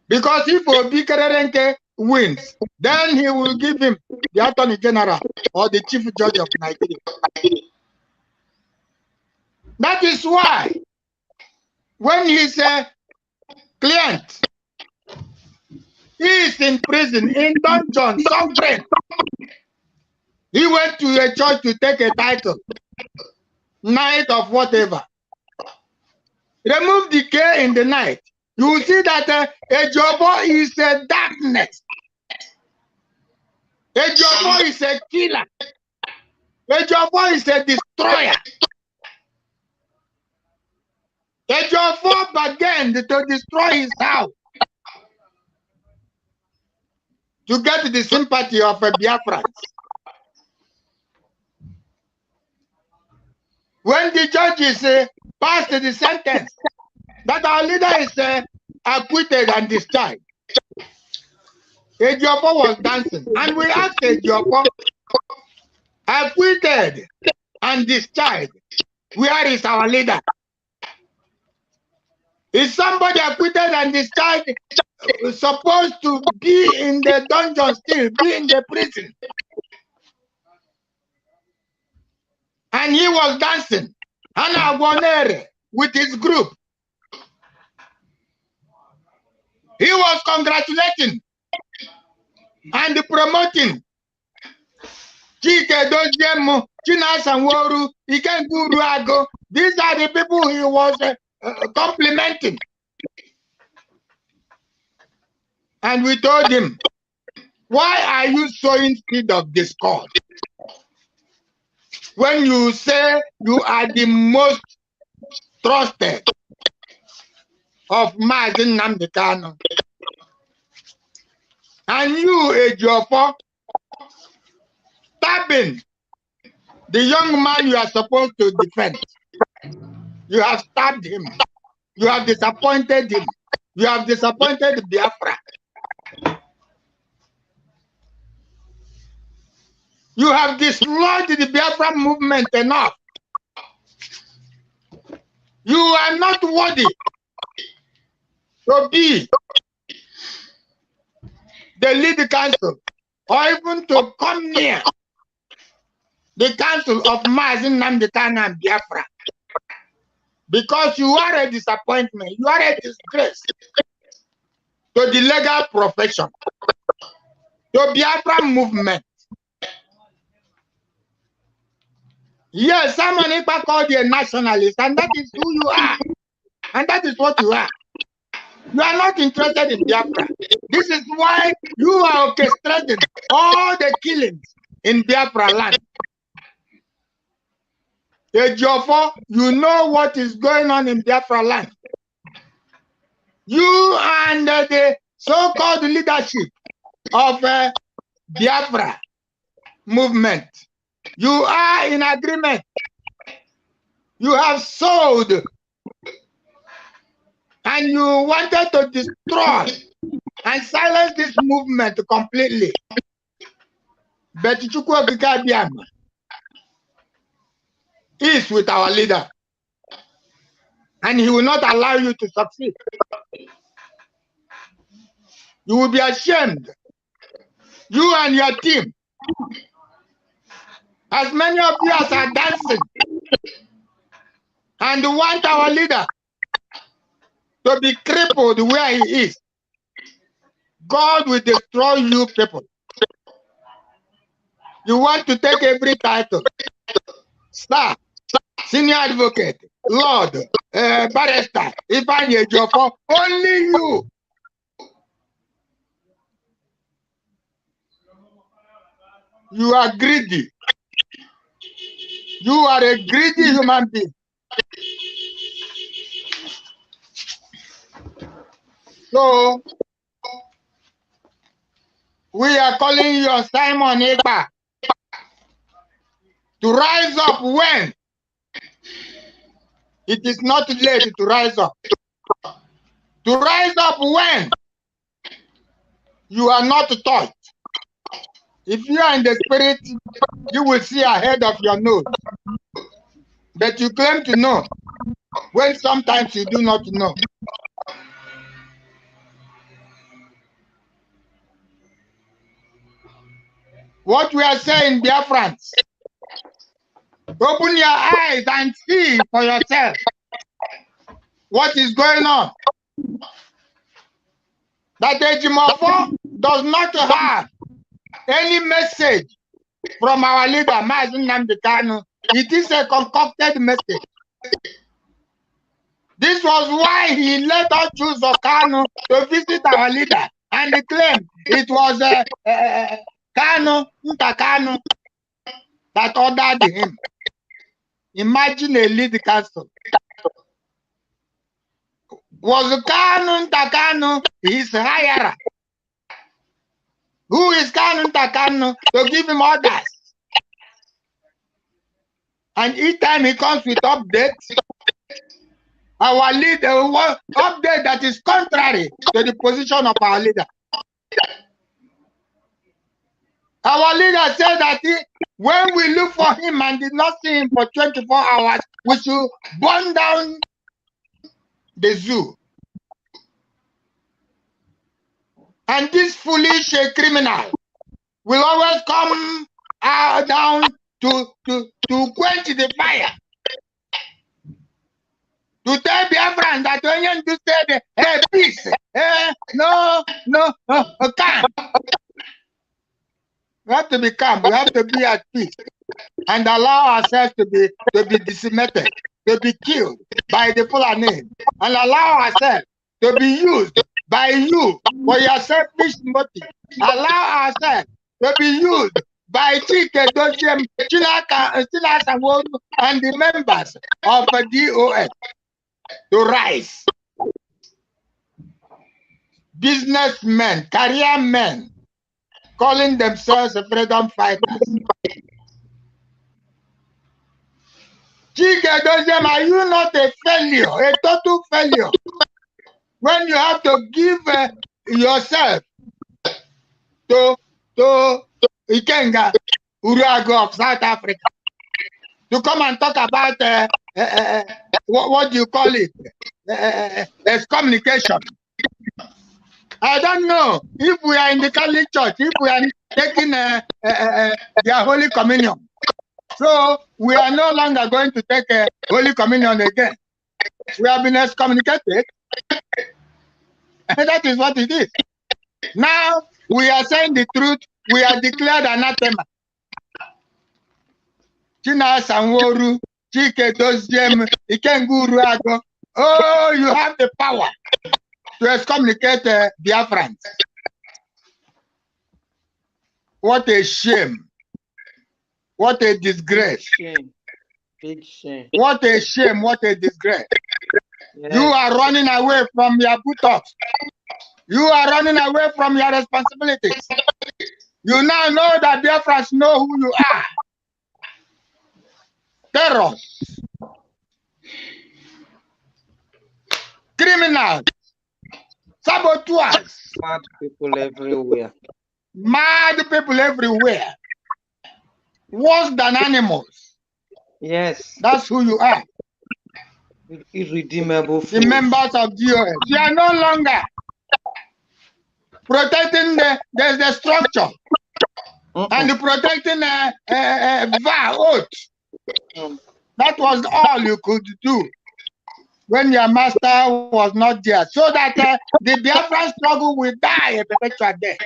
Because if Obi Kererenke wins, then he will give him the Attorney General or the Chief Judge of Nigeria. That is why when his client is in prison, in dungeon, suffering, he went to a church to take a title, night of whatever. Remove decay in the night. You will see that Ejiofor is a darkness. Ejiofor is a killer. Ejiofor is a destroyer. Ejiofor began to destroy his house to get the sympathy of Biafrans. When the judges passed the sentence that our leader is acquitted and discharged, Ejiofor was dancing. And we asked Ejiofor, acquitted and discharged, where is our leader? Is somebody acquitted and discharged supposed to be in the dungeon still, be in the prison? And he was dancing, Hannah Guanere, with his group. He was congratulating and promoting Chike Doziem, Chinasa Nworu, Ikenguru Ago. These are the people he was complimenting. And we told him, why are you sowing seed of discord? When you say you are the most trusted of Mazi Nnamdi Kanu, and you, Ejiofor, stabbing the young man you are supposed to defend. You have stabbed him. You have disappointed him. You have disappointed Biafra. You have destroyed the Biafra movement enough. You are not worthy to be the lead council or even to come near the council of Mazi Nnamdi Kanu and Biafra. Because you are a disappointment. You are a disgrace to the legal profession, to Biafra movement. Yes, someone called you a nationalist, and that is who you are. And that is what you are. You are not interested in Biafra. This is why you are orchestrating all the killings in Biafra land. Ejiofor, you know what is going on in Biafra land. You and the so-called leadership of Biafra movement, you are in agreement. You have sold and you wanted to destroy and silence this movement completely. But Chukwu Okike Abiama is with our leader, and he will not allow you to succeed. You will be ashamed, you and your team. As many of you as are dancing and want our leader to be crippled where he is, God will destroy you people. You want to take every title, star, senior advocate, Lord, barrister, Ifeanyi Ejiofor, only you. You are greedy. You are a greedy human being. So, We are calling you Simon Ekpa to rise up when it is not late to rise up. To rise up when you are not taught. If you are in the spirit, you will see ahead of your nose. But you claim to know when sometimes you do not know. What we are saying, dear friends, open your eyes and see for yourself what is going on. That Ejimofo does not have any message from our leader, Mazen Nnamdi Kanu. It is a concocted message. This was why he let us choose Kanu to visit our leader and he claimed it was Kanu, Ntakanu, that ordered him. Imagine a lead council. Was Kanu Ntakanu his hirer? Who is Kanu Ntakanu to give him orders? And each time he comes with updates, our leader update that is contrary to the position of our leader. Our leader said that when we look for him and did not see him for 24 hours, we should burn down the zoo. And this foolish criminal will always come down to quench the fire. To tell Biafran that when you say hey, peace, calm. We have to be calm. We have to be at peace and allow ourselves to be decimated, to be killed by the Fulani, and allow ourselves to be used by you for your selfish motive. Allow ourselves to be used by Chike Dosiem, Chinaka and the members of the DOS to rise. Businessmen, career men, calling themselves freedom fighters. Chike Dosiem, are you not a failure, a total failure? When you have to give yourself to Ikenga Uruago of South Africa to come and talk about what do you call it? Excommunication. I don't know if we are in the Catholic Church, if we are taking their Holy Communion. So we are no longer going to take a Holy Communion again. We have been excommunicated. And that is what it is. Now we are saying the truth. We are declared anathema. China Sanworu, Chike Dosiem, Ikenguru Ago. Oh, you have the power to excommunicate Biafrans. What a shame. What a disgrace. Shame. Big shame. What a shame. What a disgrace. Yes. You are running away from your buttocks. You are running away from your responsibilities. You now know that Biafrans know who you are. Terrorists, criminals, saboteurs, Mad people everywhere. mad people everywhere, worse than animals. Yes. That's who you are. Irredeemable The fools. members of DOS. You are no longer protecting the structure and protecting vow oath. That was all you could do when your master was not there, so that the Biafran struggle will die a perpetual death.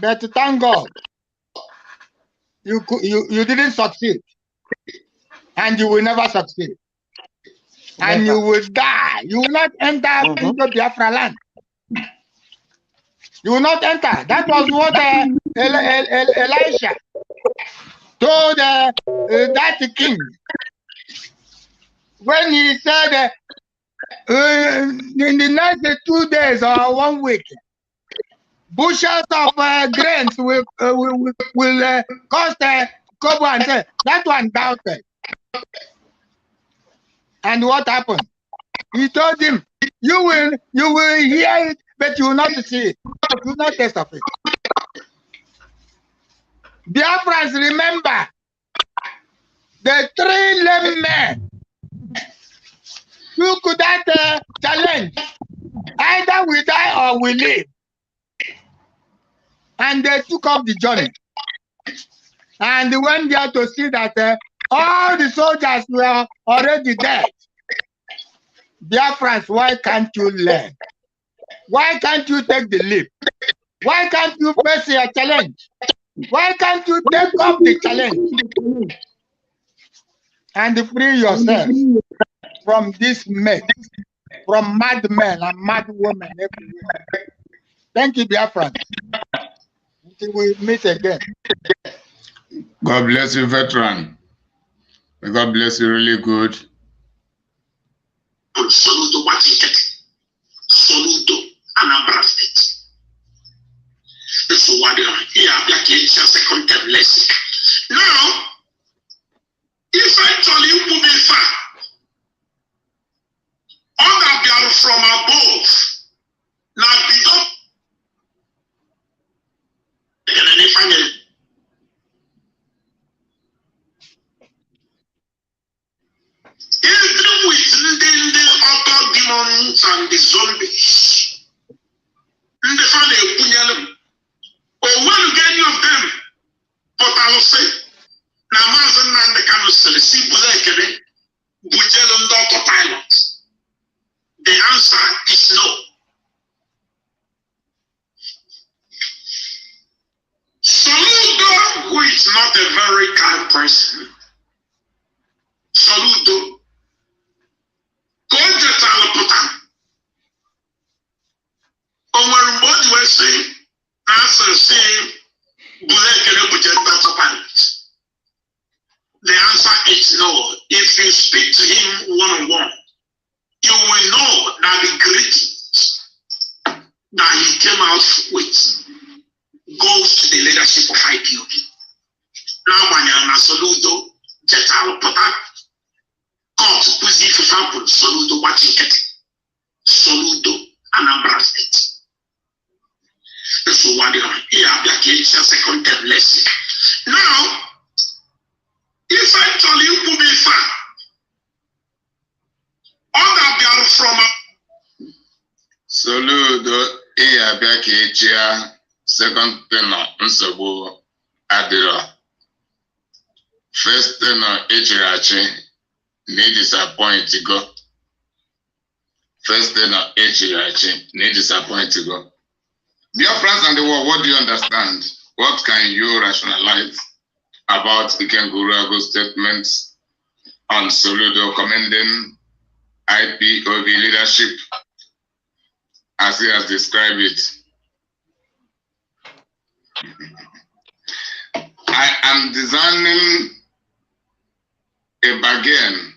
But thank God, you didn't succeed, and you will never succeed, and you will die. You will not enter into Biafra land. You will not enter. That was what Elisha told that king when he said in the next 2 days or 1 week, bushels of grains will cost Kobo and say, that one doubted. And what happened? He told him, you will hear it, but you will not see it. You will not taste of it. Biafrans, remember, the 3 lame men took that challenge. Either we die or we live. And they took up the journey. And they went there to see that all the soldiers were already dead. Biafrans, why can't you learn? Why can't you take the leap? Why can't you face your challenge? Why can't you take up the challenge and free yourself from this mess, from madmen and mad women everywhere? Thank you, Biafrans. Until we meet again. God bless you, veteran. May God bless you really good. Soludo Washington, Soludo Anambra State. So what you have second term lesson. Now, if I tell you to be far, all that they are from above, now be done. Even with the other demons and the zombies, in the family, or when any of them, but I will say, Namazan and the Canusel, see Bulekere, Bujel and Dr. Pilot. The answer is no. Soludo, who is not a very kind person, Soludo, go get Alaputa. Over what you say, answer saying, Bulekere Bujel Dr. Pilot. The answer is no. If you speak to him one-on-one, you will know that the greetings that he came out with goes to the leadership of IPOB. Now, when you're in Soludo, Jetalo Pota, God, who's the example, Soludo, watching it, Soludo, Anambra State. So, what you have your second term lesson. Now, if I tell you to be far, all that they are from Soludo, Abia second tenor, Nsogbu Adiro. First tenor, Echirachi, need disappoint to go. First tenor, Echirachi, need disappoint to go. Biafrans and the world, what do you understand? What can you rationalize about Ikengurago's statements on Soludo commending IPOB leadership as he has described it? I am designing a bargain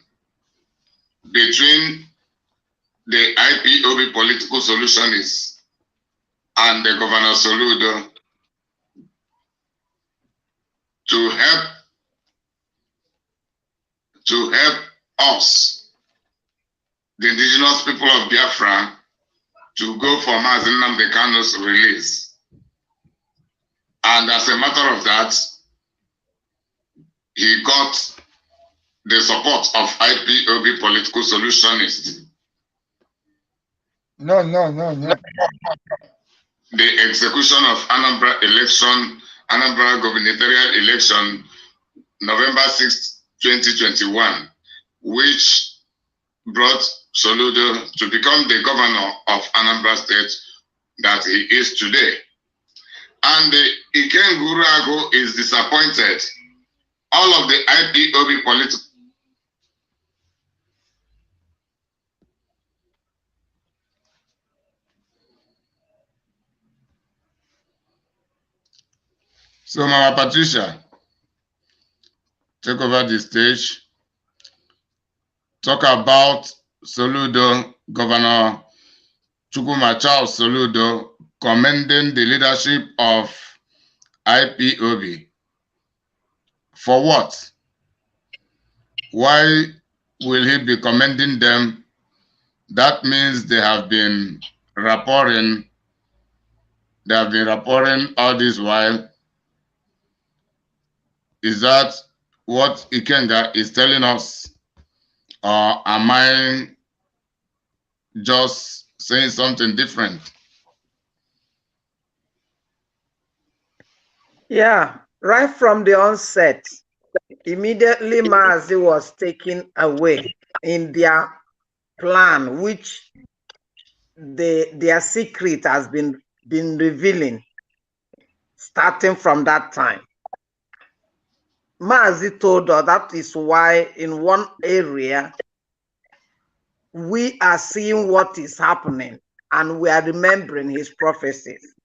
between the IPOB political solutionists and the Governor Soludo to help us, the indigenous people of Biafra, to go for Mazi Nnamdi Kanu's release. And as a matter of that, he got the support of IPOB political solutionists. No. The execution of Anambra gubernatorial election, November 6, 2021, which brought Soludo to become the governor of Anambra State that he is today. And Ikengurago is disappointed. All of the IPOB political. So, Mama Patricia, take over the stage. Talk about Soludo, Governor Chukwuma Charles Soludo commending the leadership of IPOB. For what? Why will he be commending them? That means they have been rapporting. They have been rapporting all this while. Is that what Ikenga is telling us? Or am I just saying something different? Yeah, right from the onset, immediately Maazi was taken away in their plan, which their secret has been revealing starting from that time. Maazi told us that is why in one area we are seeing what is happening and we are remembering his prophecies.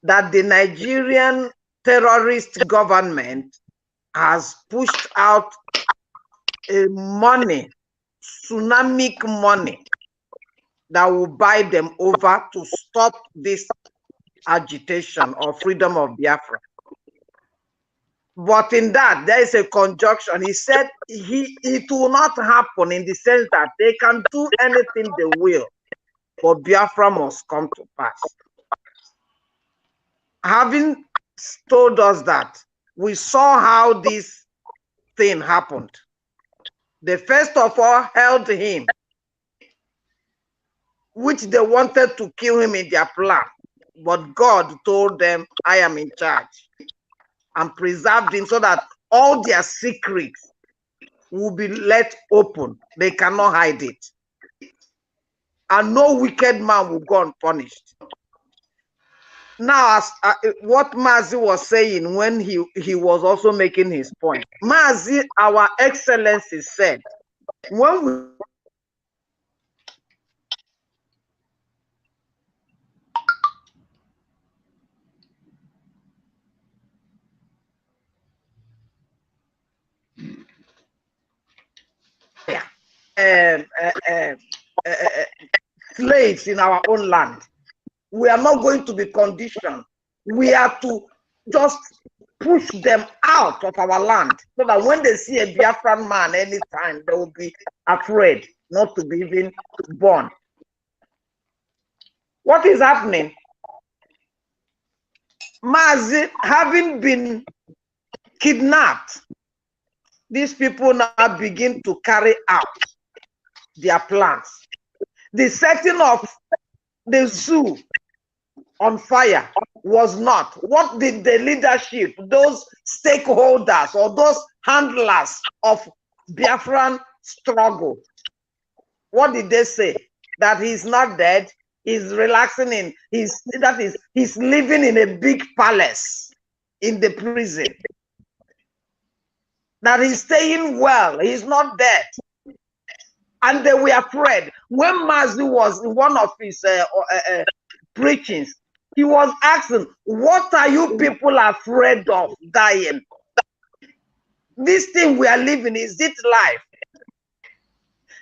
That the Nigerian terrorist government has pushed out a money, tsunamic money, that will buy them over to stop this agitation or freedom of Biafra. But in that, there is a conjunction. He said it will not happen in the sense that they can do anything they will, but Biafra must come to pass. Having told us that, we saw how this thing happened. They first of all held him, which they wanted to kill him in their plan. But God told them, I am in charge, and preserved him so that all their secrets will be let open. They cannot hide it. And no wicked man will go unpunished. Now, as what Maazi was saying when he was also making his point, Maazi, our Excellency, said, when we slaves in our own land, we are not going to be conditioned. We are to just push them out of our land so that when they see a Biafran man anytime, they will be afraid not to be even born. What is happening? Maazi, having been kidnapped, these people now begin to carry out their plans. The setting of the zoo on fire was not. What did the leadership, those stakeholders or those handlers of Biafran struggle, what did they say? That he's not dead, he's relaxing in, he's living in a big palace in the prison. That he's staying well, he's not dead. And they were afraid. When Maazi was in one of his preachings, he was asking, what are you people afraid of dying? This thing we are living, is it life?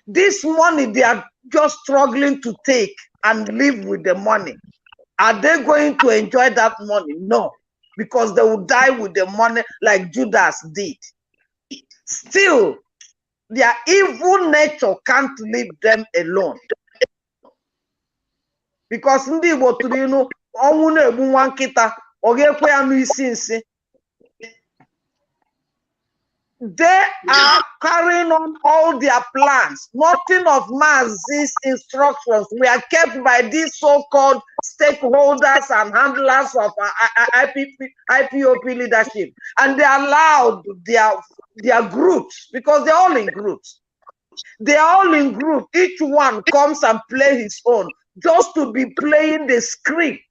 This money they are just struggling to take and live with the money. Are they going to enjoy that money? No, because they will die with the money like Judas did. Still, their evil nature can't leave them alone. Because ndị Igbo tụrụ inu, ọnwụ na-egbu nwa nkịta, ọ ga-ekwe ya n'isi nsị. They are carrying on all their plans. Nothing of Maazi's instructions were kept by these so-called stakeholders and handlers of IPOB leadership. And they allowed their groups, because they're all in groups. They are all in group. Each one comes and play his own, just to be playing the script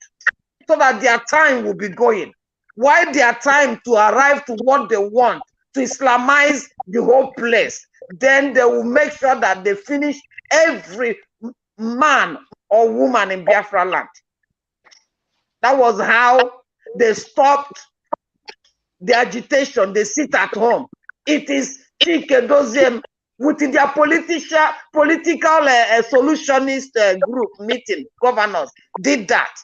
so that their time will be going. While their time to arrive to what they want, to Islamize the whole place, then they will make sure that they finish every man or woman in Biafra land. That was how they stopped the agitation. They sit at home. It is Chike Doziem with their political solutionist group meeting, governors did that.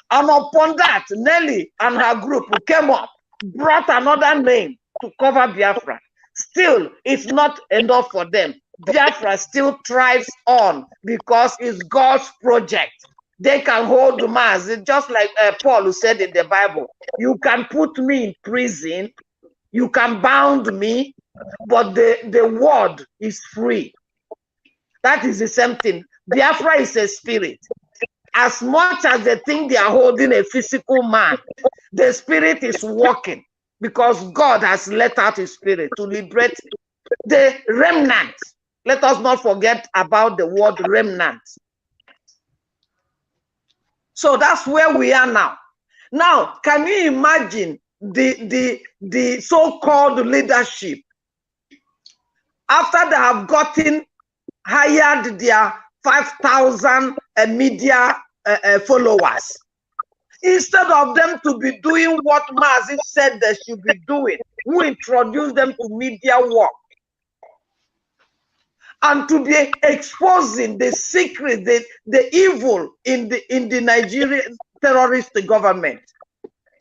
And upon that, Nelly and her group came up, brought another name to cover Biafra. Still, it's not enough for them. Biafra still thrives on because it's God's project. They can hold mass, just like Paul said in the Bible. You can put me in prison, you can bound me, but the word is free. That is the same thing. Biafra is a spirit. As much as they think they are holding a physical man, the spirit is working because God has let out his spirit to liberate the remnant. Let us not forget about the word remnant. So that's where we are now. Now, can you imagine the so-called leadership after they have hired their 5,000 media followers? Instead of them to be doing what Mazi said they should be doing, who introduced them to media work, and to be exposing the secret, the evil in the Nigerian terrorist government.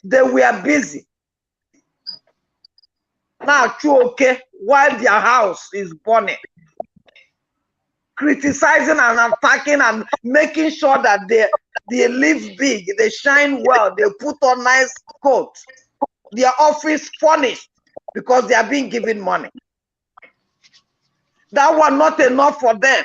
They were busy. Now, okay, while their house is burning, criticizing and attacking and making sure that they live big, they shine well, they put on nice coats, their office furnished because they are being given money. That was not enough for them.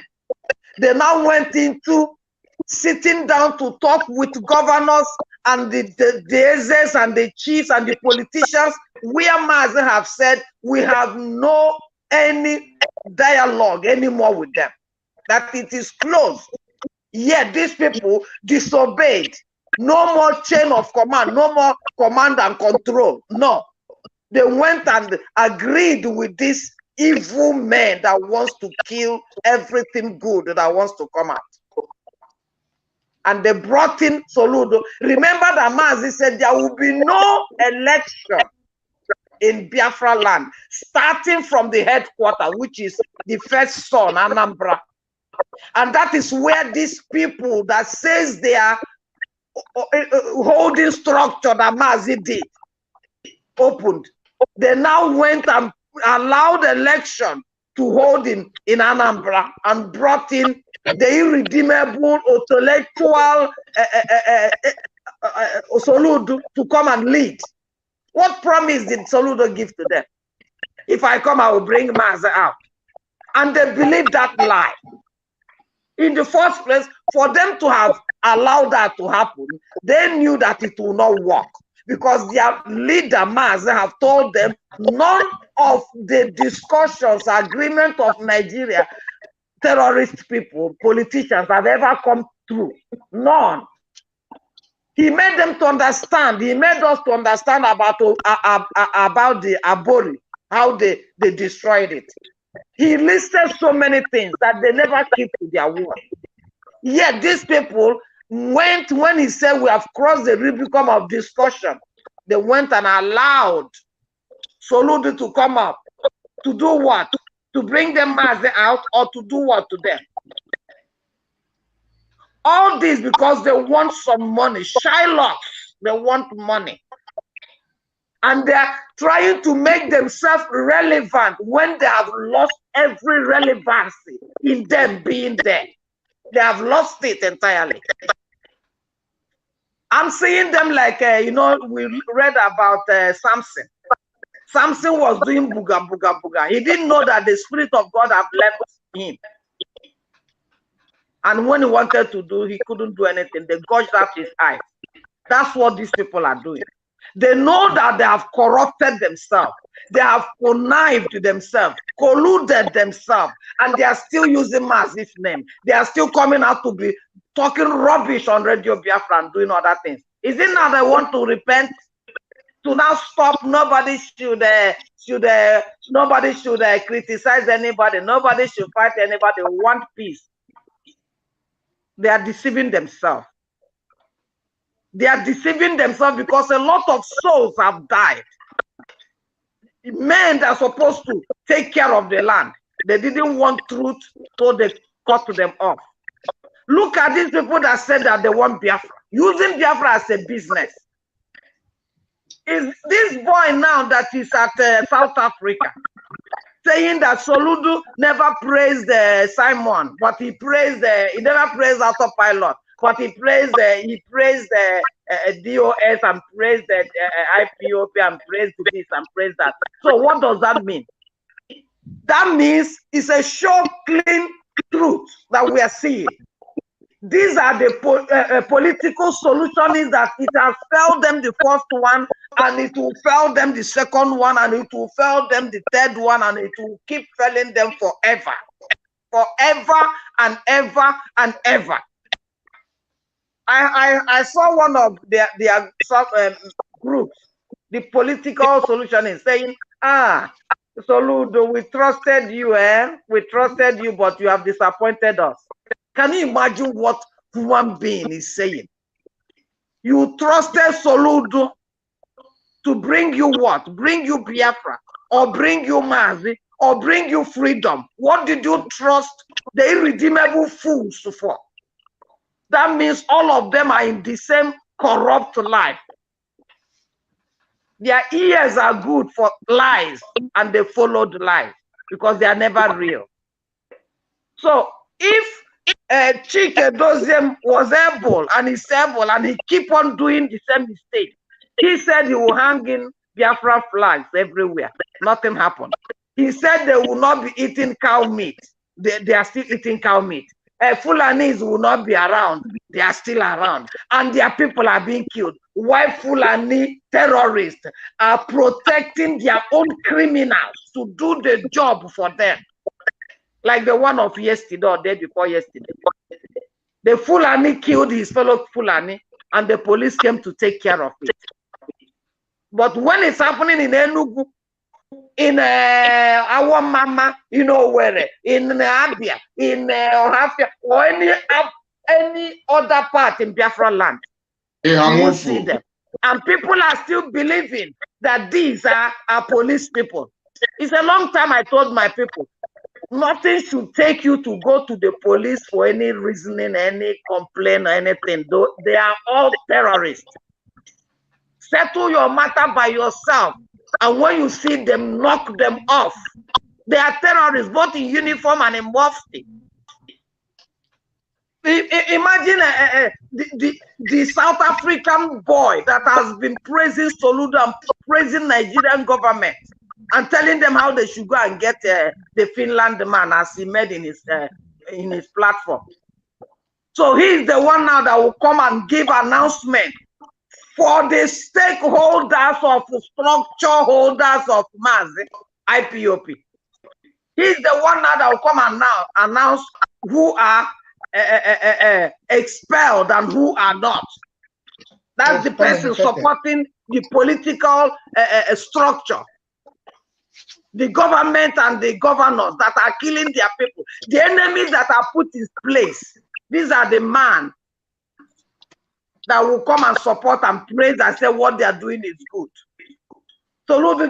They now went into sitting down to talk with governors and the Ezes and the chiefs and the politicians, where Mazi have said we have no any dialogue anymore with them, that it is closed. Yet these people disobeyed. No more chain of command, no more command and control. No, they went and agreed with this evil man that wants to kill everything good that wants to come out. And they brought in Soludo. Remember that Mazi said there will be no election in Biafra land, starting from the headquarters, which is the first son, Anambra. And that is where these people that says they are holding structure that Mazi did, opened. They now went and allowed election to hold in Anambra and brought in the irredeemable intellectual Soludo to come and lead. What promise did Soludo give to them? If I come, I will bring Mazi out. And they believed that lie. In the first place, for them to have allowed that to happen, they knew that it will not work. Because their leader, Mazi, have told them none of the discussions, agreement of Nigeria, terrorist people, politicians have ever come through. None. He made them to understand. He made us to understand about the Abori, how they destroyed it. He listed so many things that they never keep to their word. Yet these people went, when he said we have crossed the Rubicon of discussion, they went and allowed Soludo to come up. To do what? To bring them Mazi out, or to do what to them? All this because they want some money. Shylocks, they want money. And they're trying to make themselves relevant when they have lost every relevancy in them being there. They have lost it entirely. I'm seeing them like, we read about Samson. Samson was doing booga, booga, booga. He didn't know that the Spirit of God had left him. And when he wanted to do, he couldn't do anything. They gouged out his eyes. That's what these people are doing. They know that they have corrupted themselves. They have connived themselves, colluded themselves, and they are still using Mazi's name. They are still coming out to be talking rubbish on Radio Biafra and doing other things. Is it now they want to repent? To now stop? Nobody should criticize anybody. Nobody should fight anybody. They want peace. They are deceiving themselves. They are deceiving themselves because a lot of souls have died. Men that are supposed to take care of the land, They didn't want truth, so they cut them off. Look at these people that said that they want Biafra, using Biafra as a business. Is this boy now that is at South Africa saying that Soludo never praised Simon, but he praised he never praised Autopilot, but he praised DOS and praised IPOB and praised this and praised that. So what does that mean? That means it's a show clean truth that we are seeing. These are the political solutions that it has failed them the first one, and it will fail them the second one, and it will fail them the third one, and it will keep failing them forever. Forever and ever and ever. I saw one of their groups, the political solution, saying, Soludo, we trusted you, we trusted you, but you have disappointed us. Can you imagine what human being is saying? You trusted Soludo to bring you what? Bring you Biafra, or bring you Mazi, or bring you freedom. What did you trust the irredeemable fools for? That means all of them are in the same corrupt life. Their ears are good for lies, and they followed lies because they are never real. So if Chike Doziem was able, and he's able, and he keep on doing the same mistake, he said he will hang in Biafra flags everywhere. Nothing happened. He said they will not be eating cow meat. They are still eating cow meat. Fulanis will not be around. They are still around. And their people are being killed. While Fulani terrorists are protecting their own criminals to do the job for them. Like the one of yesterday or day before yesterday. The Fulani killed his fellow Fulani, and the police came to take care of it. But when it's happening in Enugu, in our mama, you know where, in Abia, in Ohafia, or any other part in Biafra land, you won't see them. And people are still believing that these are police people. It's a long time I told my people, nothing should take you to go to the police for any reasoning, any complaint, or anything. They are all terrorists. Settle your matter by yourself. And when you see them, knock them off. They are terrorists, both in uniform and in mufti. Imagine the South African boy that has been praising Soludo and praising Nigerian government and telling them how they should go and get the Finland man, as he made in his platform. So he's the one now that will come and give announcement for the stakeholders of structure holders of Mazi, IPOB. He's the one now that will come and now announce who are expelled and who are not. That's the person supporting the political structure. The government and the governors that are killing their people. The enemies that are put in place. These are the man that will come and support and praise and say what they are doing is good. So Soludo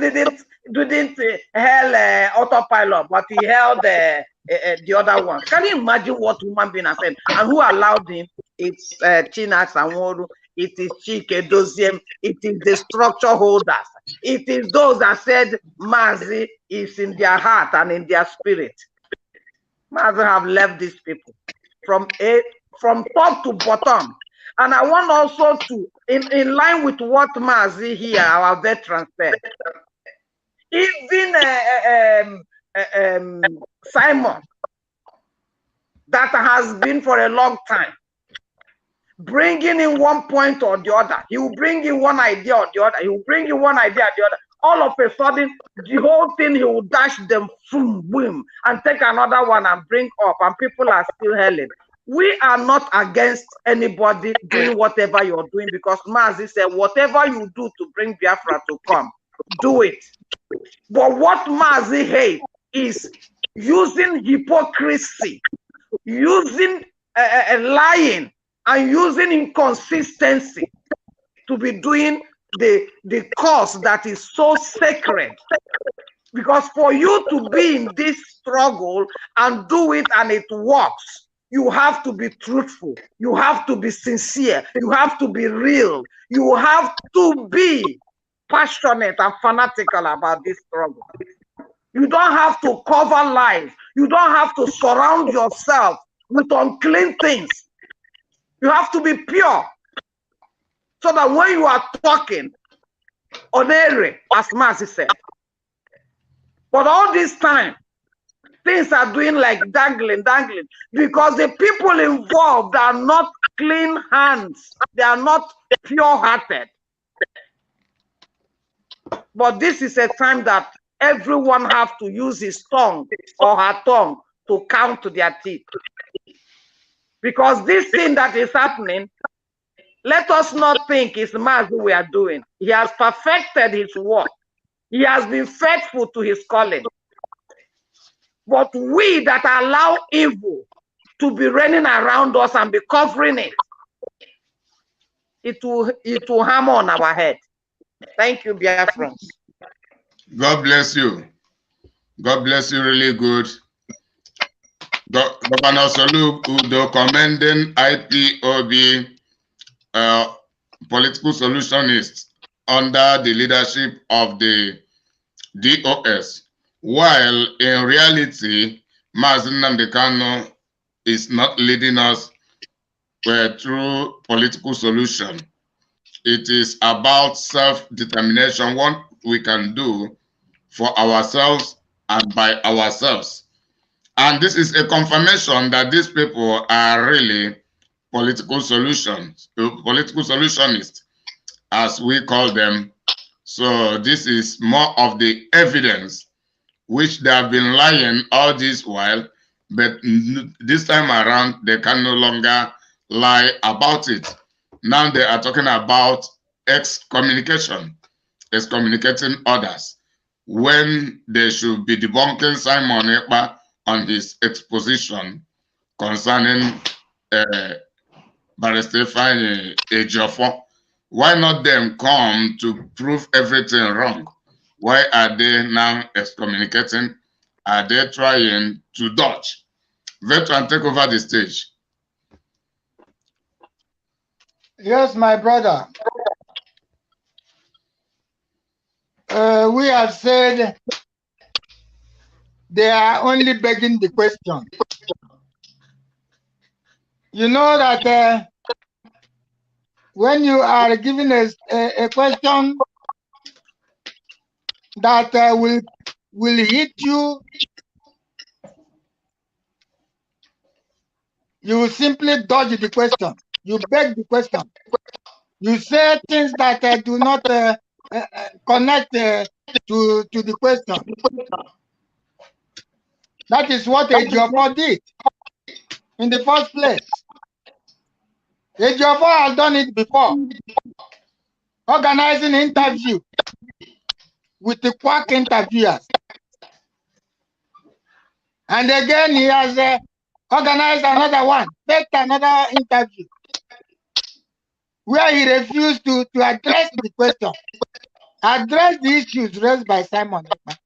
didn't held Autopilot, but he held the other one. Can you imagine what human being has said? And who allowed him? It's Chinax and Woru. It is Chike Doziem. It is the structure holders. It is those that said Mazi is in their heart and in their spirit. Mazi have left these people from top to bottom. And I want also to, in line with what Mazi here, our veteran said, even Simon, that has been for a long time, bringing in one point or the other. He will bring in one idea or the other. He will bring in one idea or the other. All of a sudden, the whole thing, he will dash them, boom, boom, and take another one and bring up, and people are still hailing. We are not against anybody doing whatever you're doing, because Mazi said, whatever you do to bring Biafra to come, do it. But what Mazi hates is using hypocrisy, using lying, and using inconsistency to be doing the cause that is so sacred Because for you to be in this struggle and do it and it works, you have to be truthful. You have to be sincere. You have to be real. You have to be passionate and fanatical about this struggle. You don't have to cover lies. You don't have to surround yourself with unclean things. You have to be pure. So that when you are talking, onere, as Mercy said. But all this time, things are doing like dangling, because the people involved are not clean hands. They are not pure-hearted. But this is a time that everyone has to use his tongue or her tongue to count to their teeth. Because this thing that is happening, let us not think it's Mazi we are doing. He has perfected his work. He has been faithful to his calling. But we that allow evil to be running around us and be covering it, it will hammer on our head. Thank you, Biafrans. God bless you. God bless you really good. Governor Solu Udo commending IPOB political solutionists under the leadership of the DOS, while in reality, Mazi Nnamdi Kanu is not leading us through political solution. It is about self-determination, what we can do for ourselves and by ourselves. And this is a confirmation that these people are really political solutionists, as we call them. So this is more of the evidence which they have been lying all this while, but this time around they can no longer lie about it. Now they are talking about excommunicating others, when they should be debunking Simon Ekpa on his exposition concerning Barrister Ejiofor. Why not them come to prove everything wrong? Why are they now excommunicating? Are they trying to dodge? Veteran, take over the stage. Yes, my brother. We have said they are only begging the question. You know that when you are given a question that will hit you, you will simply dodge the question. You beg the question. You say things that do not connect to the question. That is what Ejiofor did in the first place. Ejiofor has done it before, organizing interview with the quack interviewers. And again, he has organized another one, faked another interview, where he refused to address the question, address the issues raised by Simon Ekpa.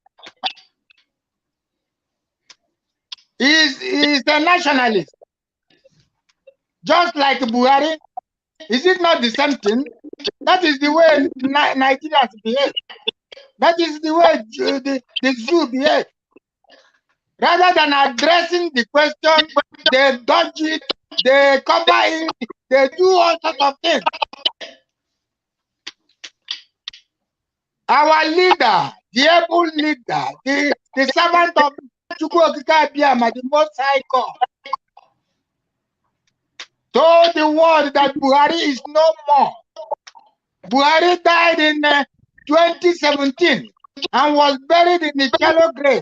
He's a nationalist, just like Buhari. Is it not the same thing? That is the way Nigerians behave. That is the way the Jew behave. Rather than addressing the question, they dodge it, they cover it, they do all sorts of things. Our leader, the able leader, the servant of Chukwuokika Abiyama, the Most High God, told the world that Buhari is no more. Buhari died in 2017 and was buried in a shallow grave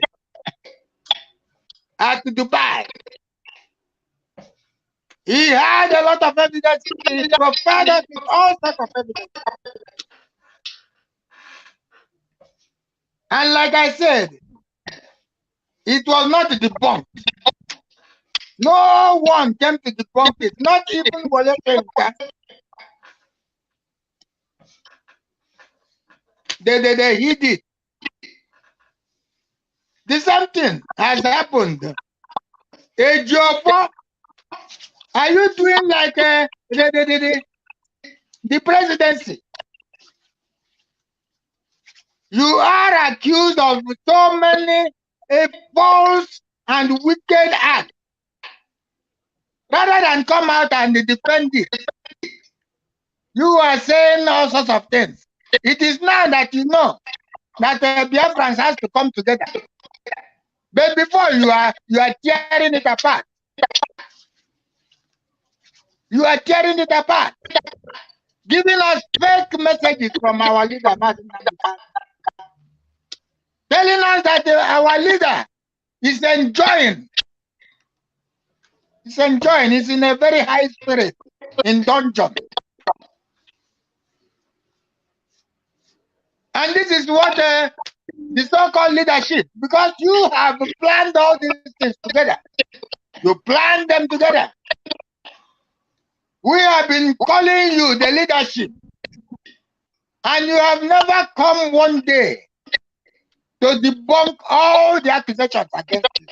at Dubai. He had a lot of evidence. He provided us with all sorts of evidence. And like I said, it was not debunked. No one came to debunk it, not even Wole Soyinka. They hid it. The same thing has happened. Ejiofor, are you doing like the presidency? You are accused of so many false and wicked acts. Rather than come out and defend it, you are saying all sorts of things. It is now that you know that Biafrans has to come together. But before you are tearing it apart. You are tearing it apart. Giving us fake messages from our leader, telling us that our leader is enjoying. He's enjoying. He's in a very high spirit in dungeon. And this is what the so-called leadership, because you have planned all these things together. You planned them together. We have been calling you the leadership. And you have never come one day to debunk all the accusations against you.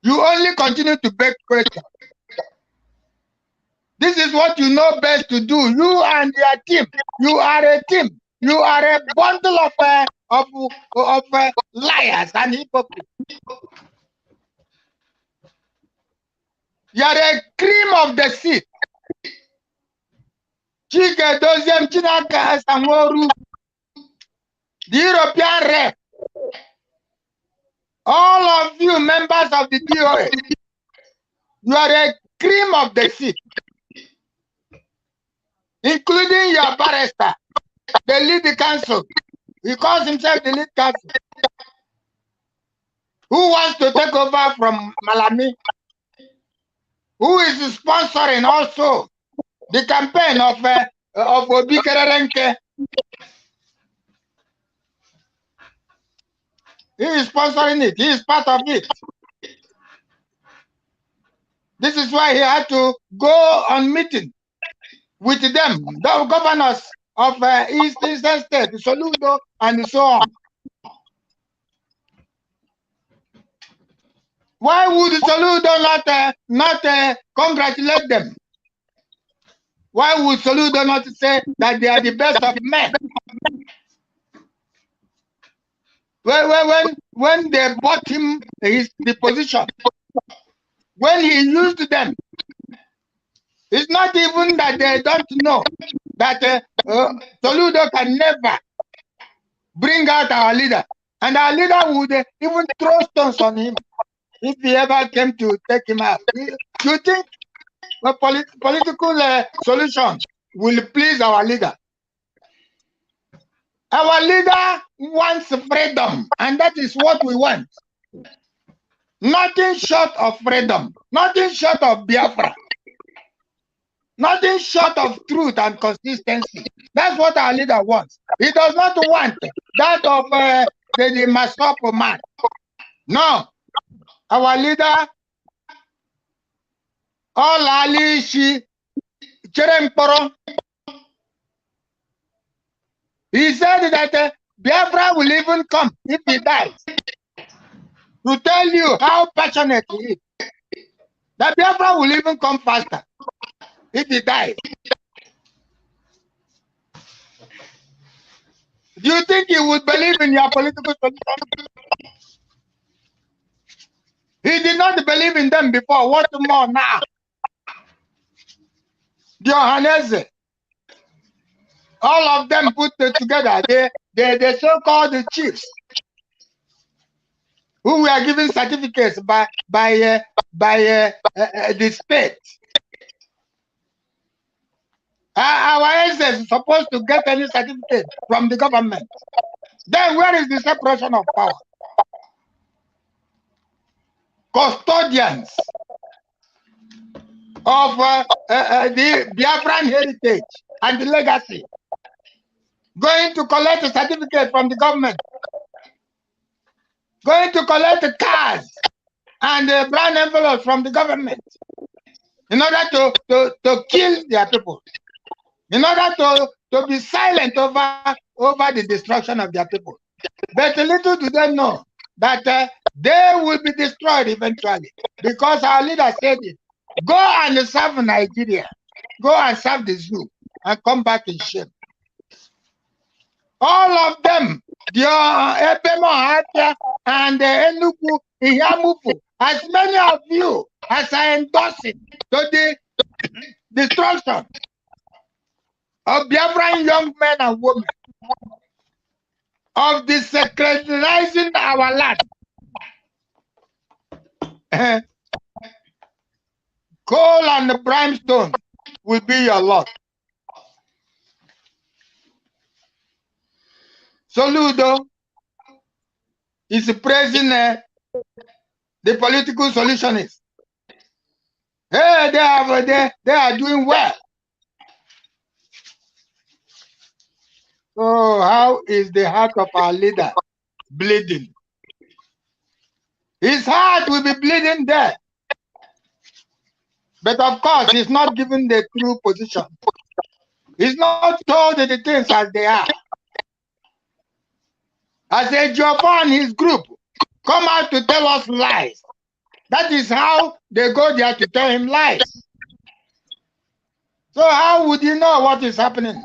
You only continue to beg questions. This is what you know best to do. You and your team. You are a team. You are a bundle of liars and hypocrites. You are a cream of the seed. Chike Doziem Chinaka Samoru, the European rep, all of you members of the DOA, you are a cream of the seed, including your barrister, the lead counsel. He calls himself the lead counsel. Who wants to take over from Malami? Who is sponsoring also the campaign of Obi Kererenke? He is sponsoring it. He is part of it. This is why he had to go on meeting with them, the governors of Eastern State, Soludo, and so on. Why would Soludo not congratulate them? Why would Soludo not say that they are the best of men? When they bought him the position, when he used them, it's not even that they don't know that Soludo can never bring out our leader. And our leader would even throw stones on him if he ever came to take him out. Do you think a political solution will please our leader? Our leader wants freedom, and that is what we want. Nothing short of freedom, nothing short of Biafra, nothing short of truth and consistency. That's what our leader wants. He does not want that of the Masopo man. No. Our leader, all Ali Shi Cheremporo, he said that Biafra will even come if he dies. To tell you how passionate he is. That Biafra will even come faster if he dies. Do you think he would believe in your political solution? He did not believe in them before. What more now? The Ohanese, all of them put together, the so-called chiefs, who were given certificates by the state. Our ancestors are supposed to get any certificate from the government. Then where is the separation of power? Custodians of the Biafran heritage and the legacy, going to collect a certificate from the government, going to collect the cars and the brown envelopes from the government in order to kill their people, in order to be silent over the destruction of their people. But little do they know that they will be destroyed eventually, because our leader said it. Go and serve Nigeria. Go and serve the zoo and come back in shame. All of them, the Ohafia and the Enugu, Iyamufu, as many of you as are endorsing to the destruction of Biafran young men and women, of desecularizing our land. Coal and brimstone will be your lot. Soludo is praising the political solutionists. Hey, they are doing well. So how is the heart of our leader bleeding? His heart will be bleeding there. But of course, he's not given the true position. He's not told the things as they are. As a Jofa and his group come out to tell us lies. That is how they go there to tell him lies. So how would you know what is happening?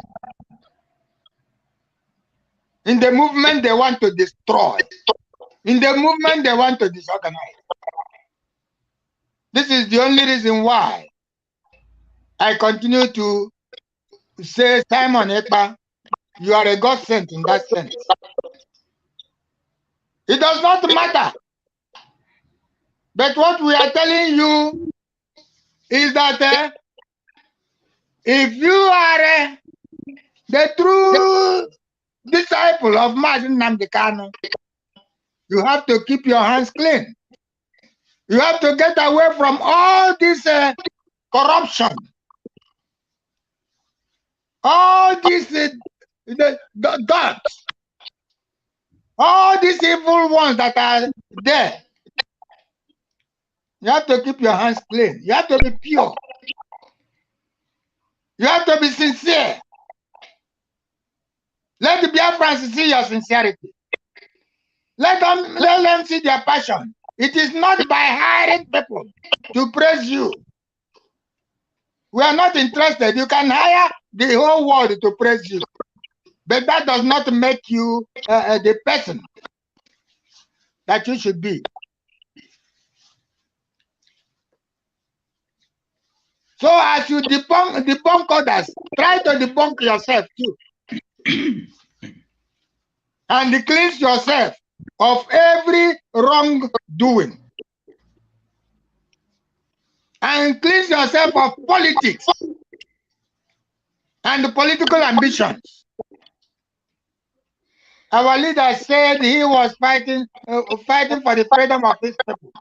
In the movement they want to destroy. In the movement they want to disorganize. This is the only reason why I continue to say, Simon Ekpa, you are a God sent in that sense. It does not matter. But what we are telling you is that if you are the true disciple of Mazin Namdekano, you have to keep your hands clean. You have to get away from all this corruption, all these dots, all these evil ones that are there. You have to keep your hands clean. You have to be pure. You have to be sincere. Let the Biafrans see your sincerity. Let them see their passion. It is not by hiring people to praise you. We are not interested. You can hire the whole world to praise you. But that does not make you the person that you should be. So as you debunk others, try to debunk yourself too. And cleanse yourself of every wrongdoing. And cleanse yourself of politics and political ambitions. Our leader said he was fighting for the freedom of his people.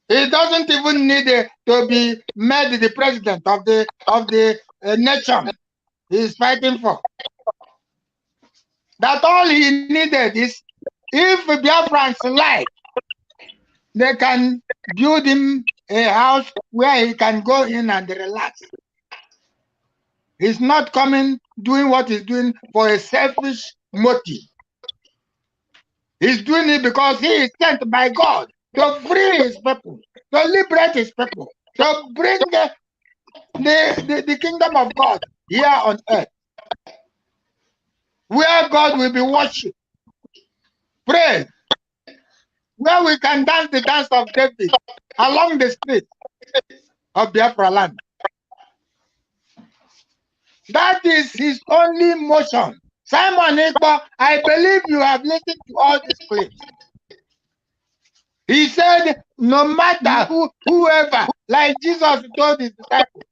He doesn't even need to be made the president of the nation he is fighting for. That all he needed is, if Biafrans like, they can build him a house where he can go in and relax. He's not doing what he's doing for a selfish motive. He's doing it because he is sent by God to free his people, to liberate his people, to bring the kingdom of God here on earth, where God will be worshipped, praised, where we can dance the dance of David along the streets of Biafra land. That is his only motion. Simon Ekpa, I believe you have listened to all these clips. He said, no matter whoever, like Jesus told his disciples,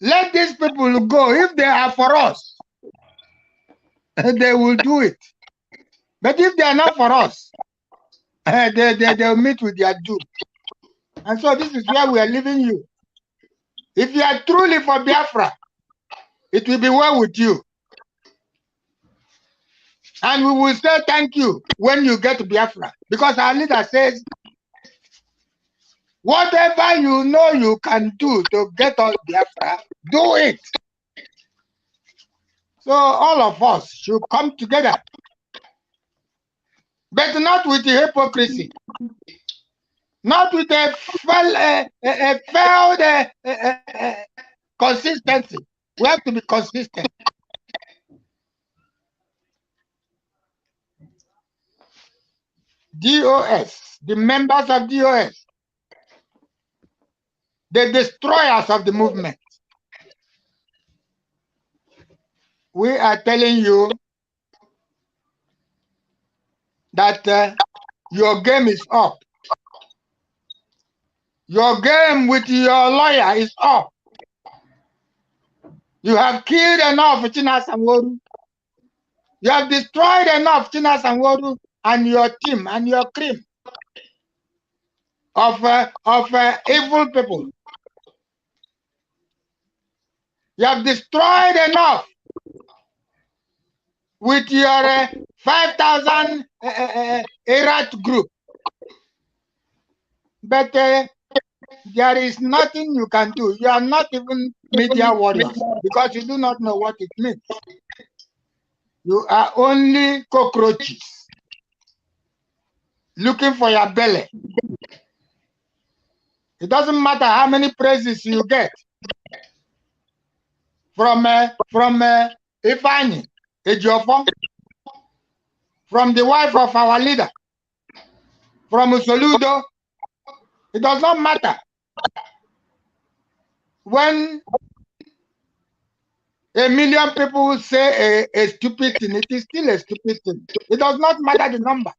let these people go. If they are for us, they will do it. But if they are not for us, they'll meet with their doom. And so this is where we are leaving you. If you are truly for Biafra, it will be well with you. And we will say thank you when you get to Biafra. Because our leader says, whatever you know you can do to get us Biafra, do it. So all of us should come together, but not with hypocrisy, not with a failed consistency. We have to be consistent. DOS, the members of DOS, the destroyers of the movement. We are telling you that your game is up. Your game with your lawyer is up. You have killed enough Chinas and Woru. You have destroyed enough Chinas and Woru and your team and your cream of evil people. You have destroyed enough with your 5,000 Erat group. But there is nothing you can do. You are not even media warriors because you do not know what it means. You are only cockroaches looking for your belly. It doesn't matter how many praises you get from Ifani, Ejiofor, from the wife of our leader, from Soludo. It does not matter. When a million people say a stupid thing, it is still a stupid thing. It does not matter the number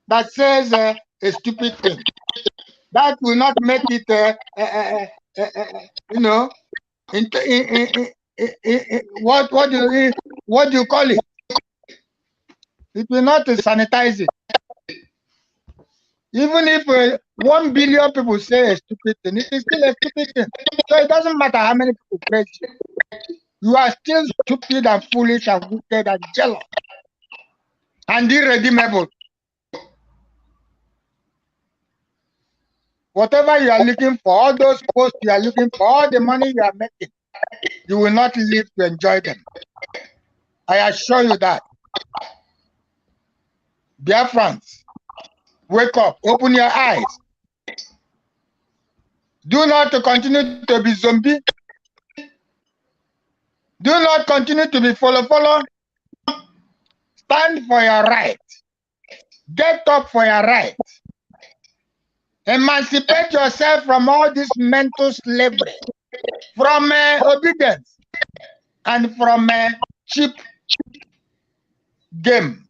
that says a stupid thing. That will not make it, you know, what do you call it? It will not sanitize it. Even if 1 billion people say a stupid thing, it is still a stupid thing. So it doesn't matter how many people praise you. You are still stupid and foolish and wicked and jealous and irredeemable. Whatever you are looking for, all those posts you are looking for, all the money you are making, you will not live to enjoy them. I assure you that. Dear friends, wake up, open your eyes. Do not continue to be zombie. Do not continue to be follow. Stand for your right. Get up for your right. Emancipate yourself from all this mental slavery, from obedience, and from cheap game.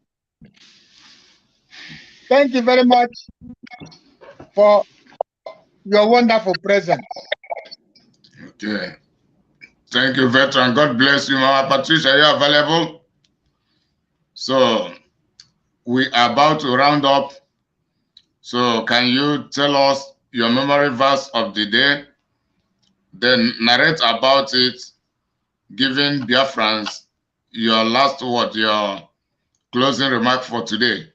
Thank you very much for your wonderful presence. Okay. Thank you, veteran. God bless you, Mama Patricia. Are you available? So we are about to round up. So can you tell us your memory verse of the day? Then narrate about it, giving Biafrans your last word, your closing remark for today.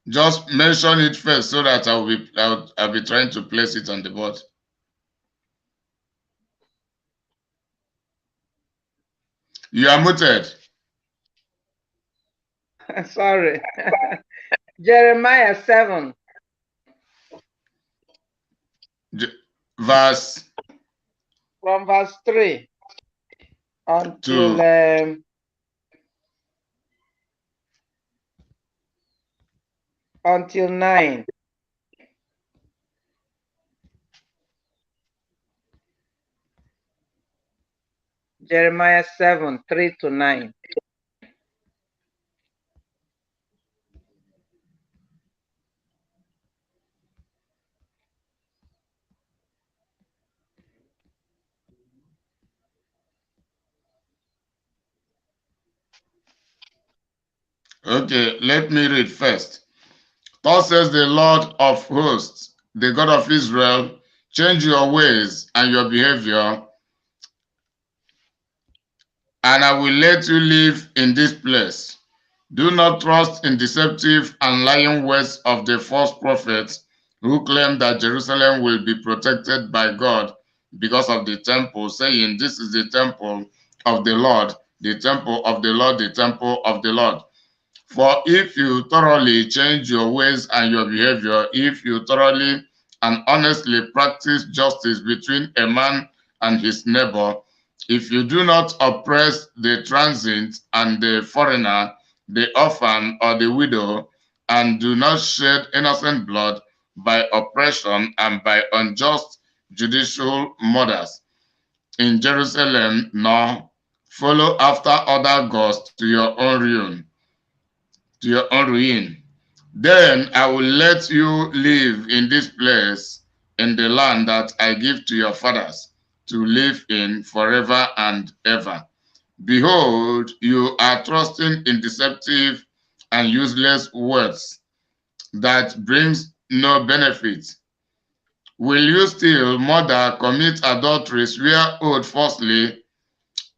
Just mention it first so that I'll be trying to place it on the board. You are muted. Sorry. Jeremiah 7. Verse. From verse 3 until until 9. Jeremiah 7, 3 to 9. Okay, let me read first. Thus says the Lord of hosts, the God of Israel, change your ways and your behavior and I will let you live in this place. Do not trust in deceptive and lying words of the false prophets who claim that Jerusalem will be protected by God because of the temple, saying, this is the temple of the Lord, the temple of the Lord, the temple of the Lord. For if you thoroughly change your ways and your behavior, if you thoroughly and honestly practice justice between a man and his neighbor, if you do not oppress the transient and the foreigner, the orphan or the widow, and do not shed innocent blood by oppression and by unjust judicial murders in Jerusalem, nor follow after other gods to your own ruin. Then I will let you live in this place, in the land that I give to your fathers, to live in forever and ever. Behold, you are trusting in deceptive and useless words that brings no benefit. Will you steal, murder, commit adultery, swear oath falsely,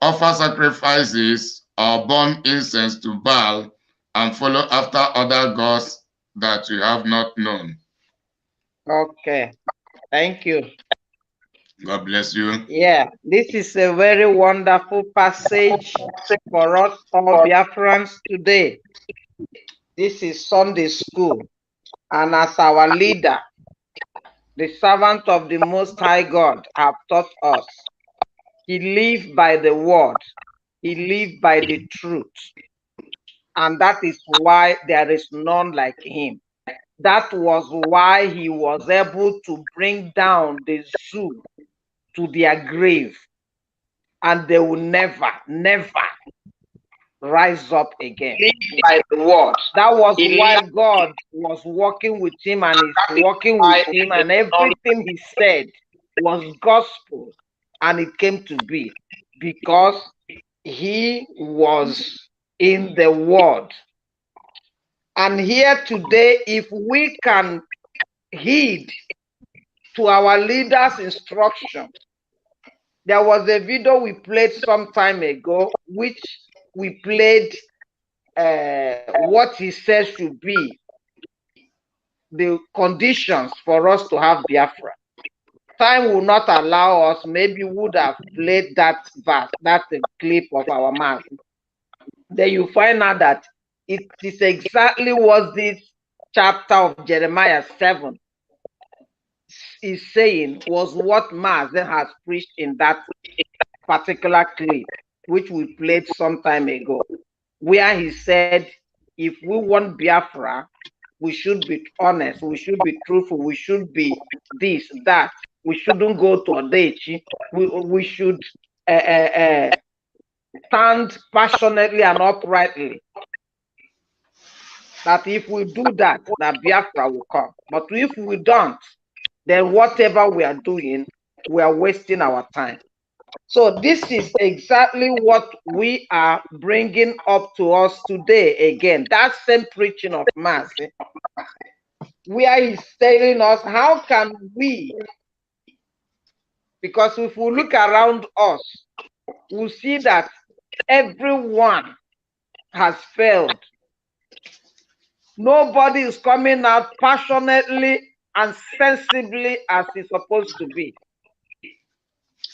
offer sacrifices, or burn incense to Baal, and follow after other gods that you have not known? Okay, thank you. God bless you. Yeah, this is a very wonderful passage for us all Biafrans today. This is Sunday school. And as our leader, the servant of the Most High God, have taught us, he lived by the word, he lived by the truth. And that is why there is none like him. That was why he was able to bring down the zoo to their grave. And they will never, never rise up again. By the word. That was why God was working with him and is working with him, and everything he said was gospel, and it came to be because he was in the word. And here today, if we can heed to our leaders' instruction, there was a video we played some time ago, which we played what he says should be the conditions for us to have Biafra. Time will not allow us. Maybe we would have played that verse, that clip of our mouth. Then you find out that it is exactly what this chapter of Jeremiah 7 is saying, was what Mazen has preached in that particular clip, which we played some time ago, where he said, if we want Biafra, we should be honest, we should be truthful, we should be this, that. We shouldn't go to Odechi. We should stand passionately and uprightly. That if we do that, that Biafra will come. But if we don't, then whatever we are doing, we are wasting our time. So this is exactly what we are bringing up to us today again. That same preaching of Mass, where he's telling us, how can we, because if we look around us, we'll see that everyone has failed. Nobody is coming out passionately and sensibly as it's supposed to be.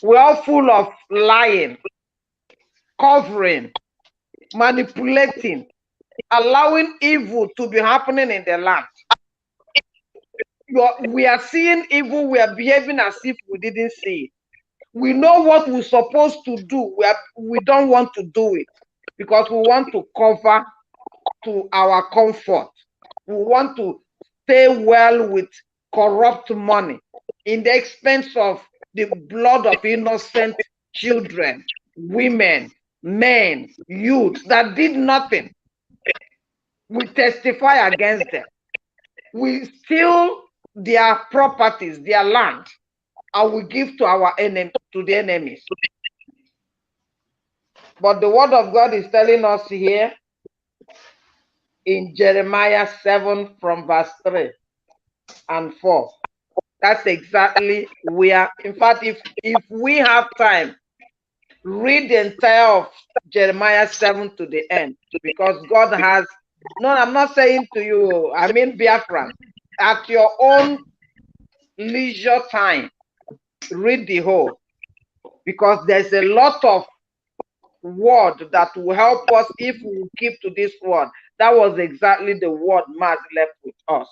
We're all full of lying, covering, manipulating, allowing evil to be happening in the land. We are seeing evil, we are behaving as if we didn't see it. We know what we're supposed to do. We don't want to do it because we want to cover to our comfort. We want to stay well with corrupt money in the expense of the blood of innocent children, women, men, youth that did nothing. We testify against them. We steal their properties, their land, and we give to our enemy, to the enemies. But the word of God is telling us here in Jeremiah 7 from verse 3 and 4. That's exactly where, in fact, if we have time, Read the entire of Jeremiah 7 to the end, because God has, no, I'm not saying to you, I mean Biafran, at your own leisure time, read the whole, because there's a lot of word that will help us if we keep to this word. That was exactly the word Maz left with us.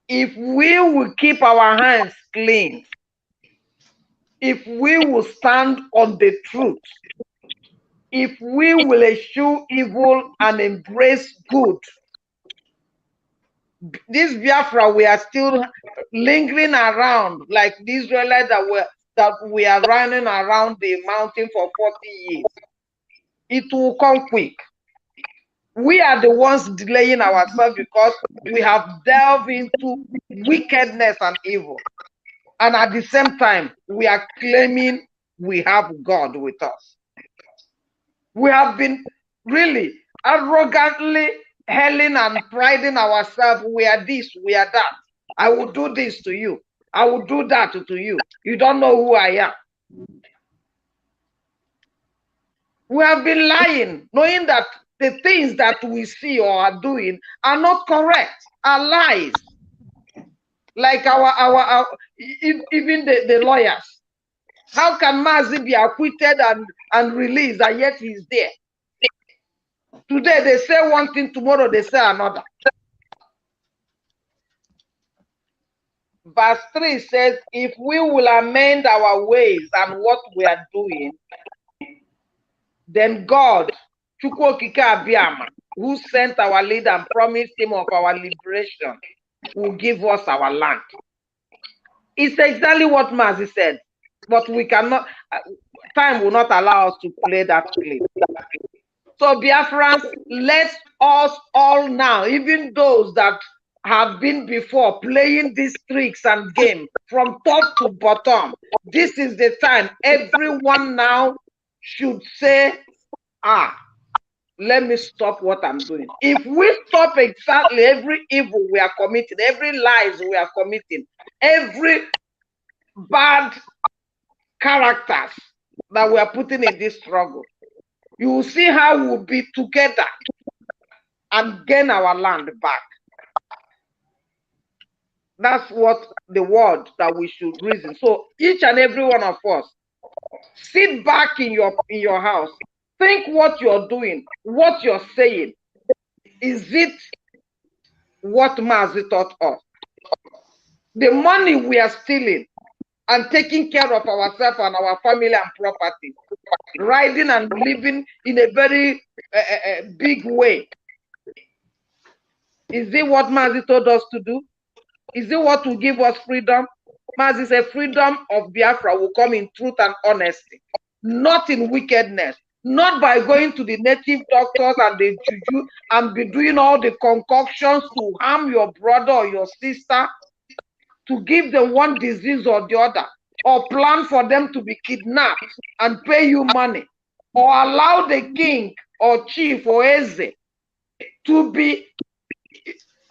If we will keep our hands clean, if we will stand on the truth, if we will eschew evil and embrace good, this Biafra, we are still lingering around like the Israelites that we are running around the mountain for 40 years. It will come quick. We are the ones delaying ourselves because we have delved into wickedness and evil. And at the same time, we are claiming we have God with us. We have been really arrogantly hailing and priding ourselves. We are this, we are that. I will do this to you. I will do that to you. You don't know who I am. We have been lying, knowing that the things that we see or are doing are not correct, are lies. Like our even the lawyers. How can Mazi be acquitted and released, and yet he's there? Today they say one thing, tomorrow they say another. Verse 3 says, if we will amend our ways and what we are doing, then God, Chukwokike Abiyama, who sent our leader and promised him of our liberation, will give us our land. It's exactly what Mazi said, but we cannot, time will not allow us to play that clip. So Biafrans, let us all now, even those that have been before playing these tricks and games from top to bottom, this is the time everyone now should say, let me stop what I'm doing. If we stop exactly every evil we are committing, every lies we are committing, every bad characters that we are putting in this struggle, you will see how we'll be together and gain our land back. That's what the word that we should reason. So each and every one of us, sit back in your house, think what you're doing, what you're saying. Is it what Mazi taught us? The money we are stealing and taking care of ourselves and our family and property, riding and living in a very big way. Is it what Mazi told us to do? Is it what will give us freedom? Mazi said freedom of Biafra will come in truth and honesty, not in wickedness, not by going to the native doctors and the juju and be doing all the concoctions to harm your brother or your sister, to give them one disease or the other, or plan for them to be kidnapped and pay you money, or allow the king or chief or Eze to be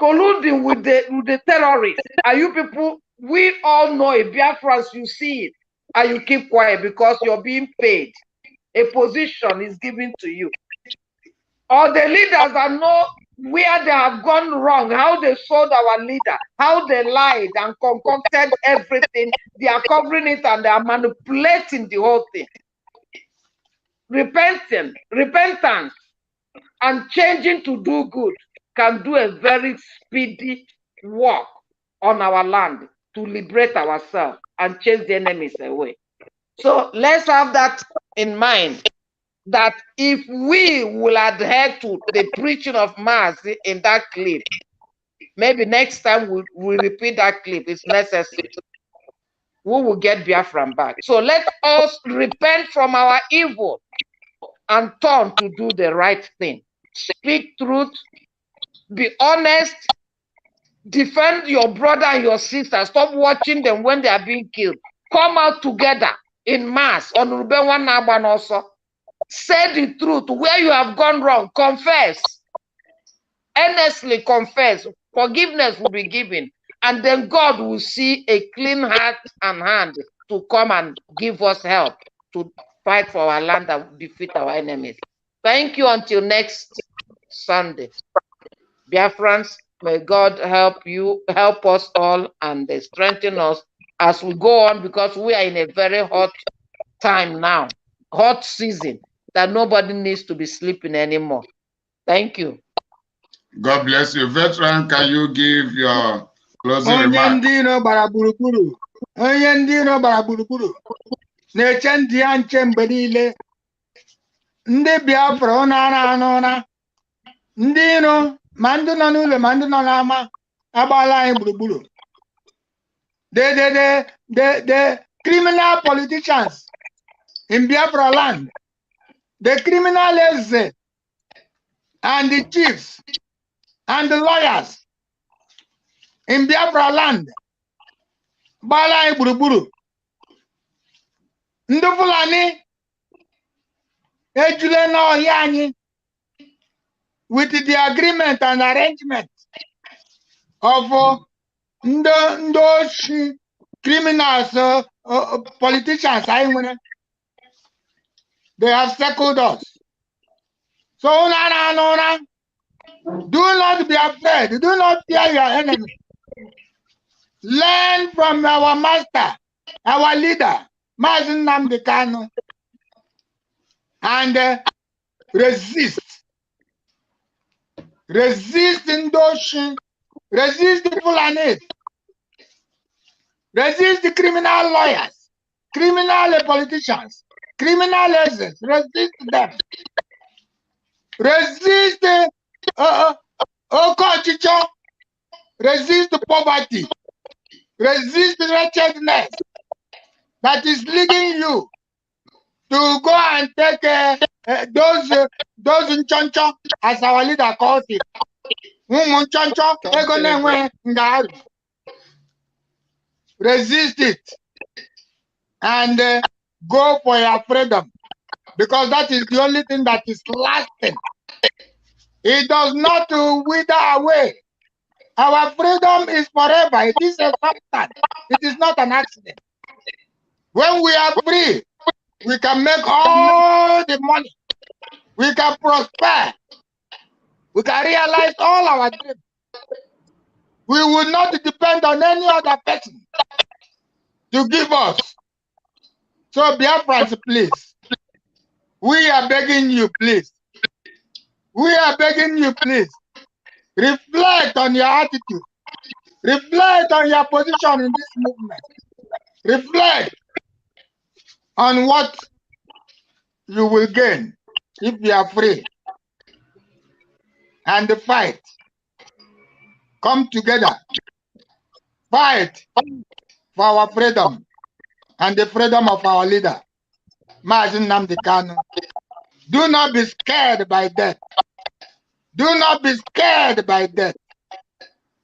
colluding with the terrorists. Are you people, we all know it, Biafrans, you see it, and you keep quiet because you're being paid. A position is given to you. Or the leaders that know where they have gone wrong, how they sold our leader, how they lied and concocted everything. They are covering it and they are manipulating the whole thing. Repentance and changing to do good can do a very speedy work on our land to liberate ourselves and chase the enemies away. So let's have that in mind, that if we will adhere to the preaching of Mazi in that clip, maybe next time we'll repeat that clip, it's necessary, we will get Biafran back. So let us repent from our evil and turn to do the right thing. Speak truth, be honest, defend your brother and your sister. Stop watching them when they are being killed. Come out together in mass on Ruben Naban also. Say the truth. Where you have gone wrong, confess. Earnestly confess. Forgiveness will be given. And then God will see a clean heart and hand to come and give us help to fight for our land and defeat our enemies. Thank you until next Sunday. Biafrans, may God help you, help us all, and strengthen us as we go on, because we are in a very hot time now, hot season, that nobody needs to be sleeping anymore. Thank you. God bless you. Veteran, can you give your closing remarks? Onye ndị iro gbara gburugburu na-eche ndị ya nche mgbe niile. Ndị Biafra ụnụ ara n'ụra, ndị iro ma ndị nọ n'ụlọ ma ndị nọ n'ama agbaala anyị gburugburu. The criminal politicians in Biafra land, the criminal eze and the chiefs and the lawyers in Biafra land gbala anyị gburugburu. Ndị Fulani ejule n'ọhịa anyị with the agreement and arrangement of ndị oshi criminals, politicians anyị nwere. They have circled us. So do not be afraid. Do not fear your enemy. Learn from our master, our leader, Mazi Nnamdi Kanu, and resist. Resist Ndoshi. Resist the Fulani. Resist the criminal lawyers, criminal politicians, criminal agents. Resist them. Resist Okochicho. Resist poverty. Resist wretchedness that is leading you to go and take those nchoncho, as our leader calls it. Resist it and go for your freedom, because that is the only thing that is lasting. It does not wither away. Our freedom is forever. It is a substance. It is not an accident. When we are free, we can make all the money. We can prosper. We can realize all our dreams. We will not depend on any other person to give us. So Biafrans, please, we are begging you, please. We are begging you, please. Reflect on your attitude. Reflect on your position in this movement. Reflect on what you will gain if you are free. And fight. Come together. Fight for our freedom and the freedom of our leader, Mazi Nnamdi Kanu. Do not be scared by death. Do not be scared by death.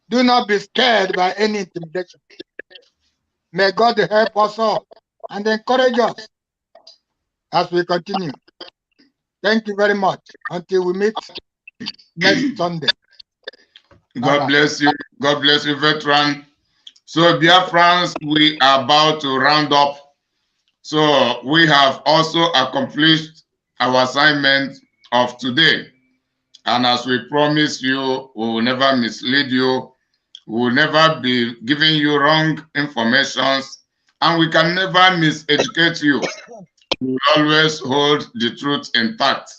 Do not be scared by any intimidation. May God help us all and encourage us as we continue. Thank you very much. Until we meet next Sunday. God bless you. God bless you, veteran. So, dear friends, we are about to round up. So, we have also accomplished our assignment of today. And as we promise you, we will never mislead you. We will never be giving you wrong information. And we can never miseducate you. We will always hold the truth intact.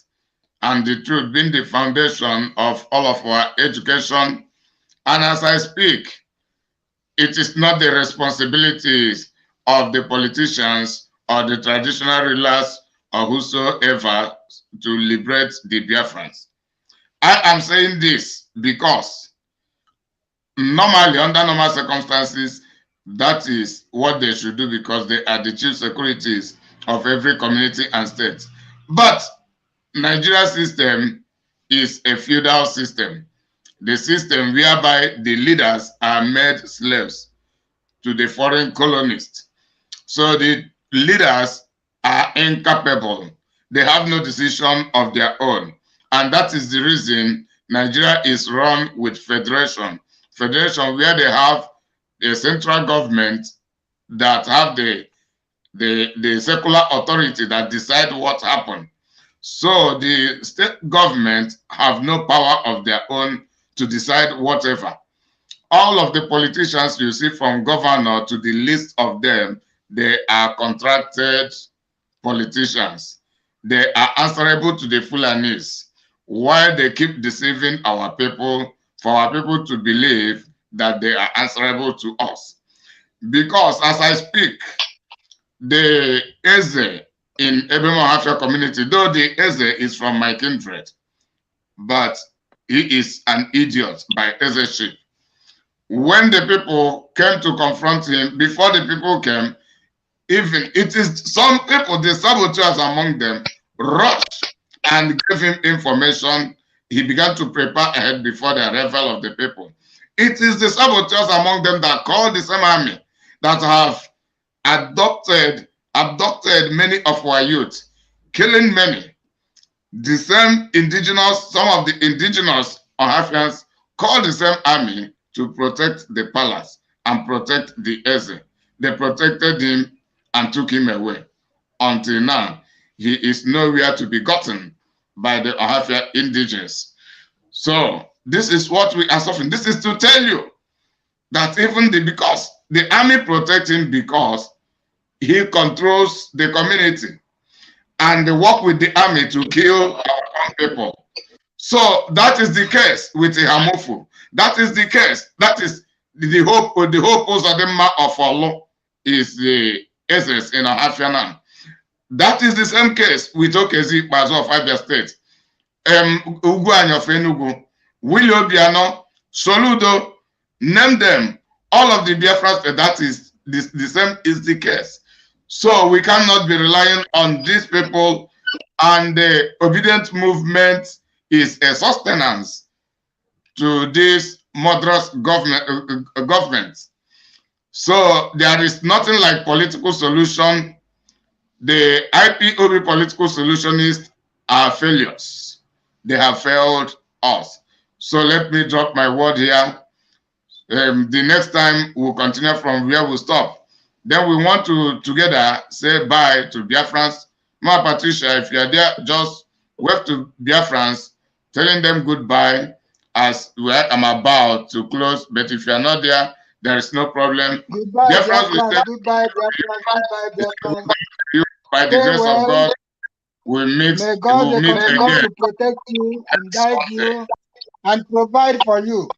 And the truth being the foundation of all of our education. And as I speak, it is not the responsibilities of the politicians or the traditional rulers or whosoever to liberate the Biafrans. I am saying this because normally, under normal circumstances, that is what they should do, because they are the chief securities of every community and state. But Nigeria system is a feudal system. The system whereby the leaders are made slaves to the foreign colonists. So the leaders are incapable. They have no decision of their own. And that is the reason Nigeria is run with federation. Federation where they have a central government that have the the secular authority that decide what happened. So the state government have no power of their own to decide whatever. All of the politicians you see from governor to the least of them, they are contracted politicians. They are answerable to the Fulanis. Why they keep deceiving our people, for our people to believe that they are answerable to us. Because as I speak, the Eze in Ohafia community, though the Eze is from my kindred, but he is an idiot by Ezeship. When the people came to confront him, before the people came, even it is some people, the saboteurs among them, rushed and gave him information. He began to prepare ahead before the arrival of the people. It is the saboteurs among them that called the same army that have abducted many of our youth, killing many. The same indigenous, some of the indigenous Ohafians called the same army to protect the palace and protect the Eze. They protected him and took him away. Until now, he is nowhere to be gotten by the Ohafia indigenous. So this is what we are suffering. This is to tell you that even because the army protects him because he controls the community and they work with the army to kill our own people. So that is the case with the Hamofu. That is the case. That is the hope of the of Allah is the essence in Ohafia now. That is the same case with Okezi Bazo of Abia State. Ugwanyo of Enugu, Willie Obiano, Soludo, name them. All of the Biafra, that is the same is the case. So we cannot be relying on these people, and the obedient movement is a sustenance to this murderous government. So there is nothing like political solution. The IPOB political solutionists are failures. They have failed us. So let me drop my word here. The next time we'll continue from where we stop. Then we want to together say bye to Biafrans. Ma Patricia, if you're there, just wave to Biafrans, telling them goodbye as I'm about to close. But if you're not there, there is no problem. Goodbye, Biafrans will say, goodbye, Biafrans. by the grace of God, we'll meet. May God we'll meet continue again. to protect you and guide you and provide for you.